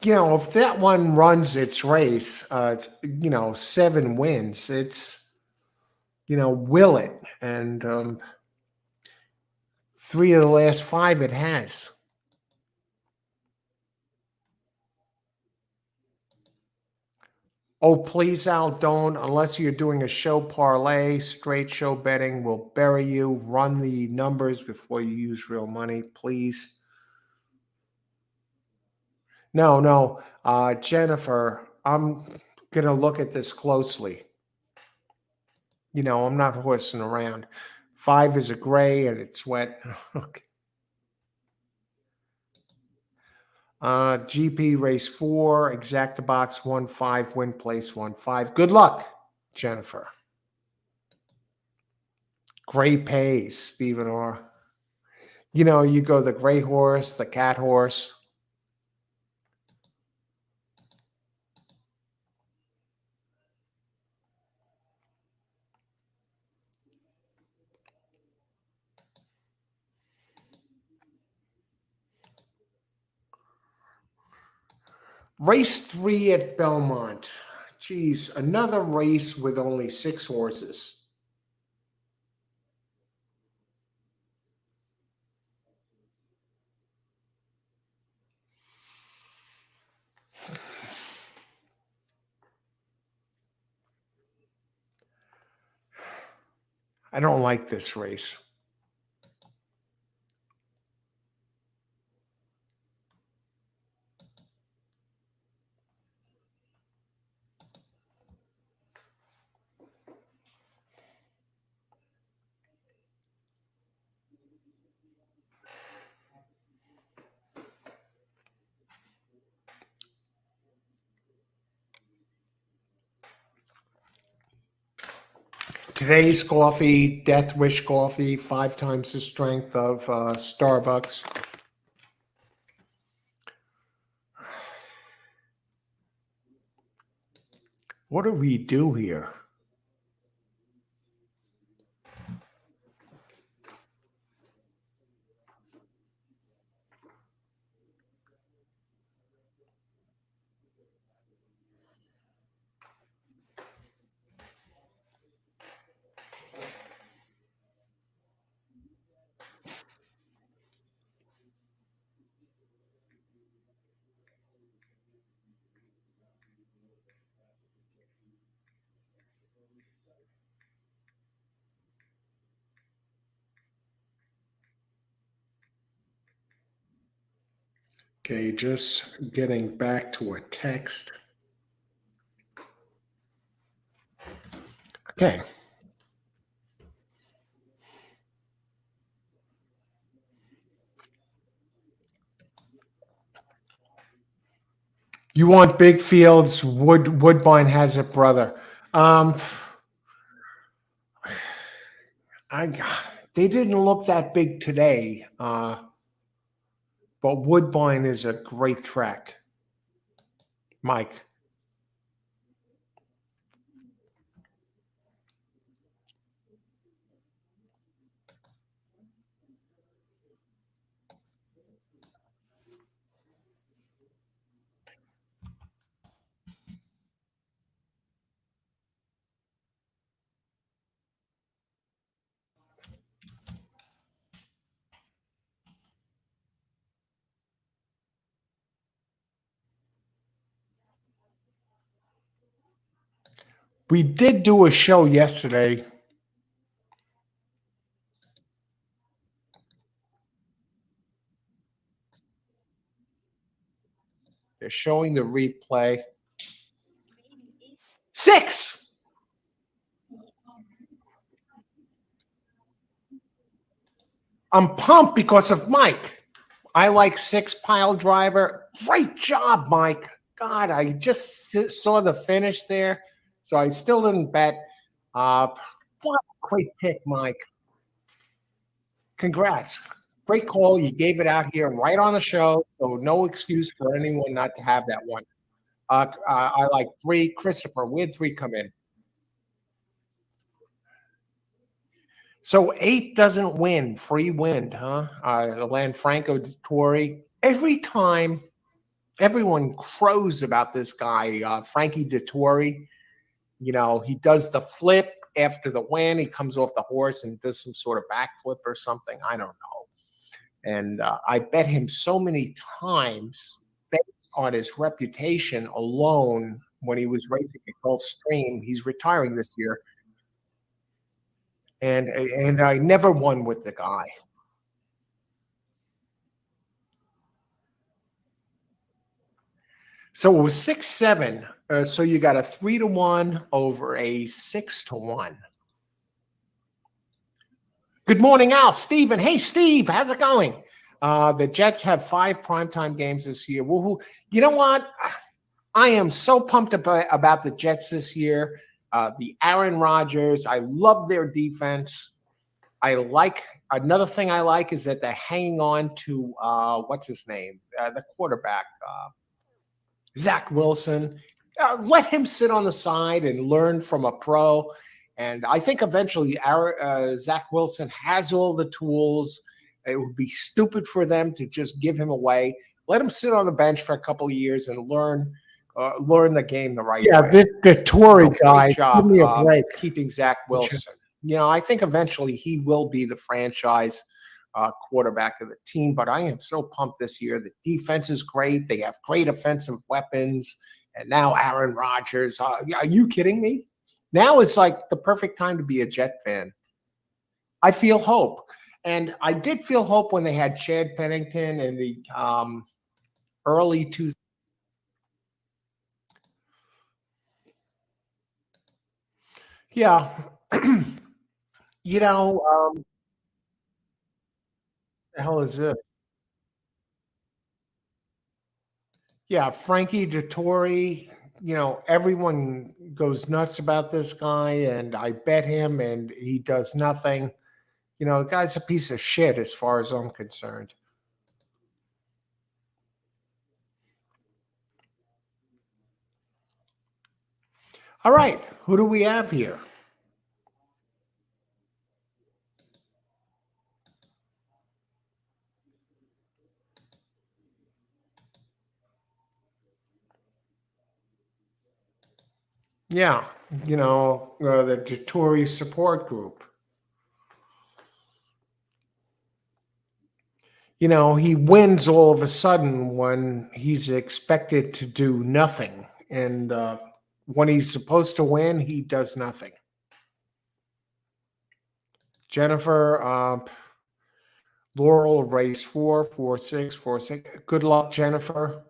If that one runs its race, 7 wins. It's, will it? And 3 of the last 5 it has. Oh, please, Al, don't, unless you're doing a show parlay, straight show betting will bury you. Run the numbers before you use real money, please. No, no. Jennifer, I'm going to look at this closely. I'm not horsing around. 5 is a gray and it's wet. Okay. GP race 4, exacta box 1-5, win place 1-5. Good luck, Jennifer. Gray pays, Stephen R. You go the gray horse, the cat horse. Race 3 at Belmont. Geez, another race with only 6 horses. I don't like this race. Today's coffee, Death Wish coffee, 5 times the strength of Starbucks. What do we do here? Okay, just getting back to a text. Okay. You want big fields. Woodbine has it, brother. Um, I they didn't look that big today, but Woodbine is a great track, Mike. We did do a show yesterday. They're showing the replay. 6. I'm pumped because of Mike. I like 6 pile driver. Great job, Mike. God, I just saw the finish there, so I still didn't bet. What a great pick, Mike. Congrats. Great call. You gave it out here right on the show, so no excuse for anyone not to have that one. I like 3. Christopher, where'd 3 come in? So 8 doesn't win. Free wind, huh? Lanfranco Dettori. Every time everyone crows about this guy, Frankie Dettori. You know, he does the flip after the win. He comes off the horse and does some sort of backflip or something. I don't know. And I bet him so many times based on his reputation alone when he was racing at Gulfstream. He's retiring this year. And I never won with the guy. So it was 6-7. So you got a 3-1 over a 6-1. Good morning, Al. Steven. Hey, Steve. How's it going? The Jets have 5 primetime games this year. Woohoo. You know what? I am so pumped about the Jets this year. The Aaron Rodgers. I love their defense. I like another thing I like is that they're hanging on to what's his name? The quarterback. Zach Wilson. Let him sit on the side and learn from a pro. And I think eventually Zach Wilson has all the tools. It would be stupid for them to just give him away. Let him sit on the bench for a couple of years and learn the game the right way. Yeah, this Tory guy, give me a break. Keeping Zach Wilson. You know, I think eventually he will be the franchise quarterback of the team. But I am so pumped this year. The defense is great. They have great offensive weapons. And now Aaron Rodgers. Are you kidding me? Now is like the perfect time to be a Jet fan. I feel hope. And I did feel hope when they had Chad Pennington in the early 2000s. Yeah. You know, the hell is this? Yeah, Frankie Dettori, you know, everyone goes nuts about this guy, and I bet him, and he does nothing. You know, the guy's a piece of shit as far as I'm concerned. All right. Who do we have here? Yeah, the Tory support group. He wins all of a sudden when he's expected to do nothing. And when he's supposed to win, he does nothing. Jennifer, Laurel, race 4, 4, 6, 4, 6. Good luck, Jennifer.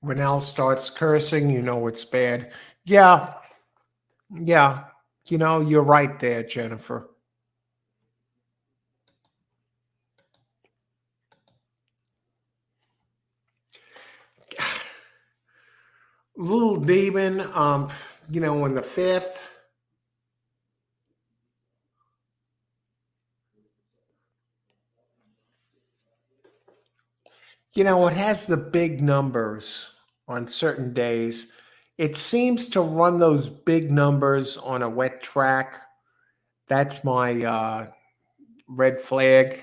Renell starts cursing, it's bad. Yeah, yeah, you're right there, Jennifer. Little demon, in the fifth. It has the big numbers on certain days. It seems to run those big numbers on a wet track. That's my red flag.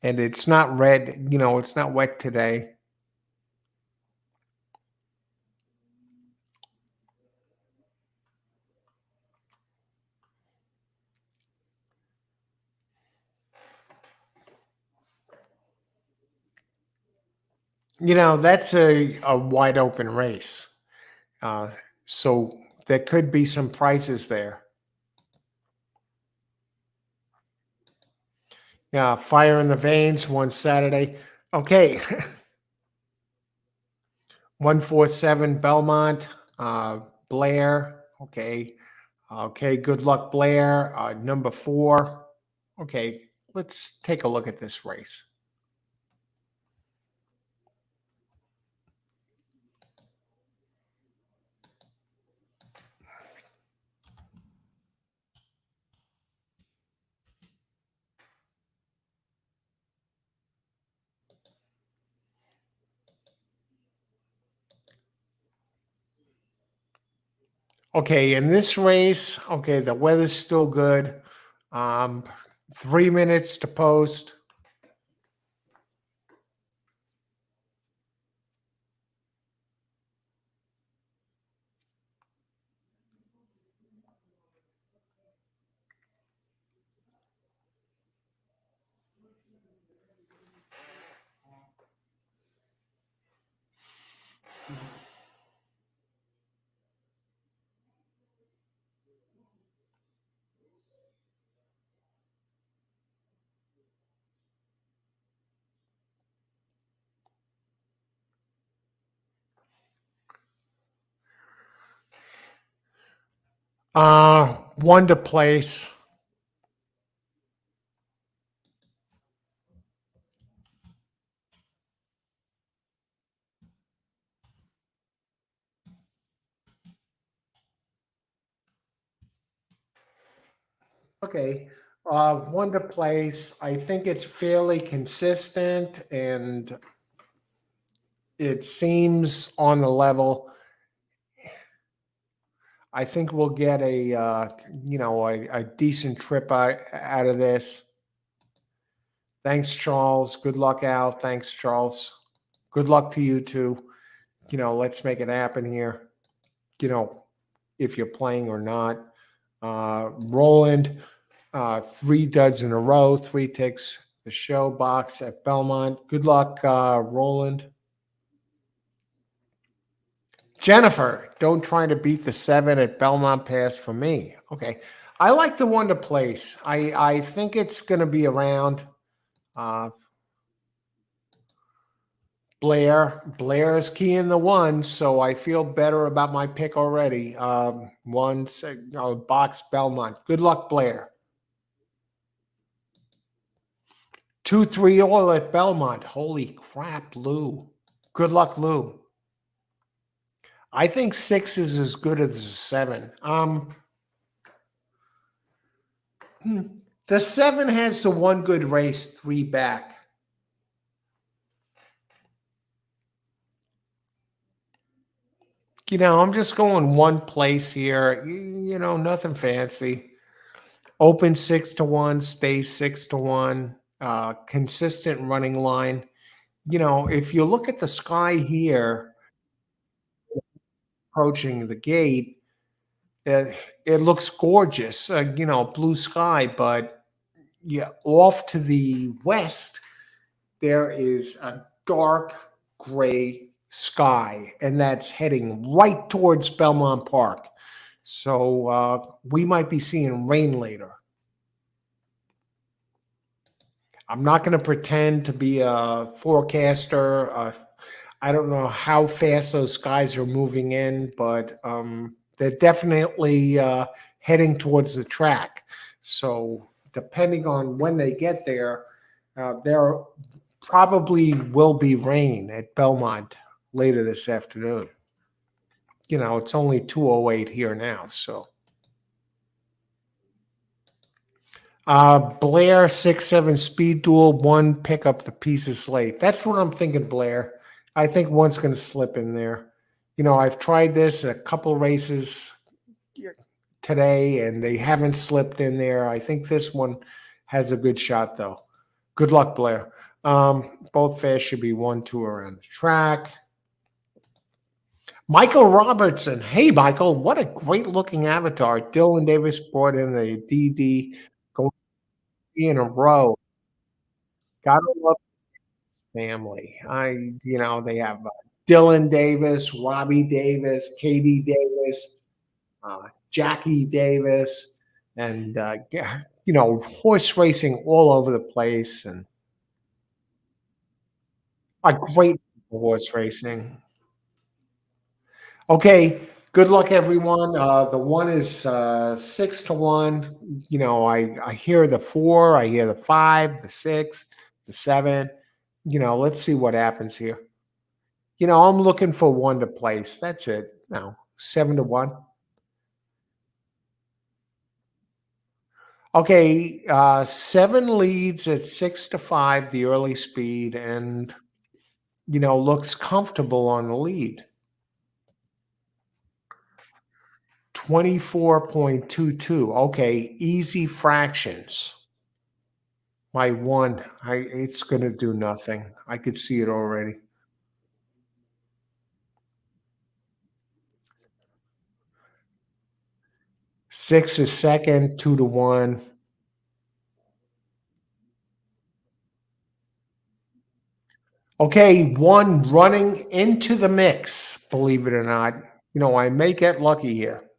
And it's not red, it's not wet today. That's a wide open race. So there could be some prices there. Yeah, Fire in the Veins, one Saturday. Okay. 147 Belmont, Blair. Okay. Okay, good luck, Blair. Number 4. Okay, let's take a look at this race. Okay, in this race, okay, the weather's still good. 3 minutes to post. One to place. Okay. One to place. I think it's fairly consistent and it seems on the level. I think we'll get a decent trip out of this. Thanks, Charles. Good luck, Al. Thanks, Charles. Good luck to you too. Let's make it happen here. If you're playing or not. Roland, 3 duds in a row. 3 takes the show box at Belmont. Good luck, Roland. Jennifer, don't try to beat the 7 at Belmont Pass for me. Okay. I like the one to place. I think it's going to be around. Blair is keying the one, so I feel better about my pick already. Box Belmont. Good luck, Blair. 2-3 all at Belmont. Holy crap, Lou. Good luck, Lou. I think 6 is as good as a 7. The 7 has the one good race, 3 back. I'm just going one place here. Nothing fancy. Open 6-1, stays 6-1. Consistent running line. If you look at the sky here, approaching the gate, it looks gorgeous. Blue sky, but yeah, off to the west, there is a dark gray sky, and that's heading right towards Belmont Park. So we might be seeing rain later. I'm not going to pretend to be a forecaster. I don't know how fast those skies are moving in, but they're definitely heading towards the track. So depending on when they get there, there probably will be rain at Belmont later this afternoon. It's only 2:08 here now, so. Blair 6-7 speed duel, 1 pick up the pieces late. That's what I'm thinking, Blair. I think one's going to slip in there. I've tried this a couple races today, and they haven't slipped in there. I think this one has a good shot, though. Good luck, Blair. Both fast should be 1-2 around the track. Michael Robertson. Hey, Michael, what a great looking avatar. Dylan Davis brought in the DD going in a row. Gotta love family. They have Dylan Davis, Robbie Davis, Katie Davis, Jockey Davis, and horse racing all over the place, and a great horse racing. Okay, good luck, everyone. The one is 6-1. I hear the 4, I hear the 5, the 6, the 7. Let's see what happens here. I'm looking for one to place. That's it. 7-1. Okay, 7 leads at 6-5, the early speed, and looks comfortable on the lead. 24.22. Okay, easy fractions. My one, it's going to do nothing. I could see it already. 6 is second, 2-1. Okay, 1 running into the mix, believe it or not. I may get lucky here.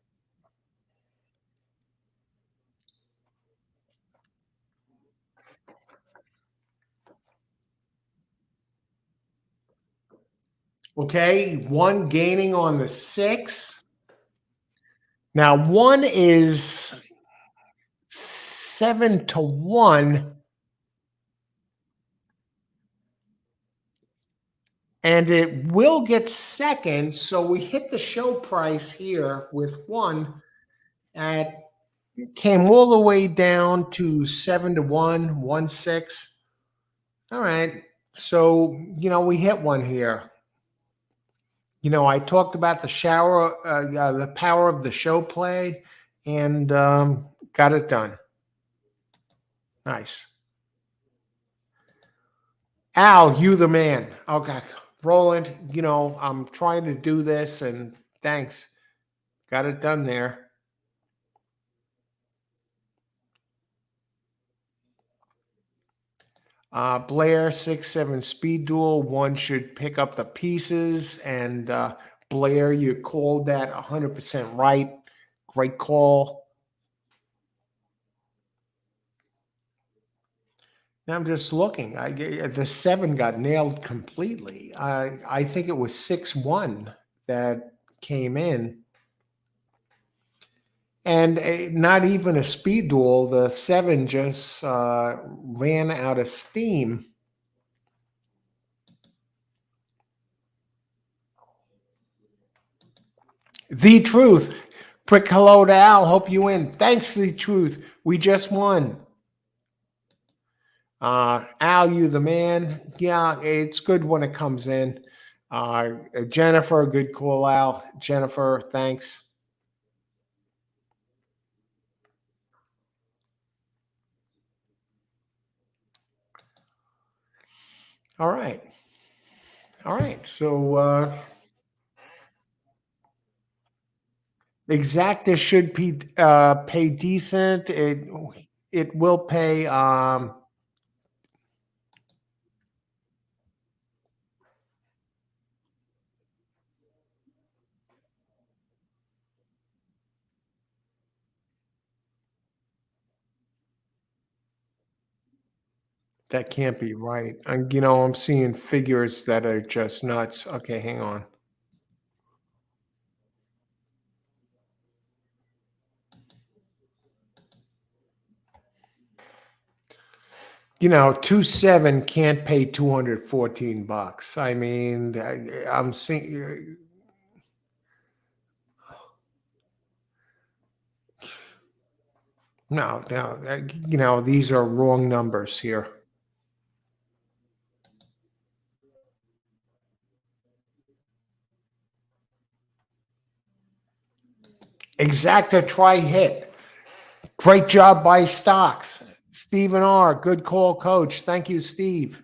Okay, 1 gaining on the 6. Now, 1 is 7-1, and it will get second. So we hit the show price here with 1 at came all the way down to 7-1, 1-6. All right. So, we hit one here. I talked about the power of the show play, and got it done. Nice. Al, you the man. Okay. Roland, I'm trying to do this, and thanks. Got it done there. Blair 6-7 speed duel. 1 should pick up the pieces, and Blair, you called that 100% right. Great call. I'm just looking. The seven got nailed completely. I think it was 6-1 that came in, and not even a speed duel. The seven just ran out of steam. The Truth. Quick hello to Al. Hope you win. Thanks, The Truth. We just won. Al, you the man. Yeah, it's good when it comes in. Jennifer, good call, Al. Jennifer, thanks. All right. All right. So Exacta should pay decent. It will pay. That can't be right. I'm seeing figures that are just nuts. Okay, hang on. 2.7 can't pay $214. I mean, I'm seeing. No, no, these are wrong numbers here. Exacta try hit. Great job by stocks. Stephen R. Good call, coach. Thank you, Steve.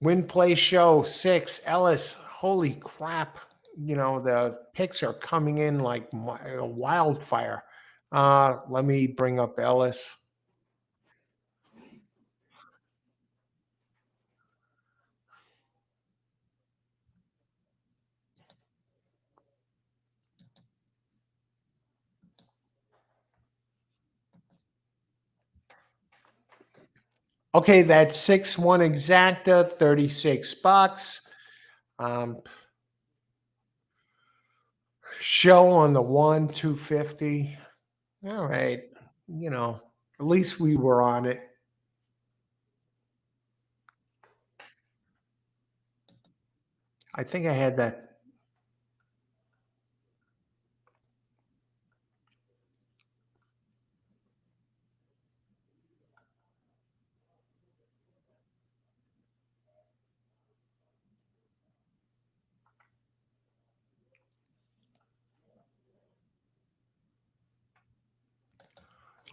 Win play show 6. Ellis. Holy crap. The picks are coming in like a wildfire. Let me bring up Ellis. Okay, that's 6-1 exacta, $36. Um, show on the one, 250. All right. At least we were on it. I think I had that.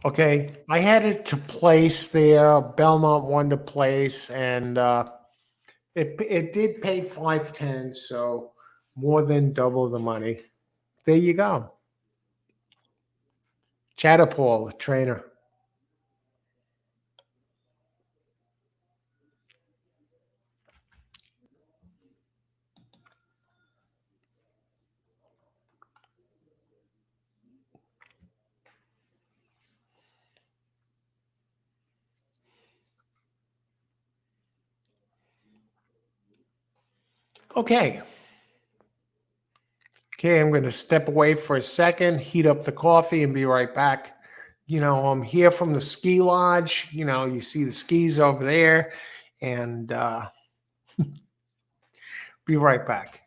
Okay. I had it to place there. Belmont won to place, and it did pay 510, so more than double the money. There you go. Chatterpole, trainer. Okay. Okay, I'm going to step away for a second, heat up the coffee, and be right back. I'm here from the ski lodge. You see the skis over there, and be right back.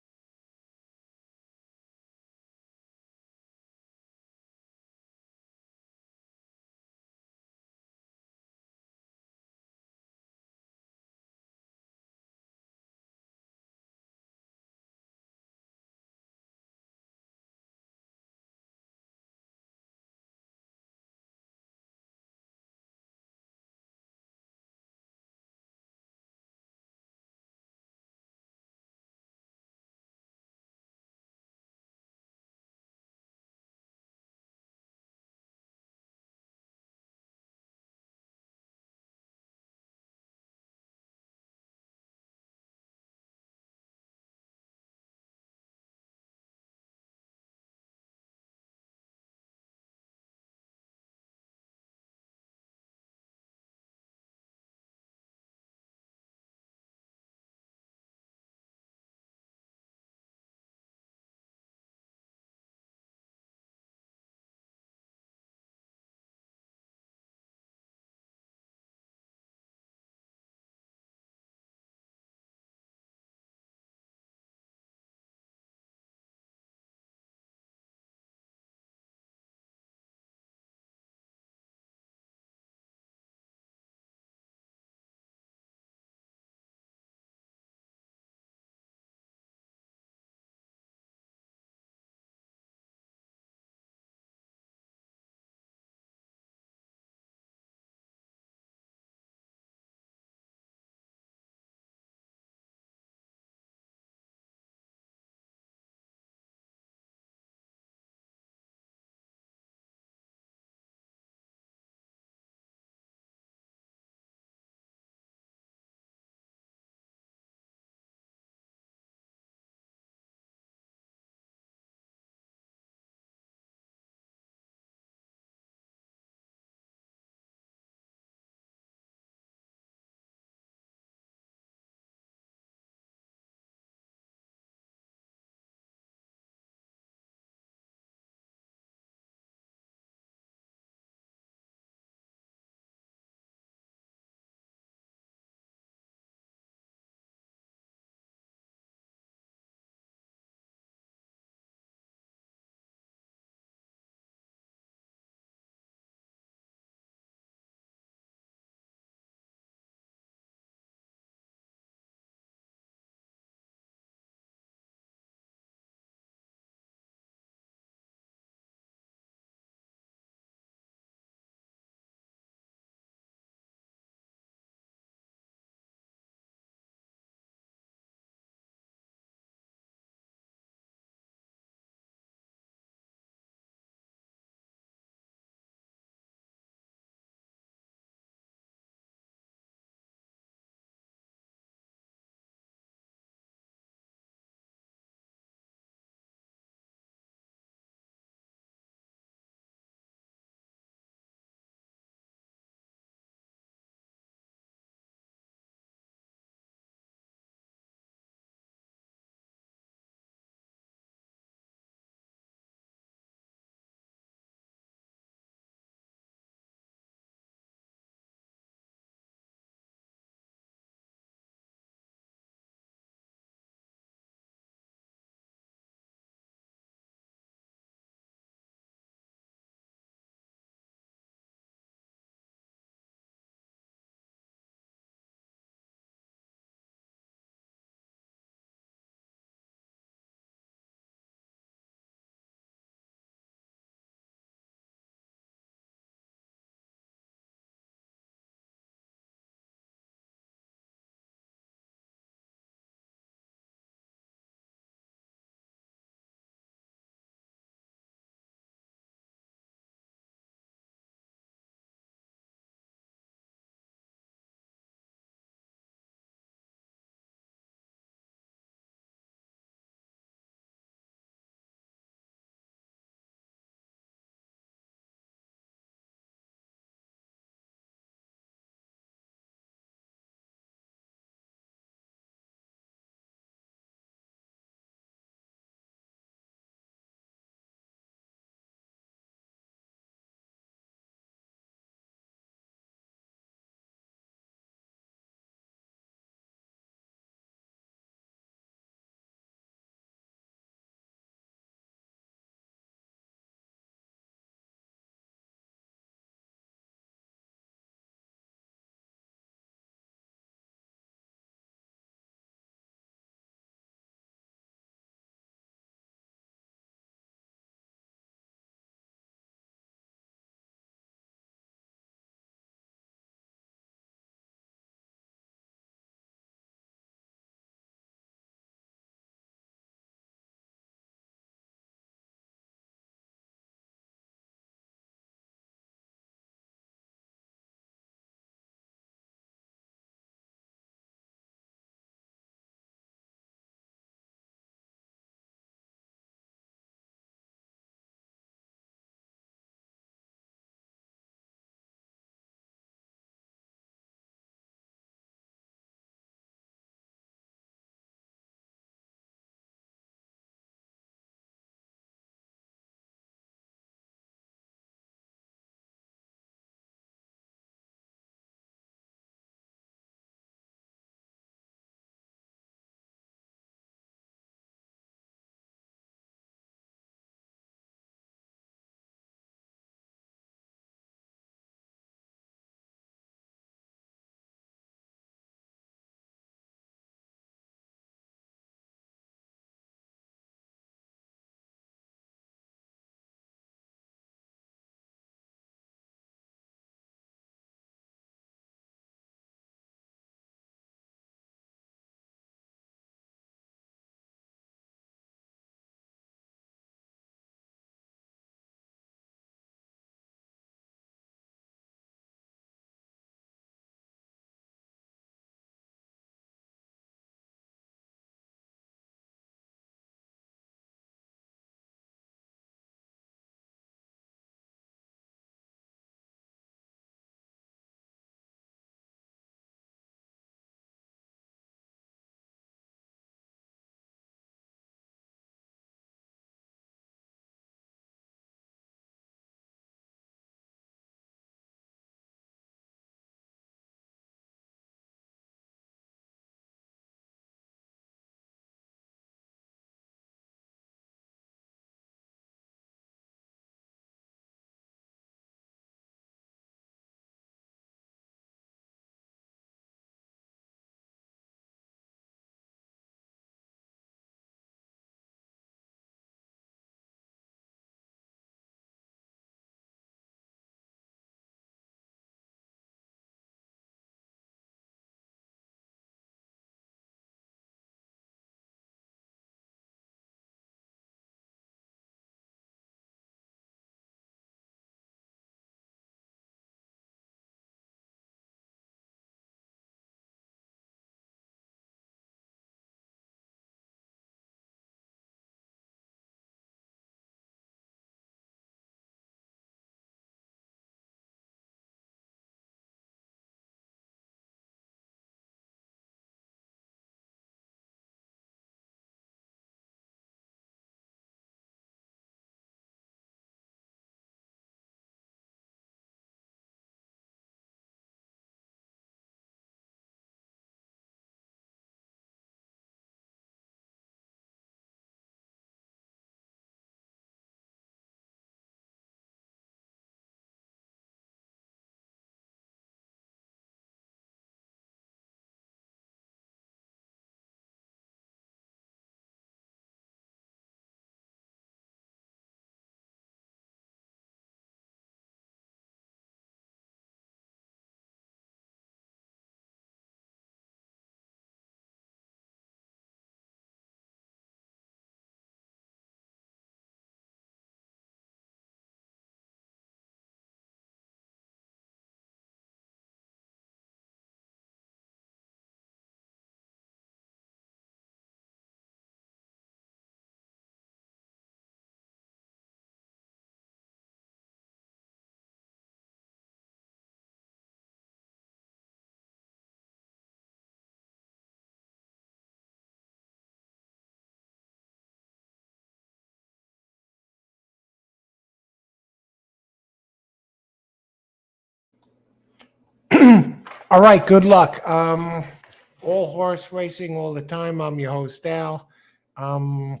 All right, good luck. All horse racing all the time. I'm your host, Al. Um,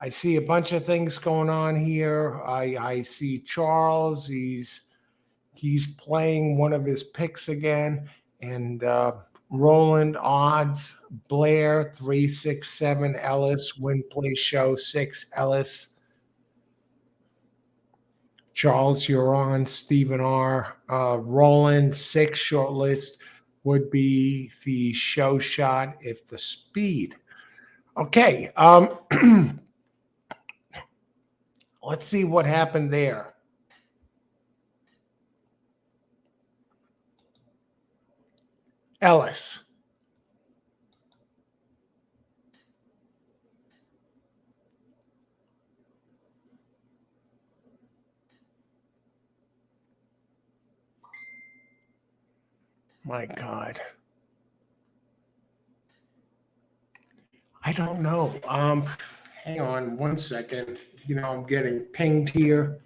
I see a bunch of things going on here. I see Charles. He's playing one of his picks again, and Roland odds. Blair 367 Ellis win play show 6 Ellis. Charles, you're on. Stephen R. Roland, 6 shortlist would be the show shot if the speed. Okay. Let's see what happened there. Ellis. My God. I don't know. Hang on 1 second. I'm getting pinged here.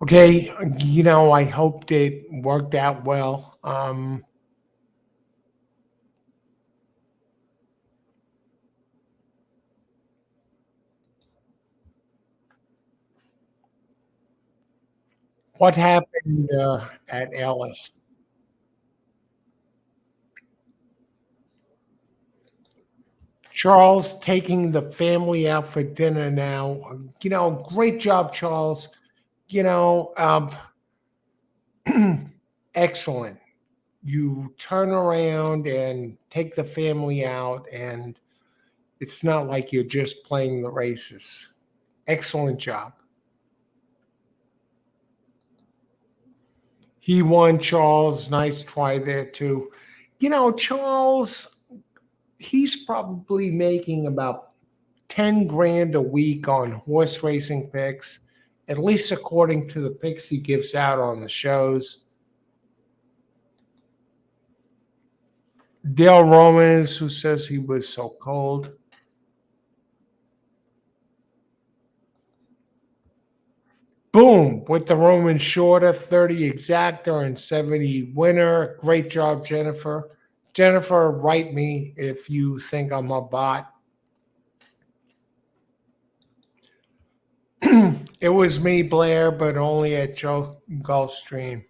Okay, I hoped it worked out well. What happened at Ellis? Charles taking the family out for dinner now. Great job, Charles. You know, um, excellent. You turn around and take the family out, and it's not like you're just playing the races. Excellent job. He won, Charles. Nice try there, too. Charles, he's probably making about 10 grand a week on horse racing picks, at least according to the picks he gives out on the shows. Dale Romans, who says he was so cold. Boom, with the Roman shorter, 30 exactor and 70 winner. Great job, Jennifer. Jennifer, write me if you think I'm a bot. It was me, Blair, but only at Joe Gulfstream.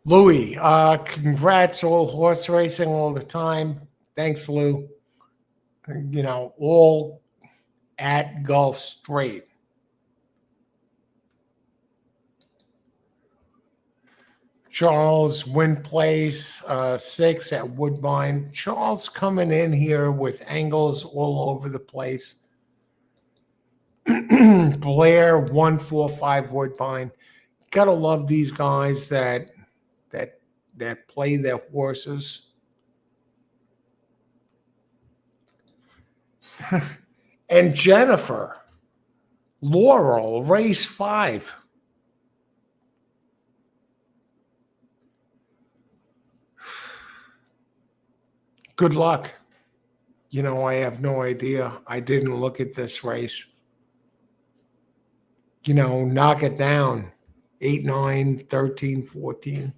Louis, congrats, all horse racing all the time. Thanks, Lou. All at Gulf Straight. Charles win place 6 at Woodbine. Charles coming in here with angles all over the place. Blair 145 Woodbine. Gotta love these guys that that play their horses. And Jennifer Laurel race 5. Good luck. I have no idea. I didn't look at this race. Knock it down. 8, 9, 13, 14.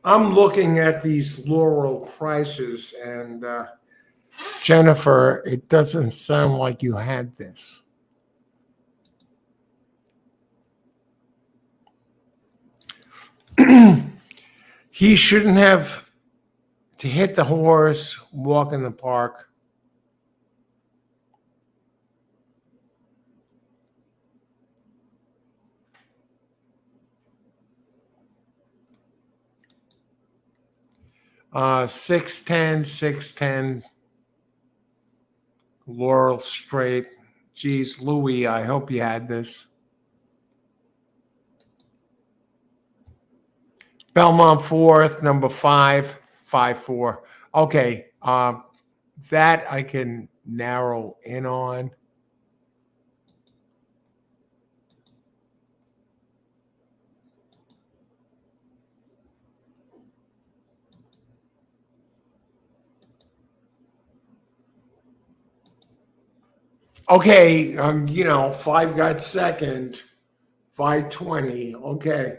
I'm looking at these Laurel prices, and Jennifer, it doesn't sound like you had this. He shouldn't have to hit the horse, walk in the park. Uh, 610, 610, Laurel straight. Geez, Louis, I hope you had this. Belmont fourth, number 5, 5-4. Okay, that I can narrow in on. Okay, 5 got second, 520. Okay.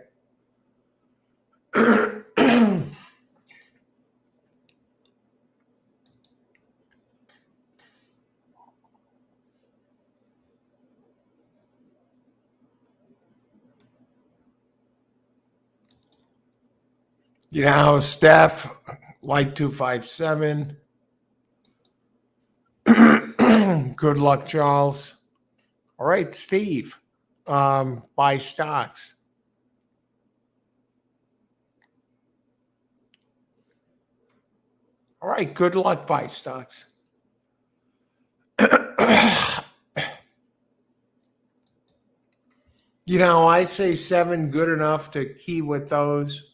Steph, like 257. Good luck, Charles. All right, Steve. Buy stocks. All right, good luck, buy stocks. I say 7 good enough to key with those.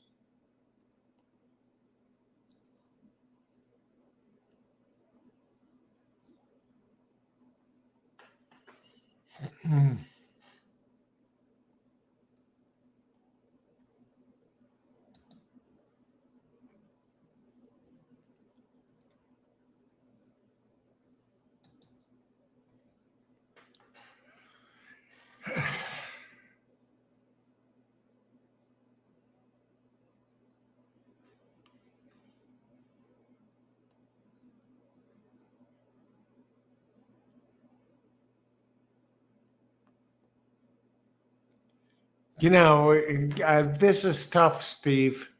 This is tough, Steve.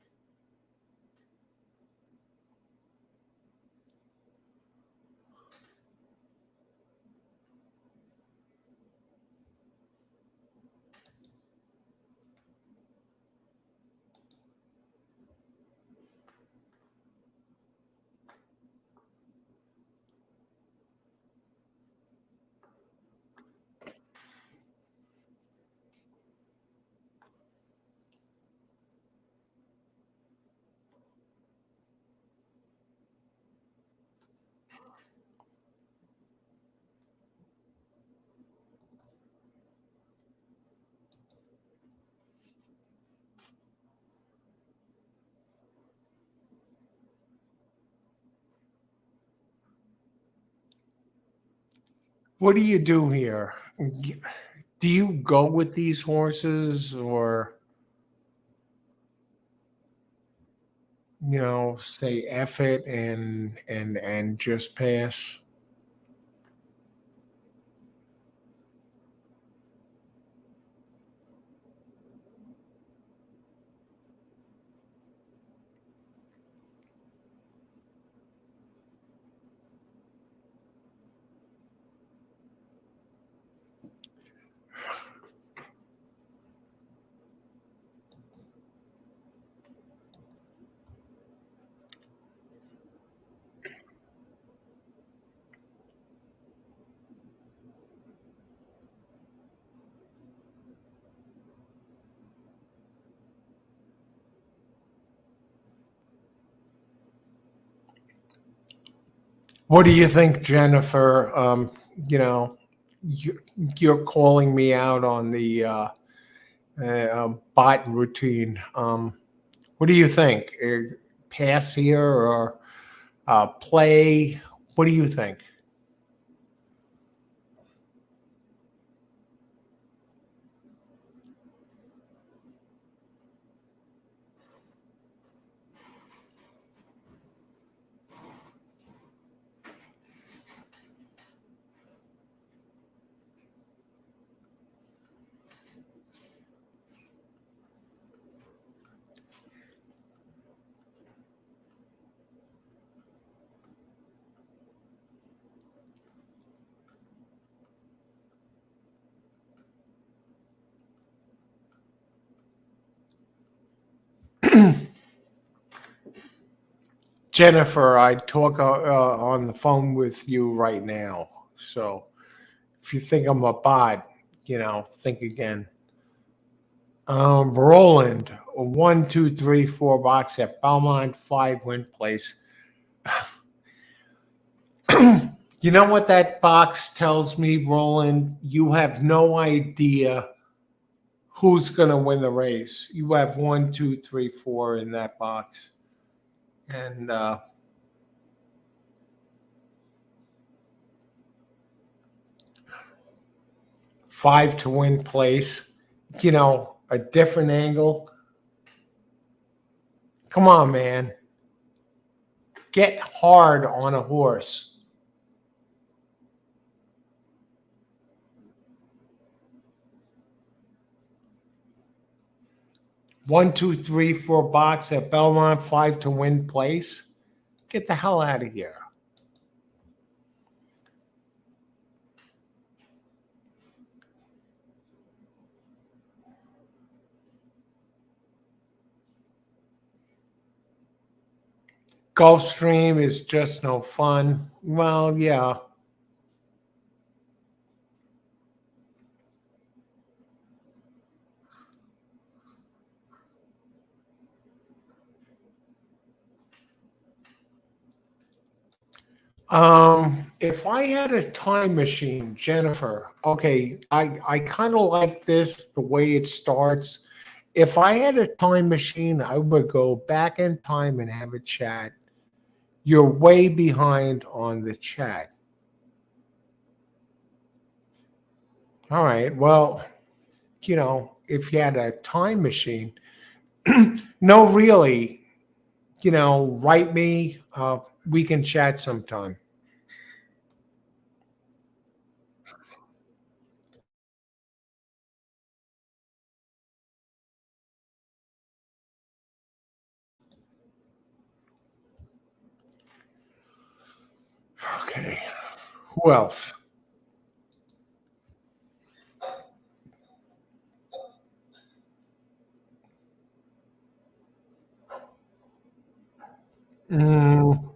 What do you do here? Do you go with these horses, or say F it and just pass? What do you think, Jennifer? You know, you, you're calling me out on the bot routine. What do you think? Pass here or play? What do you think? Jennifer, I talk on the phone with you right now. So if you think I'm a bot, think again. Roland, a 1, 2, 3, 4 box at Belmont, 5 win place. You know what that box tells me, Roland? You have no idea who's going to win the race. You have 1, 2, 3, 4 in that box. And 5 to win place. A different angle. Come on, man. Get hard on a horse. One, 2, 3, 4 box at Belmont, 5 to win place. Get the hell out of here. Gulfstream is just no fun. Well, yeah. If I had a time machine, Jennifer, okay, I kind of like this, the way it starts. If I had a time machine, I would go back in time and have a chat. You're way behind on the chat. All right, well, if you had a time machine, no, really, write me. We can chat sometime. Okay. Who else? Mm,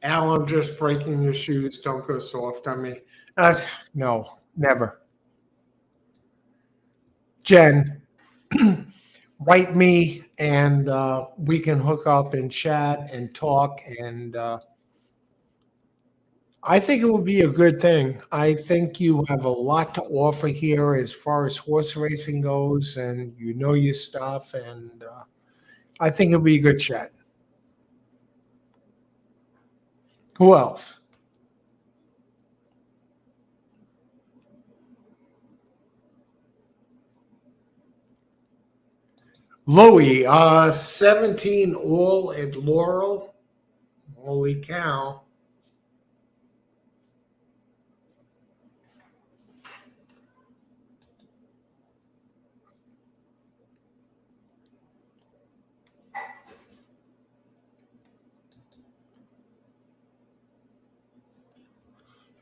Al, I'm just breaking your shoes. Don't go soft on me. No, never. Jen, write me and we can hook up and chat and talk. And I think it would be a good thing. I think you have a lot to offer here as far as horse racing goes, and you know your stuff. And I think it would be a good chat. Who else? Louie, 17 all at Laurel. Holy cow.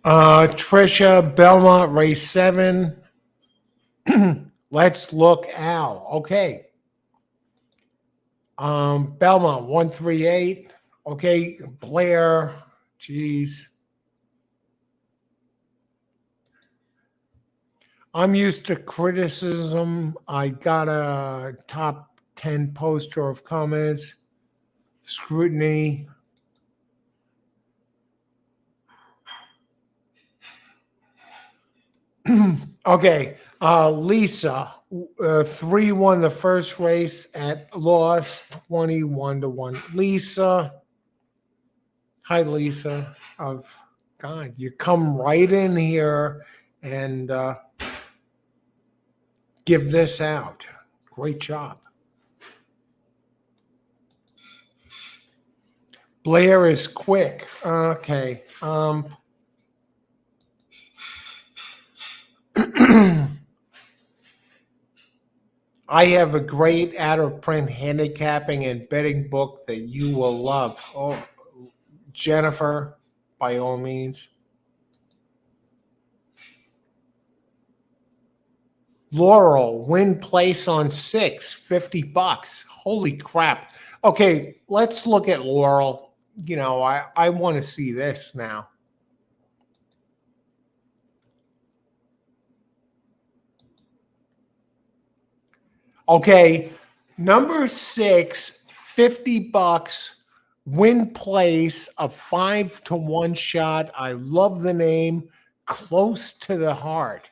Trisha, Belmont, race 7. Let's look Al. Okay. Belmont, 138. Okay. Blair, geez. I'm used to criticism. I got a top 10 poster of comments, scrutiny. Okay. Lisa, 3 won the first race at loss 21 to 1. Lisa, hi, Lisa. Of God, you come right in here and give this out. Great job. Blair is quick. Okay. I have a great out of print handicapping and betting book that you will love. Oh, Jennifer, by all means. Laurel, win place on 6, $50. Holy crap. Okay, let's look at Laurel. I want to see this now. Okay, number 6, $50. Win place, a 5-to-1 shot. I love the name. Close to the Heart.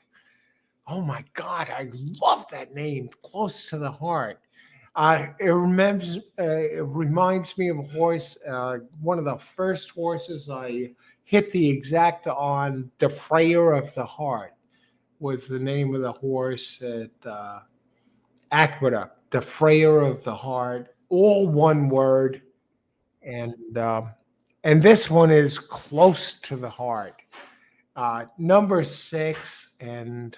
Oh my God, I love that name. Close to the Heart. It reminds me of a horse. One of the first horses I hit the exacta on. Defrayer of the Heart was the name of the horse at Aqueduct. Defrayer of the Heart, all one word, and this one is Close to the Heart. Number 6 and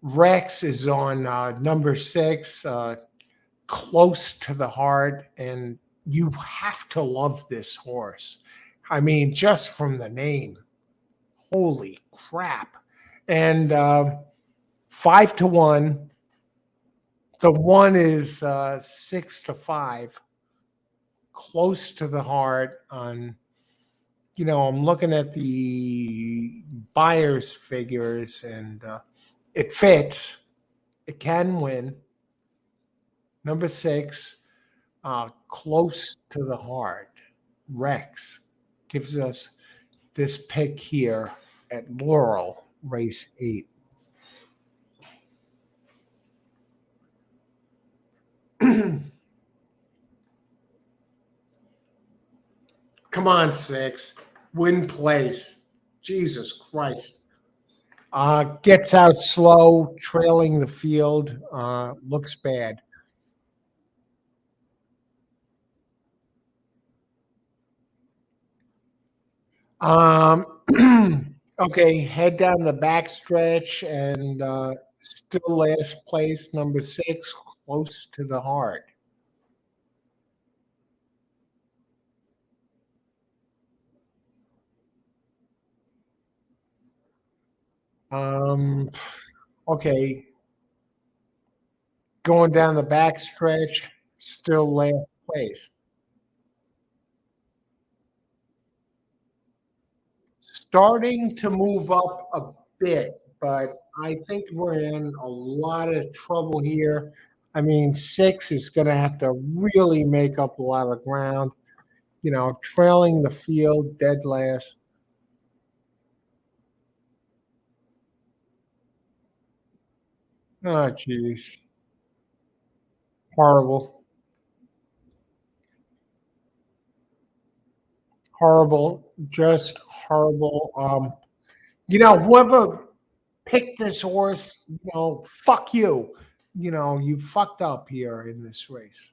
Rex is on number 6, Close to the Heart, and you have to love this horse. I mean, just from the name, holy crap! And 5-to-1. The one is 6-to-5. Close to the Heart. I'm looking at the buyer's figures, and it fits. It can win. Number 6, Close to the Heart. Rex gives us this pick here at Laurel, race 8. Come on, 6. Win place. Jesus Christ. Gets out slow, trailing the field. Looks bad. Um, okay, head down the back stretch and still last place, number 6, Close to the Heart. Um, okay, going down the back stretch, still last place. Starting to move up a bit, but I think we're in a lot of trouble here. I mean, 6 is going to have to really make up a lot of ground. Trailing the field, dead last. Oh, geez. Horrible. Horrible. Just horrible. Whoever picked this horse, fuck you. You fucked up here in this race.